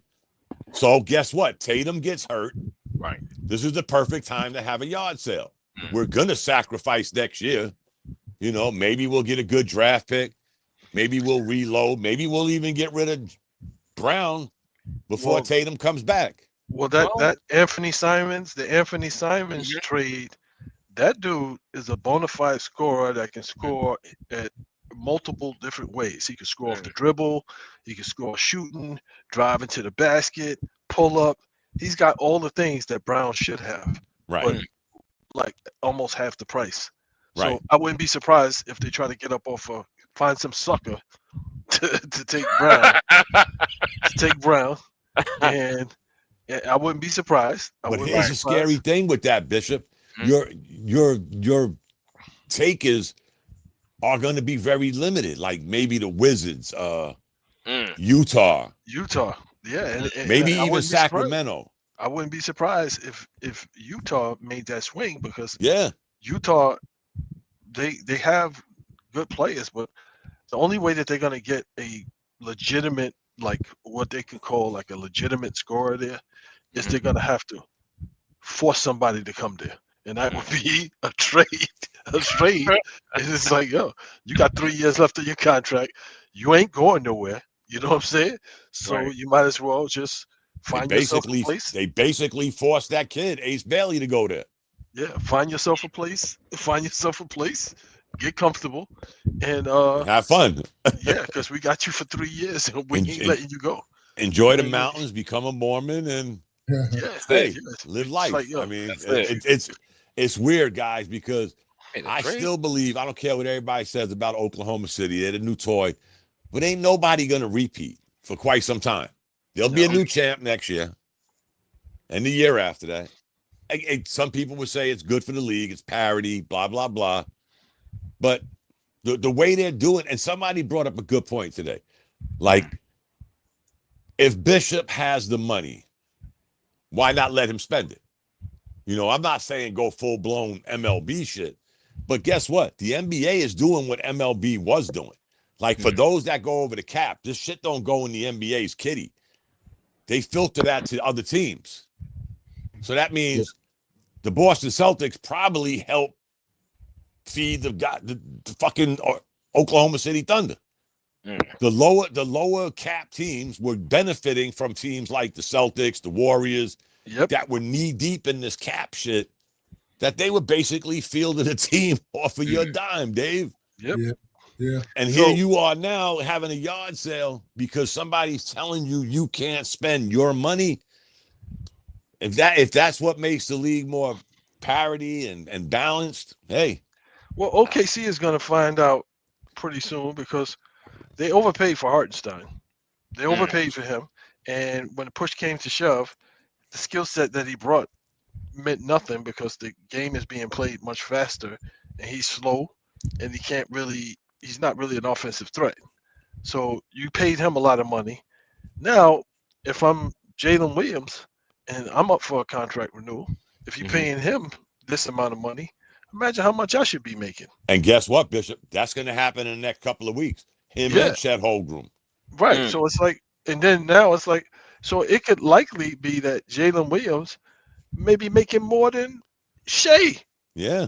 So guess what? Tatum gets hurt. Right. This is the perfect time to have a yard sale. We're going to sacrifice next year. Maybe we'll get a good draft pick. Maybe we'll reload. Maybe we'll even get rid of Brown before Tatum comes back. Well, that Anthony Simons, the Anthony Simons trade, that dude is a bona fide scorer that can score at multiple different ways. He can score off the dribble. He can score shooting, driving to the basket, pull up. He's got all the things that Brown should have, Right. but like almost half the price. So Right. I wouldn't be surprised if they try to get up off of find some sucker to take Brown, and I wouldn't be surprised. But here's the scary thing with that, Bishop. Your takers are going to be very limited. Like maybe the Wizards, Utah, yeah, and maybe even Sacramento. I wouldn't be surprised if Utah made that swing, because Yeah, Utah, they have good players, but the only way that they're going to get a legitimate, like what they can call like a legitimate scorer there, is they're going to have to force somebody to come there, and that would be a trade. And it's like, yo, you got 3 years left of your contract. You ain't going nowhere. You know what I'm saying? So you might as well just find yourself a place. They basically forced that kid, Ace Bailey, to go there. Yeah, find yourself a place. Get comfortable, and have fun. Yeah, because we got you for 3 years, and we ain't letting you go. Enjoy the mountains, become a Mormon, and live life. Like, I mean, it's weird, guys, because I still believe, I don't care what everybody says about Oklahoma City, they're the new toy, but ain't nobody gonna repeat for quite some time. There'll be a new champ next year, and the year after that. Some people would say it's good for the league, it's parity, blah blah blah. But the way they're doing, and somebody brought up a good point today. Like, if Bishop has the money, why not let him spend it? You know, I'm not saying go full-blown MLB shit, but guess what? The NBA is doing what MLB was doing. Like, for those that go over the cap, this shit don't go in the NBA's kitty. They filter that to other teams. So that means the Boston Celtics probably help feed the fucking Oklahoma City Thunder. The lower cap teams were benefiting from teams like the Celtics, the Warriors, that were knee deep in this cap shit, that they were basically fielding a team off of your dime, Dave. Yeah. And here you are now having a yard sale because somebody's telling you can't spend your money. If that's what makes the league more parity and balanced, hey. Well, OKC is going to find out pretty soon, because they overpaid for Hartenstein. They overpaid for him, and when the push came to shove, the skill set that he brought meant nothing, because the game is being played much faster, and he's slow, and he's not really an offensive threat. So you paid him a lot of money. Now, if I'm Jalen Williams and I'm up for a contract renewal, if you're paying him this amount of money, imagine how much I should be making. And guess what, Bishop? That's going to happen in the next couple of weeks. Him and Chet Holmgren. Right. So it's like, and then now it's like, so it could likely be that Jalen Williams may be making more than Shea. Yeah.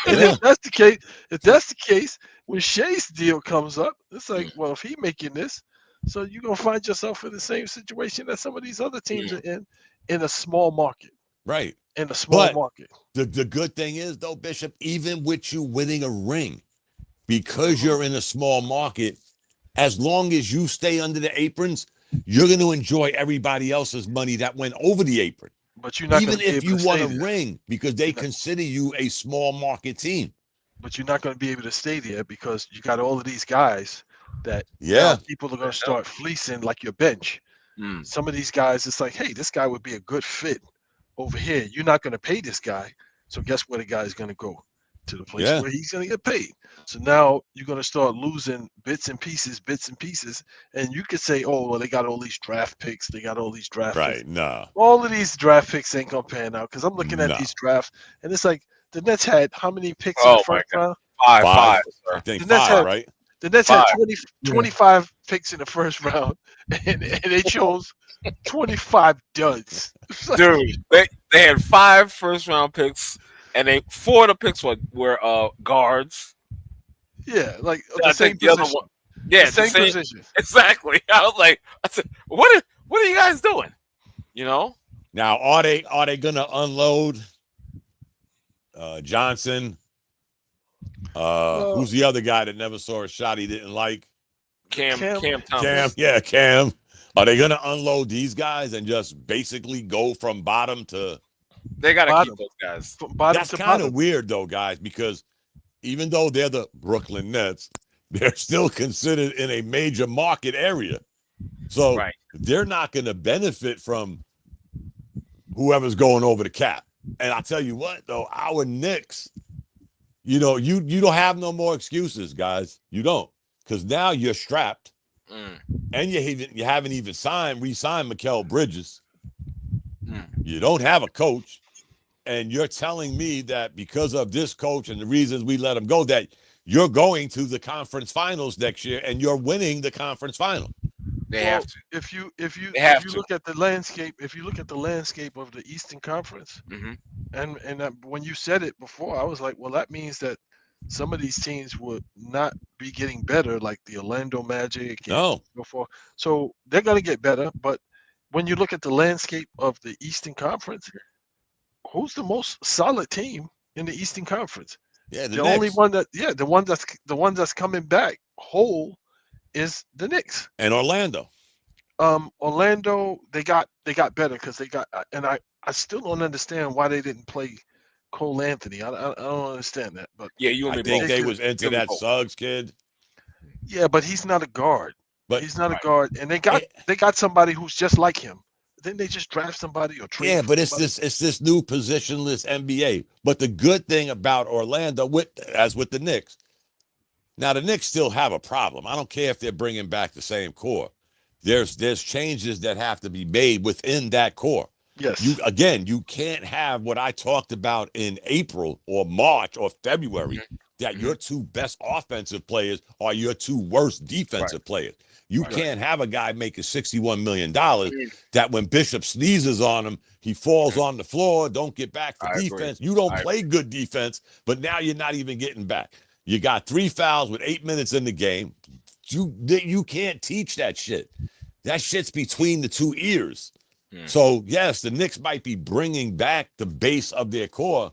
If that's the case, when Shea's deal comes up, it's like, well, if he making this, so you're gonna find yourself in the same situation that some of these other teams are in a small market. Right. In a small market. The good thing is, though, Bishop, even with you winning a ring, because you're in a small market, as long as you stay under the aprons, you're going to enjoy everybody else's money that went over the apron. But you're not even gonna be if able you to won stay a there. ring, because they consider you a small market team. But you're not going to be able to stay there, because you got all of these guys that now people are going to start fleecing like your bench. Some of these guys, it's like, hey, this guy would be a good fit over here. You're not going to pay this guy, so guess where the guy is going to go? To the place where he's going to get paid. So now you're going to start losing bits and pieces, and you could say, oh, well, they got all these draft picks. They got all these draft picks. Right, no. All of these draft picks ain't going to pan out, because I'm looking at these drafts, and it's like the Nets had how many picks in the first round? Five. I think The Nets 5, had, right? The Nets had 25 picks in the first round, and they chose 25 duds. Dude, they had 5 first-round picks, and 4 of the picks were guards. Yeah, like I the same think the other position. one. Yeah, the same position. Exactly. I said, what are you guys doing? You know? Now, are they gonna unload Johnson? Who's the other guy that never saw a shot he didn't like? Cam Thomas. Cam. Are they gonna unload these guys and just basically go from bottom to? They gotta keep those guys. That's kind of weird, though, guys, because even though they're the Brooklyn Nets, they're still considered in a major market area. So Right. they're not going to benefit from whoever's going over the cap. And I'll tell you what, though, our Knicks, you don't have no more excuses, guys. You don't, because now you're strapped, and you haven't even re-signed Mikal Bridges. You don't have a coach, and you're telling me that because of this coach and the reasons we let him go, that you're going to the conference finals next year and you're winning the conference final. They have to. If you to. look at the landscape, of the Eastern Conference, and when you said it before, I was like, well, that means that some of these teams would not be getting better, like the Orlando Magic. No. Before, so they're gonna get better. But when you look at the landscape of the Eastern Conference, who's the most solid team in the Eastern Conference? Yeah, the only one the one that's coming back whole is the Knicks. And Orlando. Orlando, they got better because they got, and I still don't understand why they didn't play Cole Anthony. I don't understand that. But yeah, you and me I think both. they was into that Suggs kid. Yeah, but he's not a guard. But he's not a guard, and they got somebody who's just like him. Then they just draft somebody or trade. Yeah, but it's this new positionless NBA. But the good thing about Orlando, as with the Knicks, now the Knicks still have a problem. I don't care if they're bringing back the same core. There's changes that have to be made within that core. Yes. You can't have what I talked about in April or March or February, that your two best offensive players are your two worst defensive players. You can't have a guy making $61 million that when Bishop sneezes on him, he falls on the floor, don't get back for defense. You don't play good defense, but now you're not even getting back. You got 3 fouls with 8 minutes in the game. You can't teach that shit. That shit's between the two ears. So, yes, the Knicks might be bringing back the base of their core,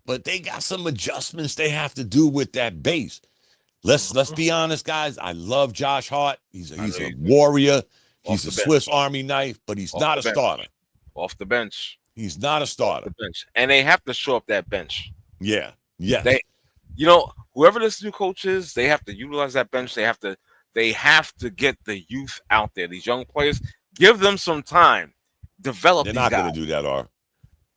but they got some adjustments they have to do with that base. Let's be honest, guys. I love Josh Hart. He's a warrior. He's a Swiss Army knife, but he's not a starter. Off the bench. He's not a starter. And they have to show up that bench. Yeah. Yes. Whoever this new coach is, they have to utilize that bench. They have to get the youth out there. These young players, give them some time. Develop They're these not guys. going to do that, R.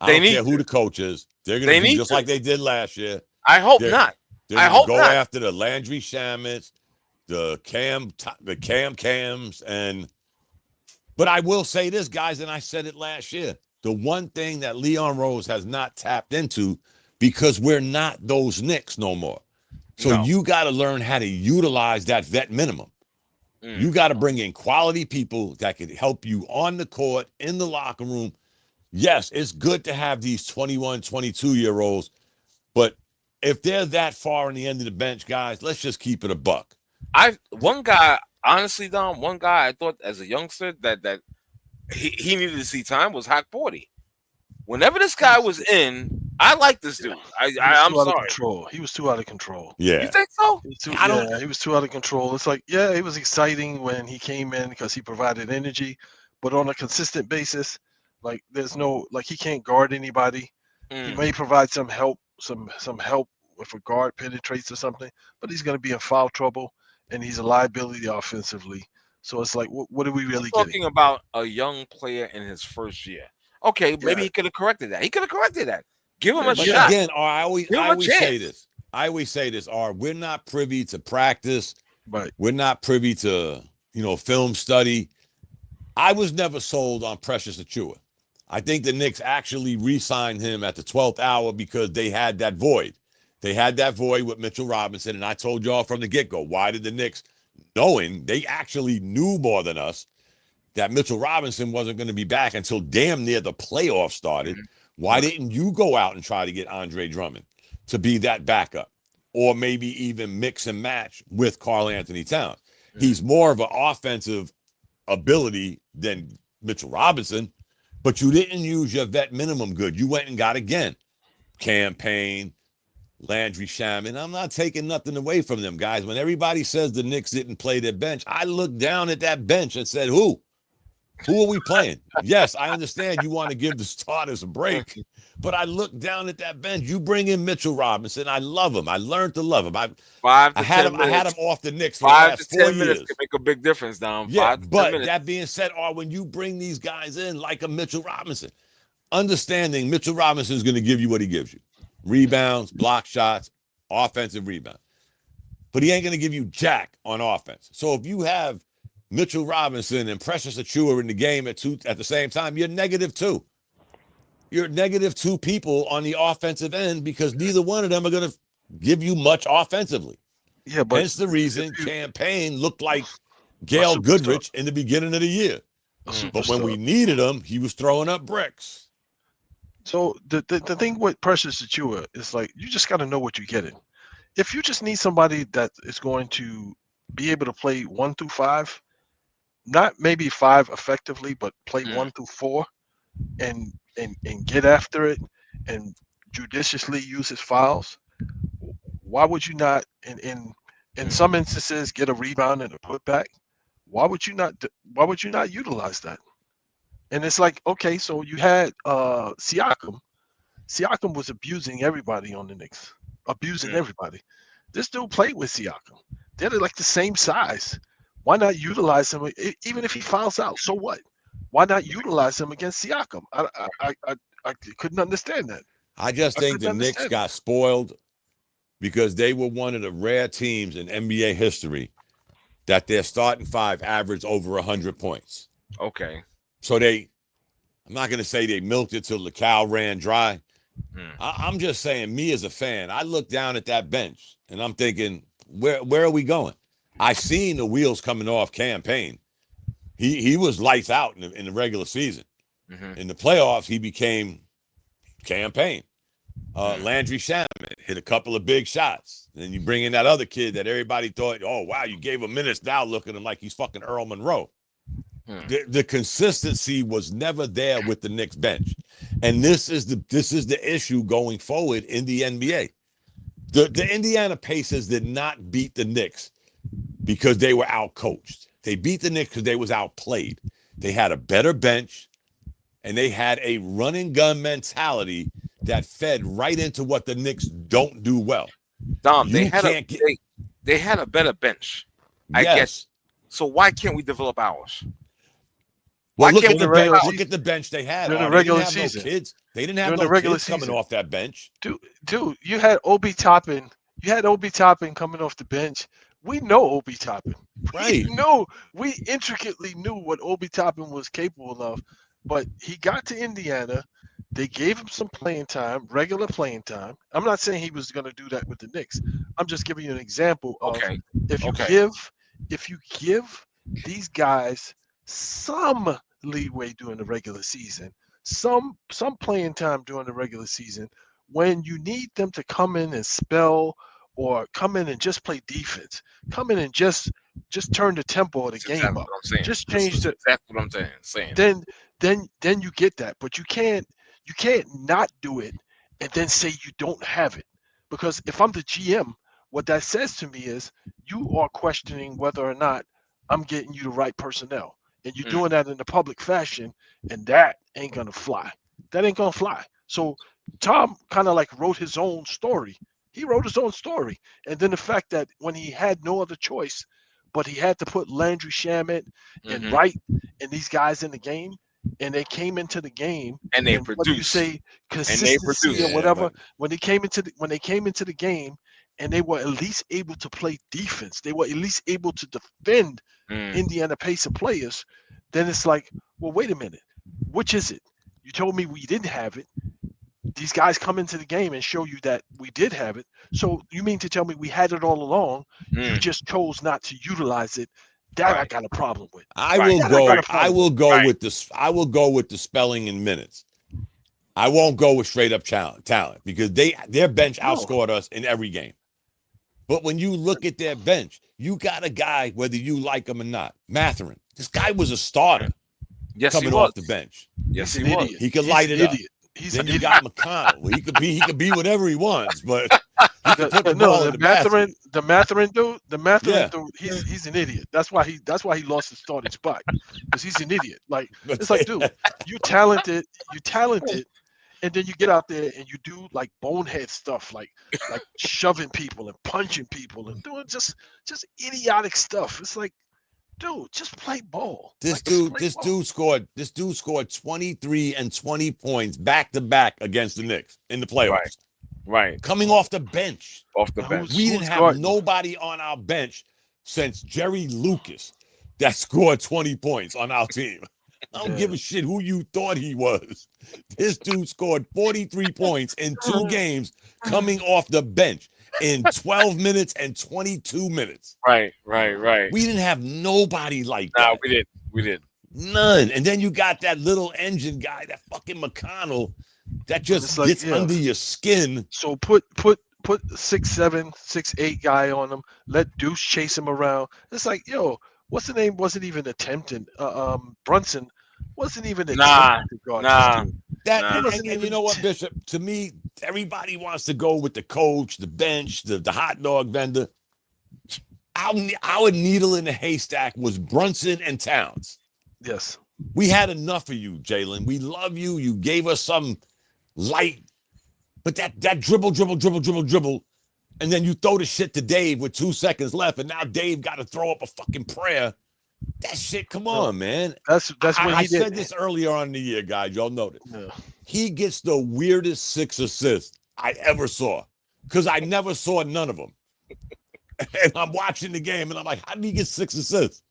I don't care who the coach is. They're going to do just like they did last year. I hope not. They're going to go after the Landry Shamits, the Cams, but I will say this, guys, and I said it last year. The one thing that Leon Rose has not tapped into, because we're not those Knicks no more. So you got to learn how to utilize that vet minimum. You got to bring in quality people that can help you on the court, in the locker room. Yes, it's good to have these 21, 22-year-olds, but if they're that far in the end of the bench, guys, let's just keep it a buck. One guy I thought as a youngster that he needed to see time was Hawk 40. Whenever this guy was in, I like this dude. I'm sorry. He was too out of control. Yeah. You think so? He was too out of control. It's like, yeah, it was exciting when he came in because he provided energy, but on a consistent basis, like there's no, like he can't guard anybody. He may provide some help if a guard penetrates or something, but he's going to be in foul trouble and he's a liability offensively. So it's like, what are we really talking about? A young player in his first year. Okay, maybe he could have corrected that. Give him a shot. Again, I always say this. We're not privy to practice. Right. We're not privy to, film study. I was never sold on Precious Achiuwa. I think the Knicks actually re-signed him at the 12th hour because they had that void. They had that void with Mitchell Robinson, and I told y'all from the get-go, why did the Knicks, knowing they actually knew more than us, that Mitchell Robinson wasn't going to be back until damn near the playoffs started. Why didn't you go out and try to get Andre Drummond to be that backup, or maybe even mix and match with Karl Anthony Towns? He's more of an offensive ability than Mitchell Robinson, but you didn't use your vet minimum good. You went and got again Campaign, Landry Shamit. I'm not taking nothing away from them, guys. When everybody says the Knicks didn't play their bench, I looked down at that bench and said, who? Who are we playing? Yes, I understand you want to give the starters a break, but I look down at that bench. You bring in Mitchell Robinson. I love him. I learned to love him. I 5 to had 10 him. I minutes. had him off the Knicks for the 5 to last 4 10 minutes years. can make a big difference, Dom. Yeah, 5 to 10 but minutes. that being said, when you bring these guys in like a Mitchell Robinson, understanding Mitchell Robinson is going to give you what he gives you: rebounds, block shots, offensive rebound. But he ain't going to give you jack on offense. So if you have Mitchell Robinson and Precious Achiuwa in the game at the same time, you're -2. You're -2 people on the offensive end because neither one of them are going to give you much offensively. Yeah, but Hence the reason Campaign looked like a Gail superstar. Goodrich in the beginning of the year. A But when superstar. we needed him, he was throwing up bricks. So the thing with Precious Achiuwa is like you just got to know what you're getting. If you just need somebody that is going to be able to play 1 through 5, not maybe 5 effectively, but play 1 through 4, and get after it and judiciously use his fouls, why would you not in some instances get a rebound and a putback? Why would you not utilize that? And it's like, okay, so you had Siakam. Siakam was abusing everybody on the Knicks, abusing everybody. This dude played with Siakam. They're like the same size. Why not utilize him? Even if he fouls out, so what? Why not utilize him against Siakam? I couldn't understand that. I just think the Knicks got spoiled because they were one of the rare teams in NBA history that their starting 5 averaged over 100 points. Okay. So I'm not going to say they milked it till the cow ran dry. I'm just saying, me as a fan, I look down at that bench and I'm thinking, where are we going? I seen the wheels coming off Campaign. He was lights out in the regular season. In the playoffs, he became Campaign. Landry Shamet hit a couple of big shots. Then you bring in that other kid that everybody thought, oh, wow, you gave him minutes, now look at him like he's fucking Earl Monroe. The consistency was never there with the Knicks bench. And this is the issue going forward in the NBA. The Indiana Pacers did not beat the Knicks because they were outcoached. They beat the Knicks because they was outplayed. They had a better bench, and they had a run and gun mentality that fed right into what the Knicks don't do well. Dom, they had a better bench. I guess. So why can't we develop ours? Well, look at the bench they had. During the They regular didn't have season. no kids. They didn't have During the no regular kids coming season. off that bench. Dude, you had Obi Toppin. You had Obi Toppin coming off the bench. We know Obi Toppin. Right. We intricately knew what Obi Toppin was capable of. But he got to Indiana. They gave him some playing time, regular playing time. I'm not saying he was going to do that with the Knicks. I'm just giving you an example of if you give these guys some leeway during the regular season, some playing time during the regular season, when you need them to come in and spell or come in and just play defense, come in and just turn the tempo of the game up, just change the. That's what I'm saying. Then you get that, but you can't not do it and then say you don't have it, because if I'm the GM, what that says to me is you are questioning whether or not I'm getting you the right personnel, and you're doing that in a public fashion, and that ain't gonna fly. That ain't gonna fly. So Tom kind of like wrote his own story. He wrote his own story, and then the fact that when he had no other choice, but he had to put Landry Shamet and Wright and these guys in the game, and they came into the game and they produced. What do you say, consistency or whatever? When they came into the game, and they were at least able to play defense, they were at least able to defend Indiana Pacer players. Then it's like, well, wait a minute, which is it? You told me we didn't have it. These guys come into the game and show you that we did have it. So you mean to tell me we had it all along? You just chose not to utilize it. That I got a problem with. I will go with the spelling in minutes. I won't go with straight up talent because their bench outscored us in every game. But when you look at their bench, you got a guy, whether you like him or not, Matherin. This guy was a starter coming off the bench. Yes, he was. He could light it up. Then you got McConnell. Well, he could be whatever he wants, but He can put the ball in the basket. The Matherin Yeah. dude, he's an idiot. That's why he lost his starting spot, because he's an idiot. Like, But it's like, dude, you talented, and then you get out there and you do like bonehead stuff, like shoving people and punching people and doing just idiotic stuff. It's like, dude, just play ball. This dude scored 23 and 20 points back to back against the Knicks in the playoffs. Right. Coming off the bench. Off the bench. We didn't have nobody on our bench since Jerry Lucas that scored 20 points on our team. I don't give a shit who you thought he was. This dude scored 43 points in 2 games coming off the bench in 12 minutes and 22 minutes. Right. We didn't have nobody like that. No, we didn't. None. And then you got that little engine guy, that fucking McConnell, that just gets under your skin. So put 6'7", 6'8" guy on him. Let Deuce chase him around. It's like, yo, what's the name? Wasn't even attempting. Brunson wasn't even attempting to guard this dude. And you know what, Bishop? To me, everybody wants to go with the coach, the bench, the hot dog vendor. Our needle in the haystack was Brunson and Towns. Yes. We had enough of you, Jalen. We love you. You gave us some light. But that dribble, and then you throw the shit to Dave with 2 seconds left, and now Dave got to throw up a fucking prayer. That shit, come on, man. That's when I said this earlier on in the year, guys. Y'all know this. Yeah. He gets the weirdest 6 assists I ever saw, because I never saw none of them. And I'm watching the game, and I'm like, how did he get 6 assists?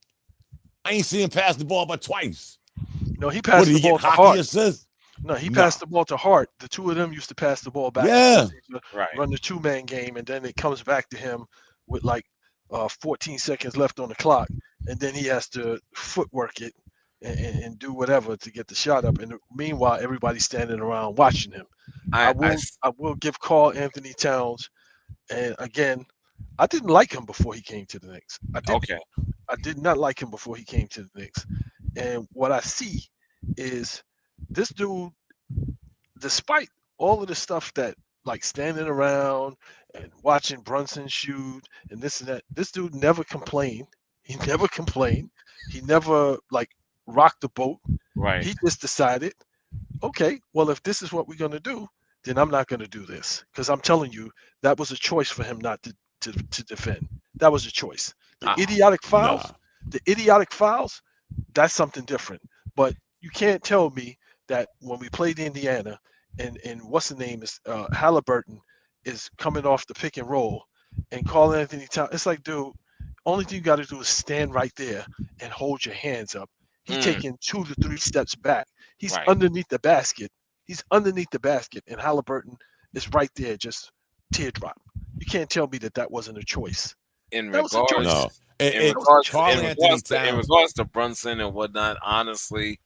I ain't seen him pass the ball but twice. No, he passed the ball to Hart. Assists? No, he passed the ball to Hart. The two of them used to pass the ball back. Yeah. Run the 2-man game, and then it comes back to him with like 14 seconds left on the clock, and then he has to footwork it and do whatever to get the shot up. And meanwhile, everybody's standing around watching him. I will give Karl Anthony Towns, and again, I didn't like him before he came to the Knicks. I did not like him before he came to the Knicks. And what I see is this dude, despite all of the stuff that, like, standing around and watching Brunson shoot and this and that, this dude never complained. He never complained. He never, like, rocked the boat. Right. He just decided, okay, well, if this is what we're going to do, then I'm not going to do this. Because I'm telling you, that was a choice for him not to defend. That was a choice. The idiotic fouls, that's something different. But you can't tell me that when we played Indiana and what's the name is Halliburton is coming off the pick and roll and Karl Anthony Towns. It's like, dude, only thing you got to do is stand right there and hold your hands up. He's taking 2 to 3 steps back. He's underneath the basket. And Halliburton is right there, just teardrop. You can't tell me that wasn't a choice. In That was a choice. regards, No. in regards to Brunson and whatnot, honestly,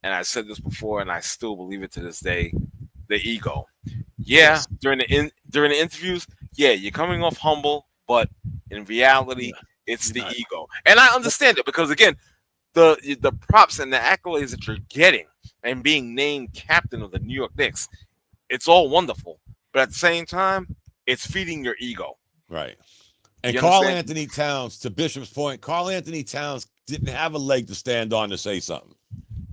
and I said this before, and I still believe it to this day, the ego. Yeah, during the interviews, you're coming off humble, but in reality, it's the ego. And I understand it because, again, the props and the accolades that you're getting and being named captain of the New York Knicks, it's all wonderful. But at the same time, it's feeding your ego. Right. And Karl Anthony Towns, to Bishop's point, Karl Anthony Towns didn't have a leg to stand on to say something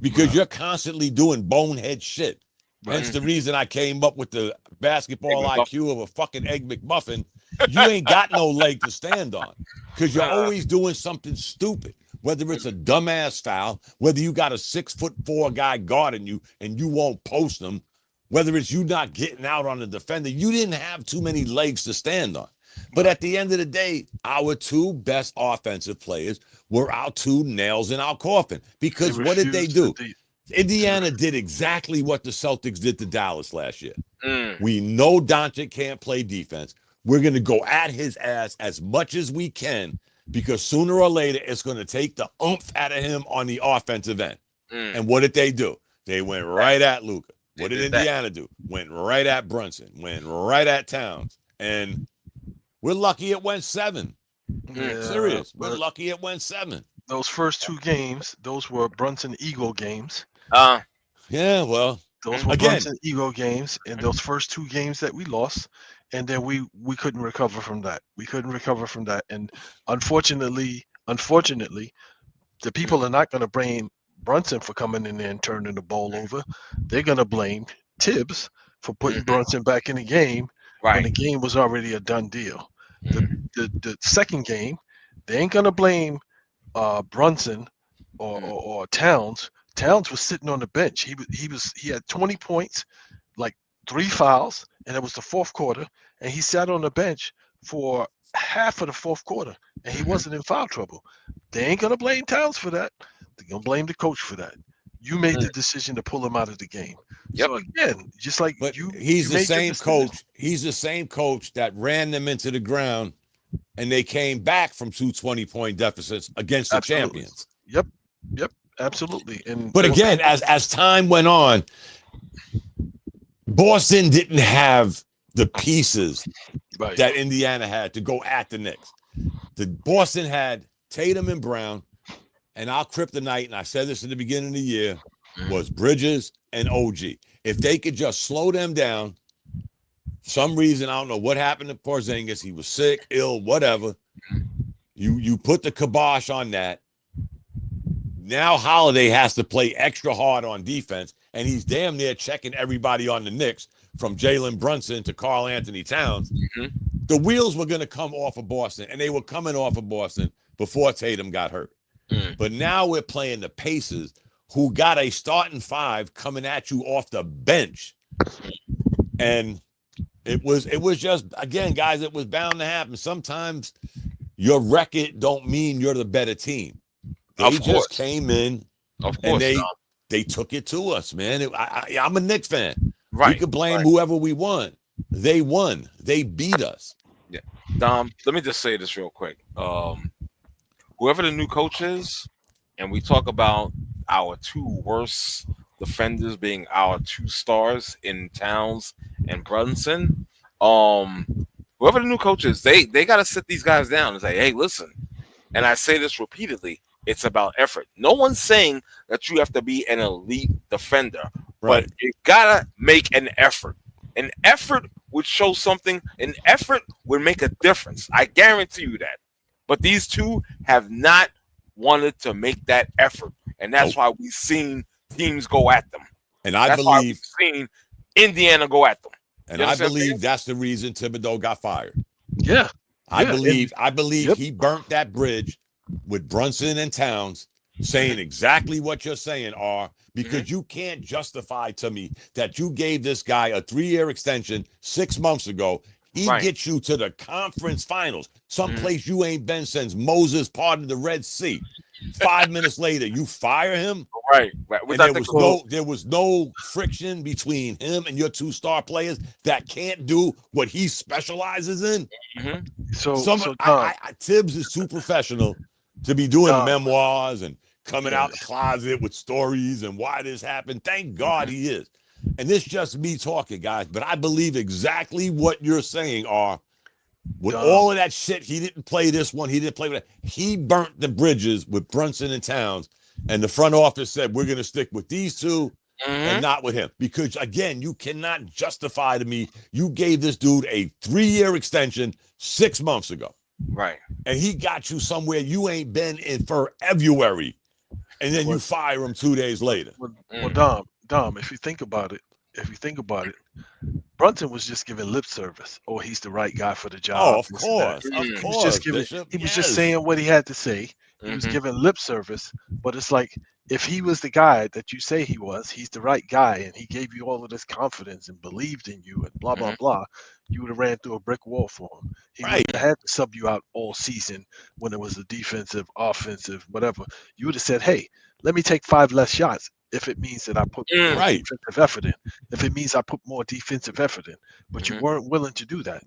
because you're constantly doing bonehead shit. Hence the reason I came up with the basketball IQ of a fucking Egg McMuffin. You ain't got no leg to stand on because you're always doing something stupid, whether it's a dumbass foul, whether you got a 6'4" guy guarding you and you won't post them, whether it's you not getting out on the defender. You didn't have too many legs to stand on. But at the end of the day, our 2 best offensive players were our 2 nails in our coffin. Because what did they do? Indiana did exactly what the Celtics did to Dallas last year. We know Doncic can't play defense. We're going to go at his ass as much as we can because sooner or later it's going to take the oomph out of him on the offensive end. And what did they do? They went right at Luka. What did Indiana do? Went right at Brunson. Went right at Towns. And we're lucky it went 7. Serious. We're lucky it went 7. Those first 2 games, those were Brunson ego games. Yeah, well. Those were Brunson ego games. And those first 2 games that we lost, and then we couldn't recover from that. We couldn't recover from that, and unfortunately, the people are not going to blame Brunson for coming in there and turning the ball over. They're going to blame Tibbs for putting Brunson back in the game when the Right. game was already a done deal. The second game, they ain't going to blame Brunson or Towns. Towns was sitting on the bench. He had 20 points, like 3 fouls, and it was the fourth quarter, and he sat on the bench for half of the fourth quarter, and he wasn't in foul trouble. They ain't gonna blame Towns for that. They're gonna blame the coach for that. You made the decision to pull him out of the game. Yep. So again, just like But you, he's you the made your same decision. coach. He's the same coach that ran them into the ground, and they came back from 2 20-point deficits against the Absolutely. champions. Yep, absolutely. But again, as time went on, Boston didn't have the pieces right, that Indiana had to go at the Knicks. The Boston had Tatum and Brown, and our kryptonite, and I said this in the beginning of the year, was Bridges and OG. If they could just slow them down, some reason, I don't know what happened to Porzingis, he was sick, ill, whatever. You put the kibosh on that. Now Holiday has to play extra hard on defense, and he's damn near checking everybody on the Knicks, from Jalen Brunson to Karl Anthony Towns. The wheels were going to come off of Boston, and they were coming off of Boston before Tatum got hurt. But now we're playing the Pacers, who got a starting 5 coming at you off the bench. And it was just, again, guys, it was bound to happen. Sometimes your record don't mean you're the better team. They just came in, and they took it to us, man. I'm a Knicks fan. Right. We could blame whoever we want. They won. They beat us. Yeah. Dom, let me just say this real quick. Whoever the new coach is, and we talk about our 2 worst defenders being our 2 stars in Towns and Brunson, whoever the new coach is, they got to sit these guys down and say, hey, listen, and I say this repeatedly, it's about effort. No one's saying that you have to be an elite defender, but you got to make an effort. An effort would show something. An effort would make a difference. I guarantee you that. But these 2 have not wanted to make that effort, and that's why we've seen teams go at them. And I that's why believe we've seen Indiana go at them. And I believe that's the reason Thibodeau got fired. Yeah. I believe he burnt that bridge with Brunson and Towns, saying exactly what you're saying, because you can't justify to me that you gave this guy a 3-year extension 6 months ago. He gets you to the conference finals, someplace you ain't been since Moses parted the Red Sea. 5 minutes later, you fire him. Right. And there was no friction between him and your 2 star players that can't do what he specializes in. Tibbs is too professional to be doing memoirs and coming out the closet with stories and why this happened. Thank God he is. And this just me talking, guys, but I believe exactly what you're saying, with all of that shit. He didn't play this one. He didn't play that. He burnt the bridges with Brunson and Towns, and the front office said, we're going to stick with these 2 and not with him. Because, again, you cannot justify to me, you gave this dude a 3-year extension 6 months ago. Right. And he got you somewhere you ain't been in for February. And then you fire him 2 days later. Well, Dom, if you think about it, Brunson was just giving lip service. Oh, he's the right guy for the job. Oh, of course. He was just saying what he had to say. He was giving lip service, but it's like, if he was the guy that you say he was, he's the right guy, and he gave you all of this confidence and believed in you and blah, blah, blah, you would have ran through a brick wall for him. He would have had to sub you out all season when it was a defensive, offensive, whatever. You would have said, hey, let me take 5 less shots if it means that I put more defensive effort in, if it means I put more defensive effort in. But you weren't willing to do that.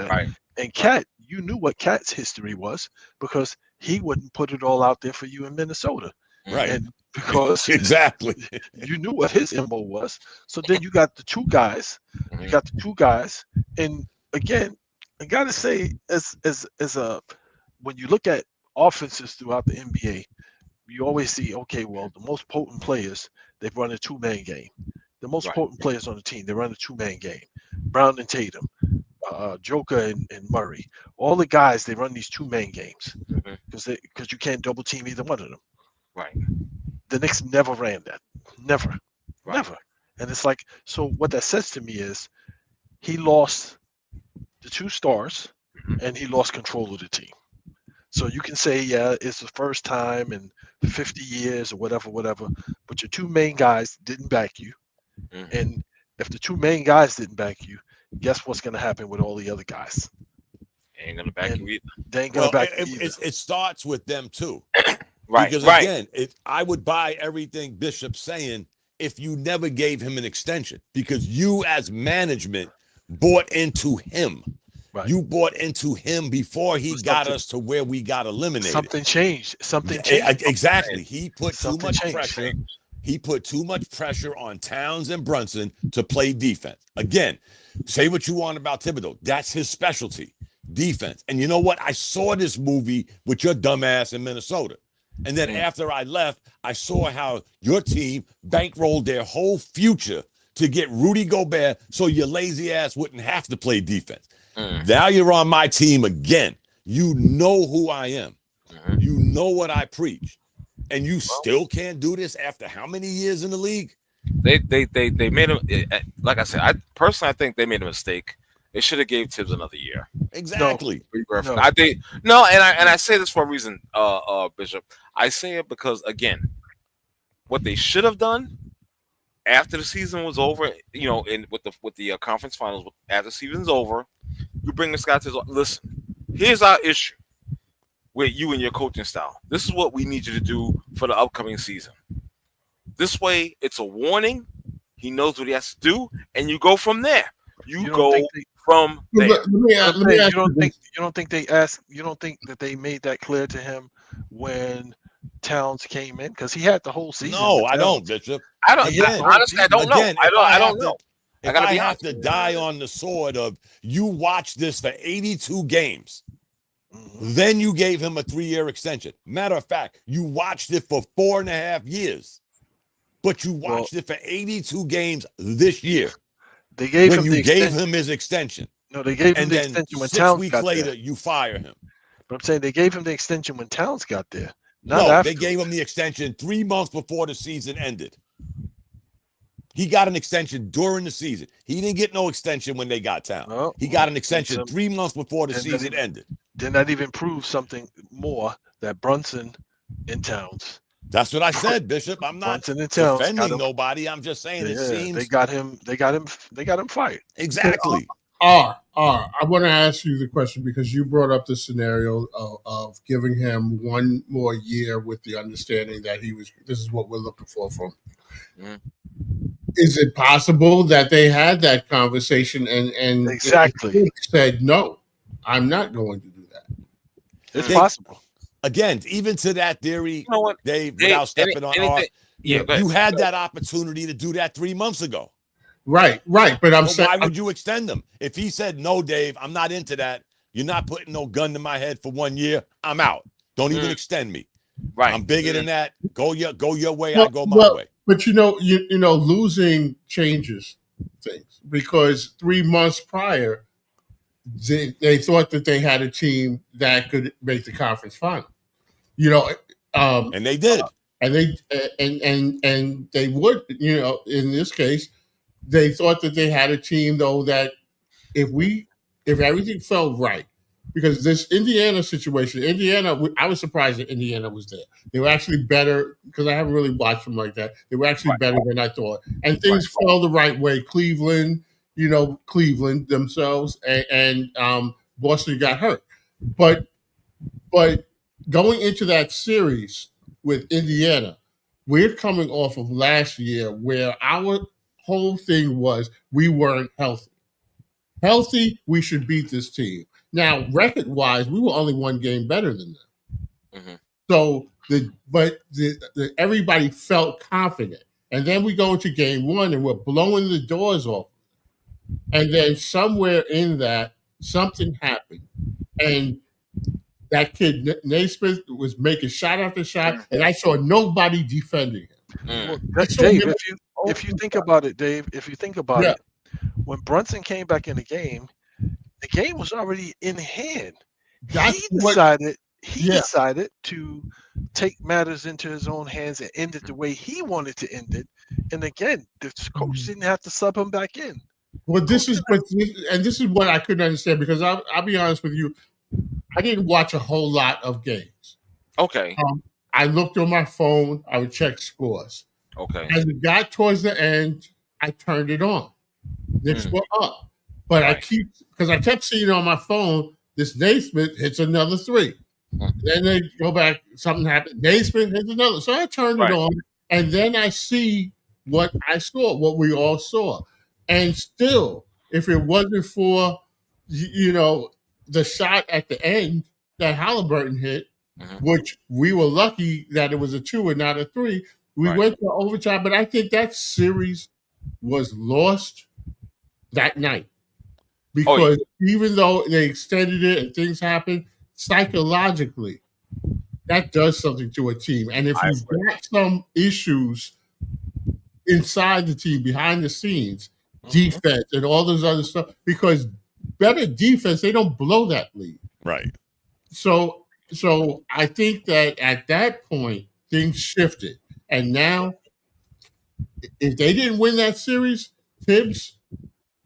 Right. And Cat, you knew what Cat's history was, because he wouldn't put it all out there for you in Minnesota. Right. And because exactly, you knew what his MO was. So then you got the 2 guys. And again, I gotta say, when you look at offenses throughout the NBA, you always see, okay, well, the most potent players, they've run a 2-man game. The most potent players on the team, they run a 2-man game. Brown and Tatum. Joker and Murray. All the guys, they run these two-man games Mhm. because you can't double team either one of them. Right. The Knicks never ran that. Never. Right. Never. And it's like, so what that says to me is he lost the two stars and he lost control of the team. So you can say, yeah, it's the first time in 50 years or whatever, but your two main guys didn't back you. Mhm. And if the two main guys didn't back you, guess what's going to happen with all the other guys? Ain't gonna back And you either. they ain't going Well, to back you either. it starts with them too. Right. Because Right. again, I would buy everything Bishop's saying if you never gave him an extension, because you as management bought into him. Right. You bought into him before he But got something- us to where we got eliminated. Something changed. Something Yeah, changed. exactly. He put too Something much changed. pressure. He put too much pressure on Towns and Brunson to play defense. Again, say what you want about Thibodeau. That's his specialty, defense. And you know what? I saw this movie with your dumbass in Minnesota. And then after I left, I saw how your team bankrolled their whole future to get Rudy Gobert so your lazy ass wouldn't have to play defense. Now you're on my team again. You know who I am. You know what I preach. And you still can't do this after how many years in the league? They made him. Like I said, I think they made a mistake. They should have gave Tibbs another year. Exactly. No. I think no, and I say this for a reason, Bishop. I say it because again, what they should have done after the season was over, you know, with the conference finals, after the season's over, you bring this guy to listen. Here's our issue with you and your coaching style. This is what we need you to do for the upcoming season. This way, it's a warning. He knows what he has to do, and you go from there. You go from there. Let me ask You don't think that they made that clear to him when Towns came in, because he had the whole season. No, I don't, Bishop. I don't. Again, honestly, I don't know. Again, I don't know. If I have to die on the sword of you watch this for 82 games, then you gave him a 3-year extension. Matter of fact, you watched it for 4.5 years, but you watched it for 82 games this year. They gave when him you the gave extension. him his extension. No, they gave him And the then extension when 6 Towns weeks got later, there. you fire him. But I'm saying they gave him the extension when Towns got there. Not No, after. they gave him the extension 3 months before the season ended. He got an extension during the season. He didn't get no extension when they got Towns. No. He got an extension 3 months before the And season then- ended. Then that even proves something more, that Brunson and Towns. That's what I said, Bishop. I'm not Brunson and Towns got defending him. nobody. I'm just saying it seems They got him fired. exactly. I want to ask you the question because you brought up the scenario of giving him one more year with the understanding that this is what we're looking for from him. Is it possible that they had that conversation and Exactly said, no, I'm not going to do that? It's possible. Again, even to that theory, You know what, Dave, without stepping on off, yeah, you had that opportunity to do that 3 months ago. Right. But I'm So saying, why would you extend them? If he said, no, Dave, I'm not into that. You're not putting no gun to my head for 1 year. I'm out. Don't even extend me. Right. I'm bigger than that. Go your way. I go my way. But you know, losing changes things because 3 months prior, they thought that they had a team that could make the conference final. And they did. And they would. In this case, they thought that they had a team though that if everything felt right, because this Indiana situation, I was surprised that Indiana was there. They were actually better because I haven't really watched them like that. They were actually better than I thought, and things fell the right way. Cleveland themselves, and Boston got hurt, but going into that series with Indiana, we're coming off of last year where our whole thing was we weren't healthy. We should beat this team. Now, record-wise, we were only 1 game better than them. So, everybody felt confident. And then we go into game 1 and we're blowing the doors off. And then somewhere in that, something happened. And that kid, Naismith, was making shot after shot, and I saw nobody defending him. Well, Dave, if you think about it, Dave, it, when Brunson came back in the game, the game was already in hand. That's He what. decided Yeah. to take matters into his own hands and end it the way he wanted to end it. And again, the coach didn't have to sub him back in. Well, this is what I couldn't understand, because I'll be honest with you, I didn't watch a whole lot of games. Okay. I looked on my phone. I would check scores. Okay. As it got towards the end, I turned it on. Knicks were up, but Right. I kept seeing on my phone, this Naismith hits another three. Then they go back, something happened. Naismith hits another. So I turned it on, and then I see what I saw, what we all saw. And still, if it wasn't for, the shot at the end that Halliburton hit, which we were lucky that it was a 2 and not a 3, we went to overtime. But I think that series was lost that night, because even though they extended it and things happened, psychologically, that does something to a team. And if you've got some issues inside the team, behind the scenes, defense and all those other stuff, because better defense, they don't blow that lead. Right. So I think that at that point, things shifted. And now, if they didn't win that series, Tibbs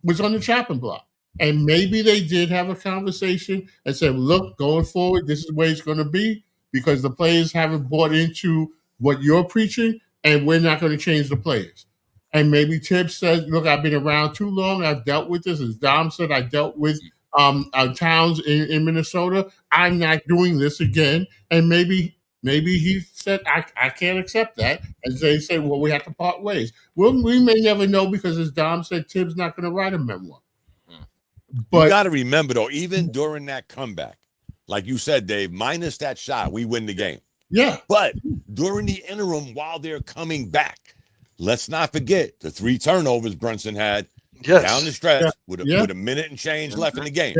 was on the chopping block. And maybe they did have a conversation and said, look, going forward, this is where it's going to be, because the players haven't bought into what you're preaching, and we're not going to change the players. And maybe Tibbs says, look, I've been around too long. I've dealt with this. As Dom said, I dealt with Towns in Minnesota. I'm not doing this again. And maybe he said, I can't accept that. And they said, well, we have to part ways. Well, we may never know, because as Dom said, Tibbs not going to write a memoir. But you got to remember, though, even during that comeback, like you said, Dave, minus that shot, we win the game. Yeah. But during the interim, while they're coming back, let's not forget the 3 turnovers Brunson had down the stretch with a minute and change left in the game.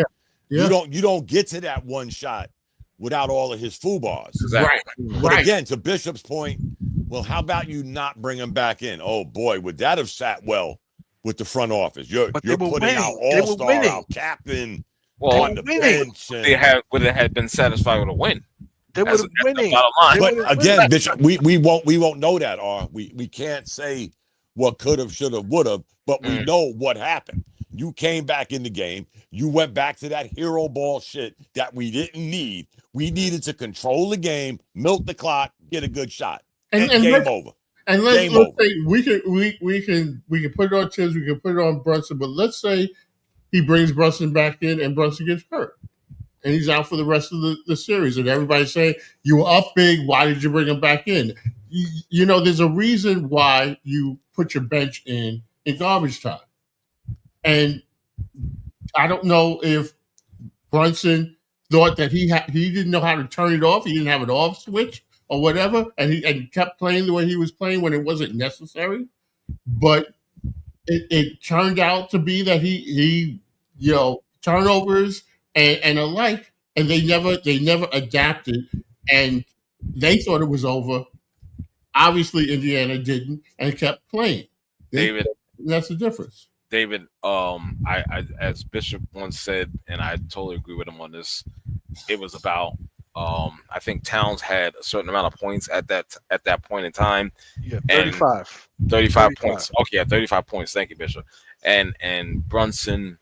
You don't get to that one shot without all of his footballs. Exactly. But again, to Bishop's point, well, how about you not bring him back in? Oh boy, would that have sat well with the front office? You're putting out all-star, out captain on the bench. Would it have been satisfied with a win? They would have winning. But again, Bishop, we won't know that, or we can't say what could have, should have, would have, but we know what happened. You came back in the game. You went back to that hero ball shit that we didn't need. We needed to control the game, milk the clock, get a good shot, and game over. And let's say we can put it on Tibbs, we can put it on Brunson, but let's say he brings Brunson back in and Brunson gets hurt, and he's out for the rest of the series, and everybody's saying, you were up big, why did you bring him back in? There's a reason why you put your bench in garbage time. And I don't know if Brunson thought that he didn't know how to turn it off, he didn't have an off switch or whatever, and he kept playing the way he was playing when it wasn't necessary. But it turned out to be that he turnovers and alike, and they never adapted, and they thought it was over. Obviously, Indiana didn't and kept playing. David, that's the difference. David, I as Bishop once said, and I totally agree with him on this. It was about I think Towns had a certain amount of points at that point in time. Yeah, 35. 35 points. Okay, 35 points. Thank you, Bishop. And Brunson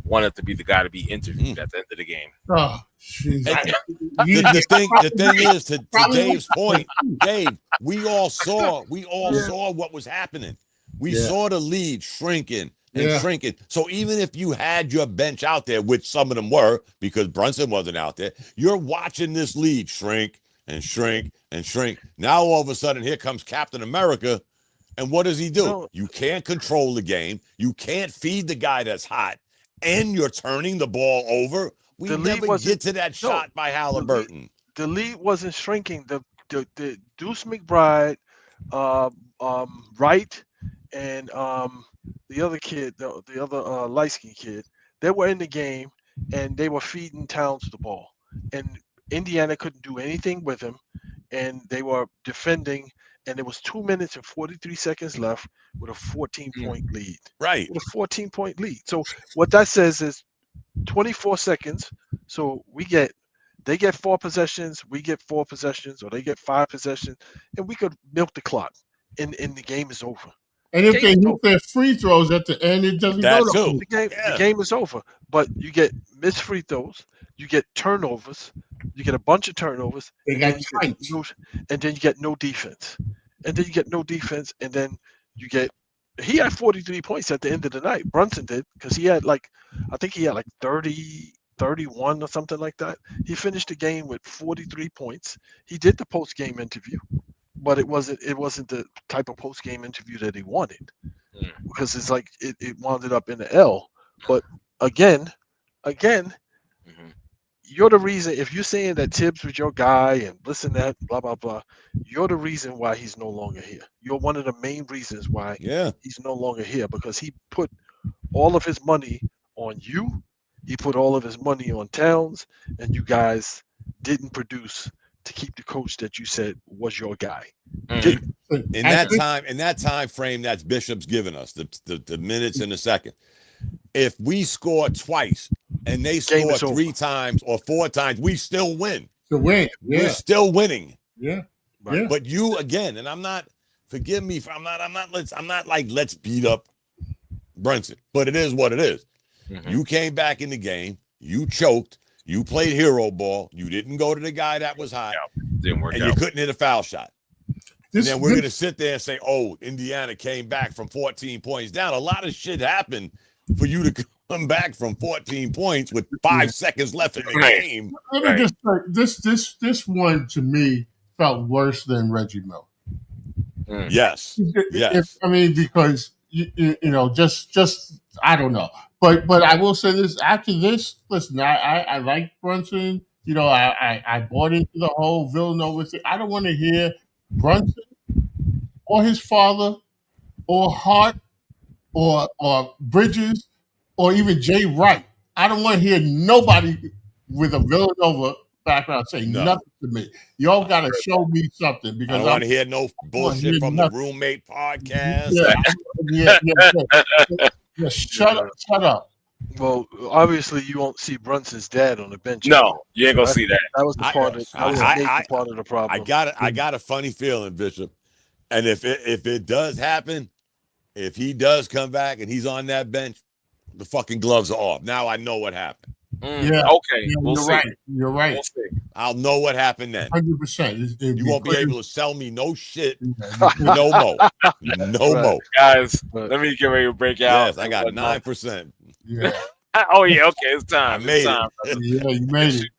wanted to be the guy to be interviewed at the end of the game. Oh, jeez. The thing is, to Dave's point, Dave, we all saw what was happening. We saw the lead shrinking and shrinking. So even if you had your bench out there, which some of them were, because Brunson wasn't out there, you're watching this lead shrink and shrink and shrink. Now all of a sudden, here comes Captain America, and what does he do? No. You can't control the game. You can't feed the guy that's hot, and you're turning the ball over. We never get to that shot by Halliburton. The lead wasn't shrinking. The Deuce McBride, Wright, and the other kid, the other light-skinned kid, they were in the game, and they were feeding Towns the ball. And Indiana couldn't do anything with him, and they were defending, and there was 2 minutes and 43 seconds left with a 14-point lead. Right. With a 14-point lead. So what that says is 24 seconds. So they get 4 possessions, we get 4 possessions, or they get 5 possessions, and we could milk the clock, and the game is over. And if they hit their free throws at the end, it doesn't go to too. The game is over. But you get missed free throws, you get turnovers, you get a bunch of turnovers, They and got then tight. and then you get no defense, and then you get no defense, and then you get. He had 43 points at the end of the night. Brunson did, because he had I think he had 30, 31 or something like that. He finished the game with 43 points. He did the post game interview, but it wasn't the type of post game interview that he wanted, because it's it wound up in the L. But again, you're the reason. If you're saying that Tibbs was your guy and listen that blah blah blah, you're the reason why he's no longer here. You're one of the main reasons why he's no longer here, because he put all of his money on you. He put all of his money on Towns, and you guys didn't produce to keep the coach that you said was your guy. In that time frame, that's Bishop's given us the minutes and the second. If we score twice and they score 3 times or 4 times, we still win. We're still winning. Yeah. Right. But you again, and I'm not. Forgive me if I'm not like let's beat up Brunson, but it is what it is. You came back in the game. You choked. You played hero ball. You didn't go to the guy that was hot. Didn't work and out. you couldn't hit a foul shot. And then we're going to sit there and say, oh, Indiana came back from 14 points down. A lot of shit happened for you to come back from 14 points with 5 seconds left in the game. Let me just say, this one to me felt worse than Reggie Miller. Yes. I mean, because you know, just I don't know, but I will say this: after this, listen, I like Brunson. You know, I bought into the whole Villanova thing. I don't want to hear Brunson or his father or Hart or Bridges or even Jay Wright. I don't want to hear nobody with a Villanova background say nothing to me. Y'all got to show me something, because I don't want to hear no bullshit from the roommate podcast. Yeah, shut up. Well, obviously you won't see Brunson's dad on the bench. No, you ain't gonna see that. That was the part. That was a major part of the problem. I got a funny feeling, Bishop, and if it does happen, if he does come back and he's on that bench, the fucking gloves are off. Now I know what happened. Yeah. Okay. Yeah, We'll see. right. You're right. We'll see. I'll know what happened then. 100%. You won't be able to sell me no shit. No more. No more. Guys, let me get ready to break out. Yes, I got 9%. Yeah. Oh, yeah. Okay. It's time. I made it. Yeah, you made it.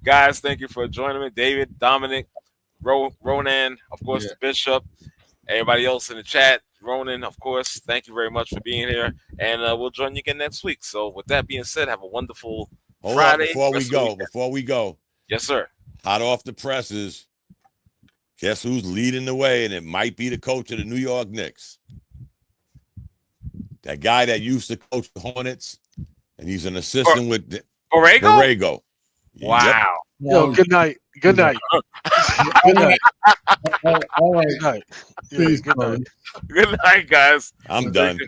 Guys, thank you for joining me. David, Dominic, Ronan, of course, the Bishop, everybody else in the chat. Ronan, of course, thank you very much for being here. And we'll join you again next week. So with that being said, have a wonderful Friday. Before we go. Yes, sir. Hot off the presses. Guess who's leading the way? And it might be the coach of the New York Knicks. That guy that used to coach the Hornets. And he's an assistant with Borrego. Wow. Yep. Yo, good night. Good night. Good night. All right. Good night. Please, Good night. Good night, guys. I'm done.